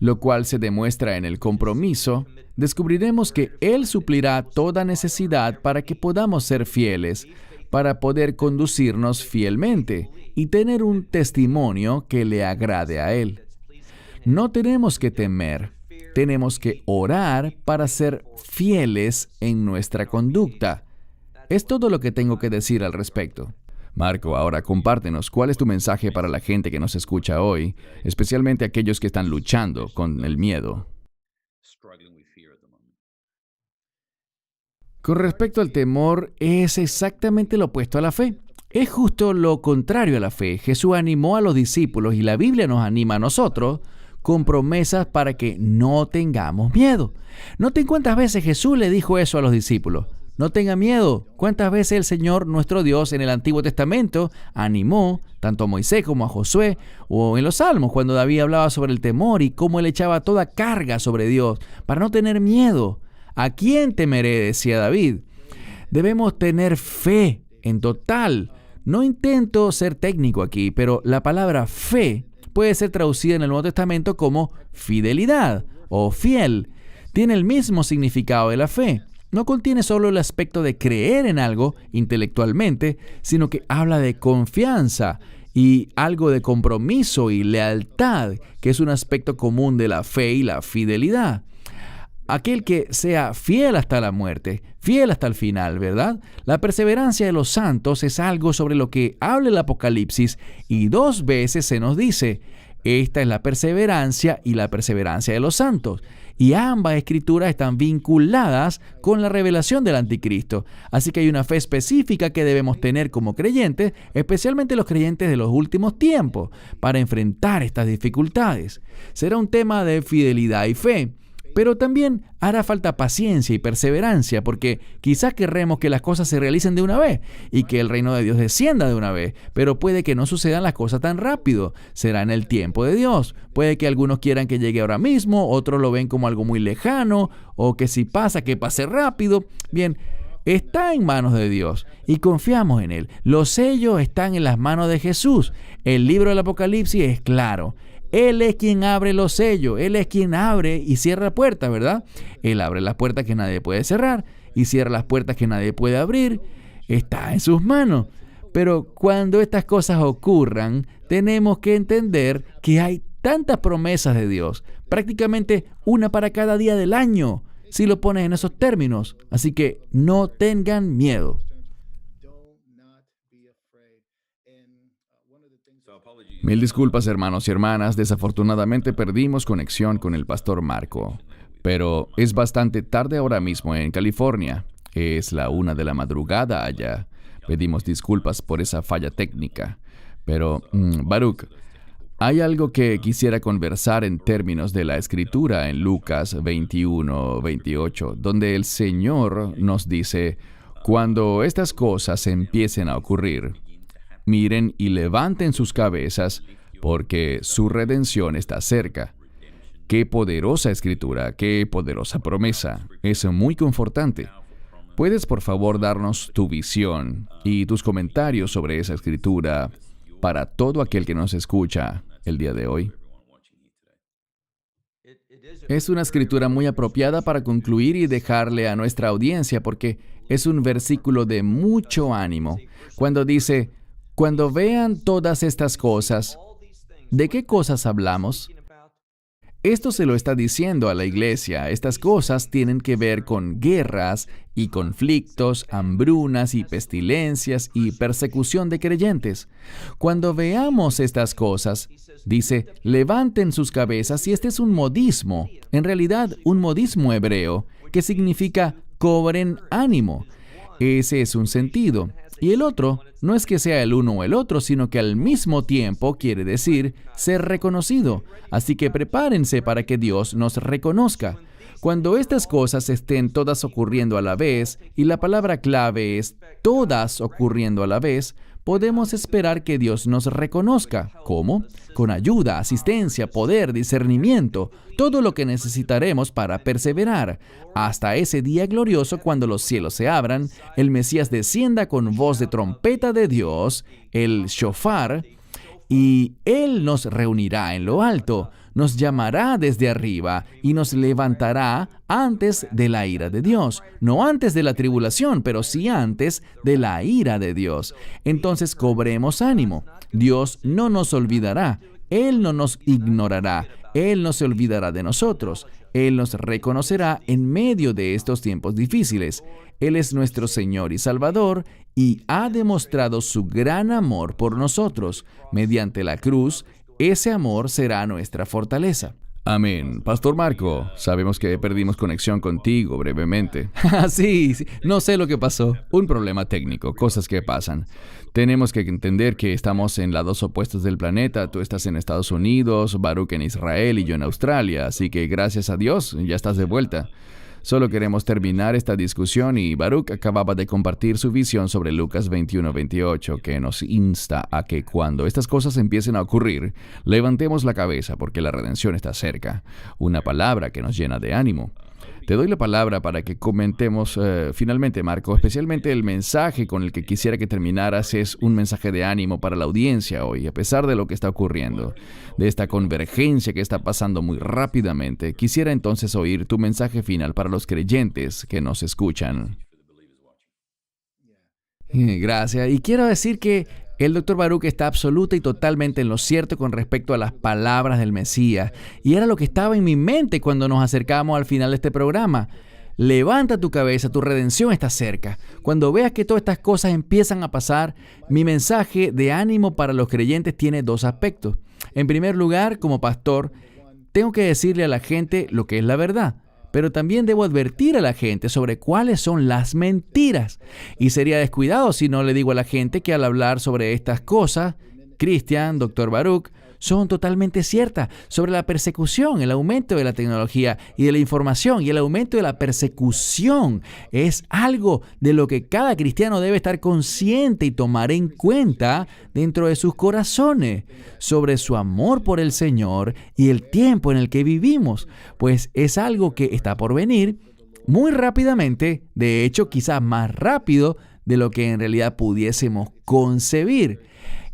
A: lo cual se demuestra en el compromiso, descubriremos que Él suplirá toda necesidad para que podamos ser fieles, para poder conducirnos fielmente y tener un testimonio que le agrade a Él. No tenemos que temer, tenemos que orar para ser fieles en nuestra conducta. Es todo lo que tengo que decir al respecto. Marco, ahora compártenos, ¿cuál es tu mensaje para la gente que nos escucha hoy, especialmente aquellos que están luchando con el miedo?
B: Con respecto al temor, es exactamente lo opuesto a la fe. Es justo lo contrario a la fe. Jesús animó a los discípulos y la Biblia nos anima a nosotros con promesas para que no tengamos miedo. Noten cuántas veces Jesús le dijo eso a los discípulos. No tengan miedo. ¿Cuántas veces el Señor, nuestro Dios, en el Antiguo Testamento animó tanto a Moisés como a Josué, o en los Salmos, cuando David hablaba sobre el temor y cómo él echaba toda carga sobre Dios para no tener miedo? ¿A quién temeré?, decía David. Debemos tener fe en total. No intento ser técnico aquí, pero la palabra fe puede ser traducida en el Nuevo Testamento como fidelidad o fiel. Tiene el mismo significado de la fe. No contiene solo el aspecto de creer en algo intelectualmente, sino que habla de confianza y algo de compromiso y lealtad, que es un aspecto común de la fe y la fidelidad. Aquel que sea fiel hasta la muerte, fiel hasta el final, ¿verdad? La perseverancia de los santos es algo sobre lo que habla el Apocalipsis, y 2 veces se nos dice: esta es la perseverancia y la perseverancia de los santos. Y ambas escrituras están vinculadas con la revelación del anticristo. Así que hay una fe específica que debemos tener como creyentes, especialmente los creyentes de los últimos tiempos, para enfrentar estas dificultades. Será un tema de fidelidad y fe. Pero también hará falta paciencia y perseverancia, porque quizás querremos que las cosas se realicen de una vez y que el reino de Dios descienda de una vez, pero puede que no sucedan las cosas tan rápido. Será en el tiempo de Dios. Puede que algunos quieran que llegue ahora mismo, otros lo ven como algo muy lejano, o que si pasa, que pase rápido. Bien, está en manos de Dios y confiamos en Él. Los sellos están en las manos de Jesús. El libro del Apocalipsis es claro. Él es quien abre los sellos, Él es quien abre y cierra puertas, ¿verdad? Él abre las puertas que nadie puede cerrar y cierra las puertas que nadie puede abrir. Está en sus manos. Pero cuando estas cosas ocurran, tenemos que entender que hay tantas promesas de Dios, prácticamente una para cada día del año, si lo pones en esos términos. Así que no tengan miedo.
A: Mil disculpas, hermanos y hermanas, desafortunadamente perdimos conexión con el pastor Marco, pero es bastante tarde ahora mismo en California. Es la 1 de la madrugada allá. Pedimos disculpas por esa falla técnica. Pero, Baruch, hay algo que quisiera conversar en términos de la Escritura en Lucas 21-28, donde el Señor nos dice: cuando estas cosas empiecen a ocurrir, miren y levanten sus cabezas, porque su redención está cerca. Qué poderosa escritura, qué poderosa promesa. Es muy confortante. ¿Puedes por favor darnos tu visión y tus comentarios sobre esa escritura para todo aquel que nos escucha el día de hoy?
B: Es una escritura muy apropiada para concluir y dejarle a nuestra audiencia porque es un versículo de mucho ánimo. Cuando dice, cuando vean todas estas cosas, ¿de qué cosas hablamos? Esto se lo está diciendo a la iglesia. Estas cosas tienen que ver con guerras y conflictos, hambrunas y pestilencias y persecución de creyentes. Cuando veamos estas cosas, dice, levanten sus cabezas, y este es un modismo, en realidad un modismo hebreo, que significa cobren ánimo. Ese es un sentido. Y el otro no es que sea el uno o el otro, sino que al mismo tiempo quiere decir ser reconocido. Así que prepárense para que Dios nos reconozca. Cuando estas cosas estén todas ocurriendo a la vez, y la palabra clave es todas ocurriendo a la vez, podemos esperar que Dios nos reconozca. ¿Cómo? Con ayuda, asistencia, poder, discernimiento, todo lo que necesitaremos para perseverar, hasta ese día glorioso cuando los cielos se abran, el Mesías descienda con voz de trompeta de Dios, el shofar, y Él nos reunirá en lo alto, nos llamará desde arriba y nos levantará antes de la ira de Dios. No antes de la tribulación, pero sí antes de la ira de Dios. Entonces cobremos ánimo. Dios no nos olvidará. Él no nos ignorará. Él no se olvidará de nosotros. Él nos reconocerá en medio de estos tiempos difíciles. Él es nuestro Señor y Salvador y ha demostrado su gran amor por nosotros. Mediante la cruz, ese amor será nuestra fortaleza.
A: Amén. Pastor Marco, sabemos que perdimos conexión contigo brevemente.
B: Sí, no sé lo que pasó.
A: Un problema técnico, cosas que pasan. Tenemos que entender que estamos en lados opuestos del planeta. Tú estás en Estados Unidos, Baruch en Israel y yo en Australia. Así que gracias a Dios, ya estás de vuelta. Solo queremos terminar esta discusión y Baruch acababa de compartir su visión sobre Lucas 21:28, que nos insta a que cuando estas cosas empiecen a ocurrir, levantemos la cabeza porque la redención está cerca. Una palabra que nos llena de ánimo. Te doy la palabra para que comentemos finalmente, Marco, especialmente el mensaje con el que quisiera que terminaras es un mensaje de ánimo para la audiencia hoy, a pesar de lo que está ocurriendo, de esta convergencia que está pasando muy rápidamente. Quisiera entonces oír tu mensaje final para los creyentes que nos escuchan.
B: Gracias. Y quiero decir que el Dr. Baruch está absoluta y totalmente en lo cierto con respecto a las palabras del Mesías. Y era lo que estaba en mi mente cuando nos acercábamos al final de este programa. Levanta tu cabeza, tu redención está cerca. Cuando veas que todas estas cosas empiezan a pasar, mi mensaje de ánimo para los creyentes tiene dos aspectos. En primer lugar, como pastor, tengo que decirle a la gente lo que es la verdad. Pero también debo advertir a la gente sobre cuáles son las mentiras. Y sería descuidado si no le digo a la gente que al hablar sobre estas cosas, Christian, Dr. Baruch, son totalmente ciertas sobre la persecución, el aumento de la tecnología y de la información y el aumento de la persecución. Es algo de lo que cada cristiano debe estar consciente y tomar en cuenta dentro de sus corazones sobre su amor por el Señor y el tiempo en el que vivimos, pues es algo que está por venir muy rápidamente, de hecho quizás más rápido de lo que en realidad pudiésemos concebir.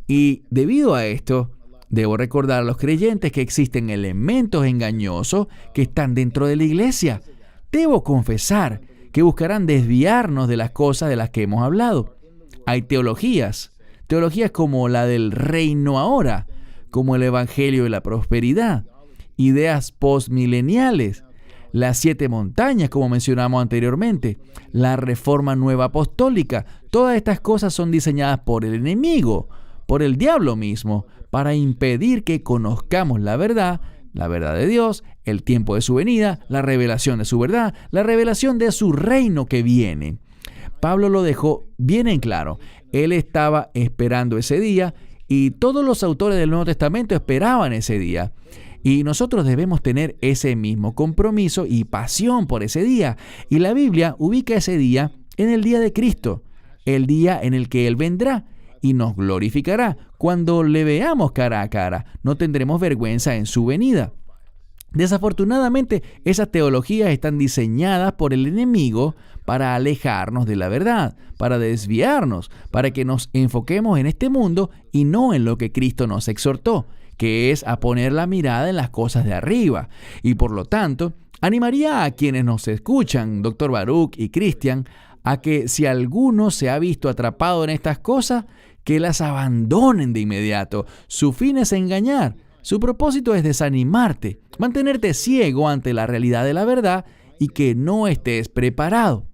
B: Y debido a esto, debo recordar a los creyentes que existen elementos engañosos que están dentro de la iglesia. Debo confesar que buscarán desviarnos de las cosas de las que hemos hablado. Hay teologías como la del reino ahora, como el evangelio de la prosperidad, ideas postmileniales, las 7 montañas, como mencionamos anteriormente, la reforma nueva apostólica. Todas estas cosas son diseñadas por el enemigo, por el diablo mismo, para impedir que conozcamos la verdad de Dios, el tiempo de su venida, la revelación de su verdad, la revelación de su reino que viene. Pablo lo dejó bien en claro. Él estaba esperando ese día y todos los autores del Nuevo Testamento esperaban ese día. Y nosotros debemos tener ese mismo compromiso y pasión por ese día. Y la Biblia ubica ese día en el día de Cristo, el día en el que Él vendrá y nos glorificará. Cuando le veamos cara a cara, no tendremos vergüenza en su venida. Desafortunadamente, esas teologías están diseñadas por el enemigo para alejarnos de la verdad, para desviarnos, para que nos enfoquemos en este mundo y no en lo que Cristo nos exhortó, que es a poner la mirada en las cosas de arriba. Y por lo tanto, animaría a quienes nos escuchan, Dr. Baruch y Christian, a que si alguno se ha visto atrapado en estas cosas, que las abandonen de inmediato. Su fin es engañar. Su propósito es desanimarte, mantenerte ciego ante la realidad de la verdad y que no estés preparado.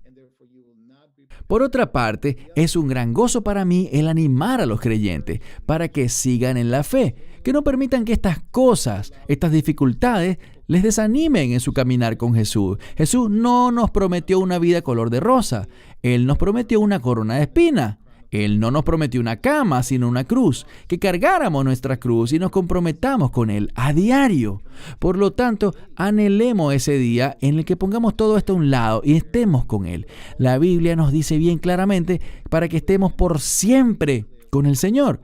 B: Por otra parte, es un gran gozo para mí el animar a los creyentes para que sigan en la fe, que no permitan que estas cosas, estas dificultades, les desanimen en su caminar con Jesús. Jesús no nos prometió una vida color de rosa. Él nos prometió una corona de espinas. Él no nos prometió una cama, sino una cruz, que cargáramos nuestra cruz y nos comprometamos con Él a diario. Por lo tanto, anhelemos ese día en el que pongamos todo esto a un lado y estemos con Él. La Biblia nos dice bien claramente para que estemos por siempre con el Señor.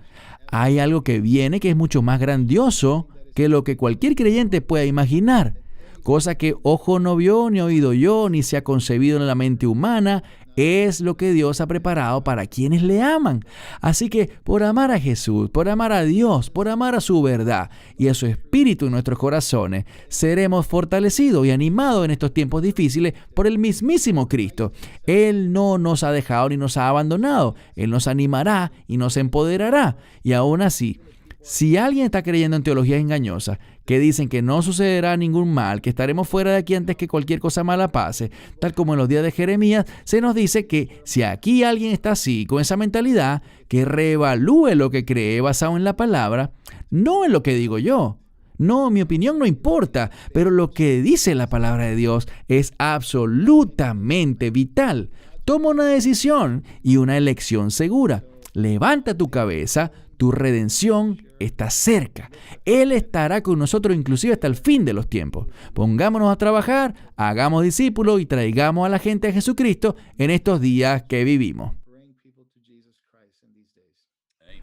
B: Hay algo que viene que es mucho más grandioso que lo que cualquier creyente pueda imaginar. Cosa que ojo no vio, ni oído yo, ni se ha concebido en la mente humana, es lo que Dios ha preparado para quienes le aman. Así que por amar a Jesús, por amar a Dios, por amar a su verdad y a su Espíritu en nuestros corazones, seremos fortalecidos y animados en estos tiempos difíciles por el mismísimo Cristo. Él no nos ha dejado ni nos ha abandonado. Él nos animará y nos empoderará. Y aún así, si alguien está creyendo en teologías engañosas que dicen que no sucederá ningún mal, que estaremos fuera de aquí antes que cualquier cosa mala pase, tal como en los días de Jeremías, se nos dice que si aquí alguien está así, con esa mentalidad, que reevalúe lo que cree basado en la palabra, no en lo que digo yo. No, mi opinión no importa, pero lo que dice la palabra de Dios es absolutamente vital. Toma una decisión y una elección segura. Levanta tu cabeza, tu redención está cerca. Él estará con nosotros inclusive hasta el fin de los tiempos. Pongámonos a trabajar, hagamos discípulos y traigamos a la gente a Jesucristo en estos días que vivimos.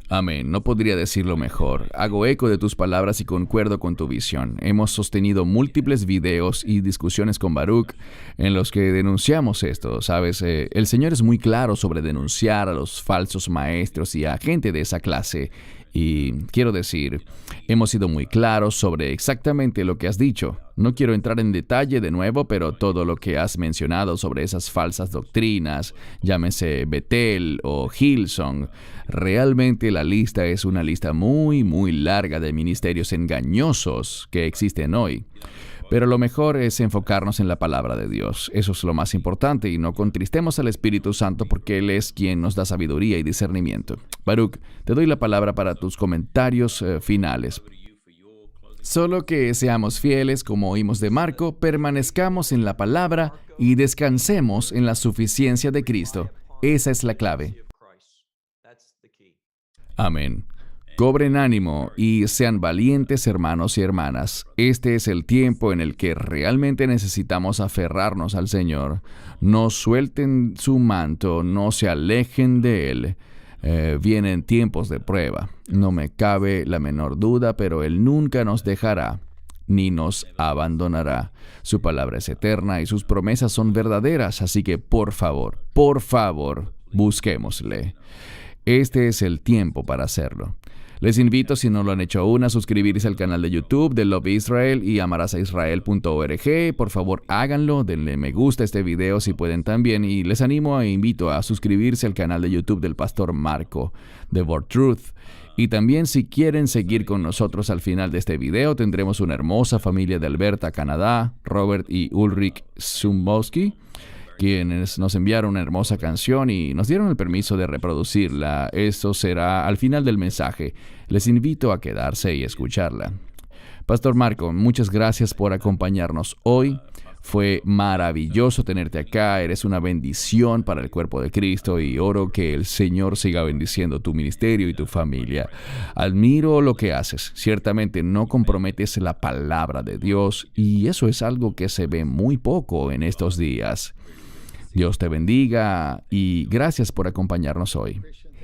A: Amén. No podría decirlo mejor. Hago eco de tus palabras y concuerdo con tu visión. Hemos sostenido múltiples videos y discusiones con Baruch en los que denunciamos esto. Sabes, el Señor es muy claro sobre denunciar a los falsos maestros y a gente de esa clase. Y quiero decir, hemos sido muy claros sobre exactamente lo que has dicho. No quiero entrar en detalle de nuevo, pero todo lo que has mencionado sobre esas falsas doctrinas, llámese Bethel o Hillsong, realmente la lista es una lista muy, muy larga de ministerios engañosos que existen hoy. Pero lo mejor es enfocarnos en la palabra de Dios. Eso es lo más importante y no contristemos al Espíritu Santo porque Él es quien nos da sabiduría y discernimiento. Baruch, te doy la palabra para tus comentarios finales. Solo que seamos fieles, como oímos de Marco, permanezcamos en la palabra y descansemos en la suficiencia de Cristo. Esa es la clave. Amén. Cobren ánimo y sean valientes hermanos y hermanas. Este es el tiempo en el que realmente necesitamos aferrarnos al Señor. No suelten su manto, no se alejen de Él. Vienen tiempos de prueba. No me cabe la menor duda, pero Él nunca nos dejará ni nos abandonará. Su palabra es eterna y sus promesas son verdaderas, así que por favor, busquémosle. Este es el tiempo para hacerlo. Les invito, si no lo han hecho aún, a suscribirse al canal de YouTube de Love Israel y amarasaisrael.org. Por favor, háganlo, denle me gusta a este video si pueden también. Y les animo e invito a suscribirse al canal de YouTube del Pastor Marco, de Word Truth. Y también si quieren seguir con nosotros al final de este video, tendremos una hermosa familia de Alberta, Canadá, Robert y Ulrich Sumbowski, quienes nos enviaron una hermosa canción y nos dieron el permiso de reproducirla. Eso será al final del mensaje. Les invito a quedarse y escucharla. Pastor Marco, muchas gracias por acompañarnos hoy. Fue maravilloso tenerte acá. Eres una bendición para el cuerpo de Cristo y oro que el Señor siga bendiciendo tu ministerio y tu familia. Admiro lo que haces. Ciertamente no comprometes la palabra de Dios y eso es algo que se ve muy poco en estos días. Dios te bendiga y gracias por acompañarnos hoy.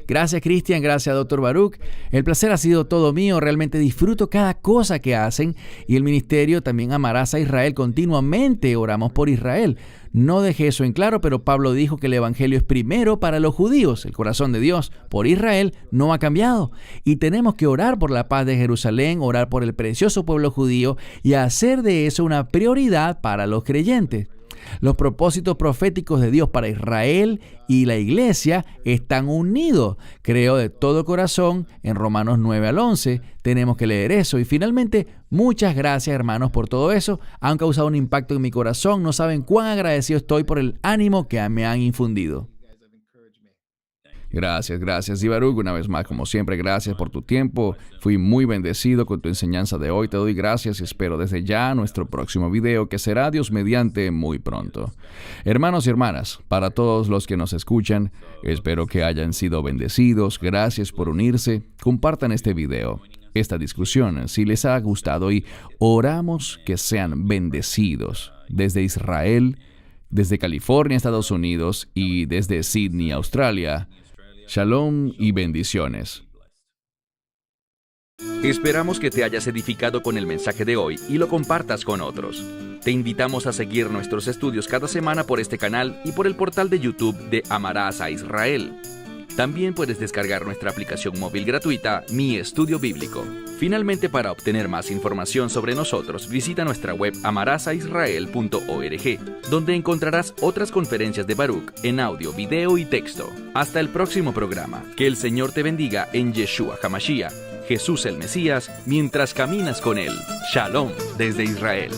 B: Gracias, Cristian. Gracias, Dr. Baruch. El placer ha sido todo mío. Realmente disfruto cada cosa que hacen. Y el ministerio también Amarás a Israel. Continuamente oramos por Israel. No dejé eso en claro, pero Pablo dijo que el evangelio es primero para los judíos. El corazón de Dios por Israel no ha cambiado. Y tenemos que orar por la paz de Jerusalén, orar por el precioso pueblo judío y hacer de eso una prioridad para los creyentes. Los propósitos proféticos de Dios para Israel y la iglesia están unidos. Creo de todo corazón en Romanos 9 al 11. Tenemos que leer eso. Y finalmente, muchas gracias, hermanos, por todo eso. Han causado un impacto en mi corazón. No saben cuán agradecido estoy por el ánimo que me han infundido.
A: Gracias, Baruch. Una vez más, como siempre, gracias por tu tiempo. Fui muy bendecido con tu enseñanza de hoy. Te doy gracias y espero desde ya nuestro próximo video, que será Dios mediante muy pronto. Hermanos y hermanas, para todos los que nos escuchan, espero que hayan sido bendecidos. Gracias por unirse. Compartan este video, esta discusión, si les ha gustado, y oramos que sean bendecidos desde Israel, desde California, Estados Unidos, y desde Sydney, Australia. Shalom y bendiciones.
D: Esperamos que te hayas edificado con el mensaje de hoy y lo compartas con otros. Te invitamos a seguir nuestros estudios cada semana por este canal y por el portal de YouTube de Amarás a Israel. También puedes descargar nuestra aplicación móvil gratuita, Mi Estudio Bíblico. Finalmente, para obtener más información sobre nosotros, visita nuestra web amarasaisrael.org, donde encontrarás otras conferencias de Baruch en audio, video y texto. Hasta el próximo programa. Que el Señor te bendiga en Yeshua HaMashiach, Jesús el Mesías, mientras caminas con Él. Shalom desde Israel.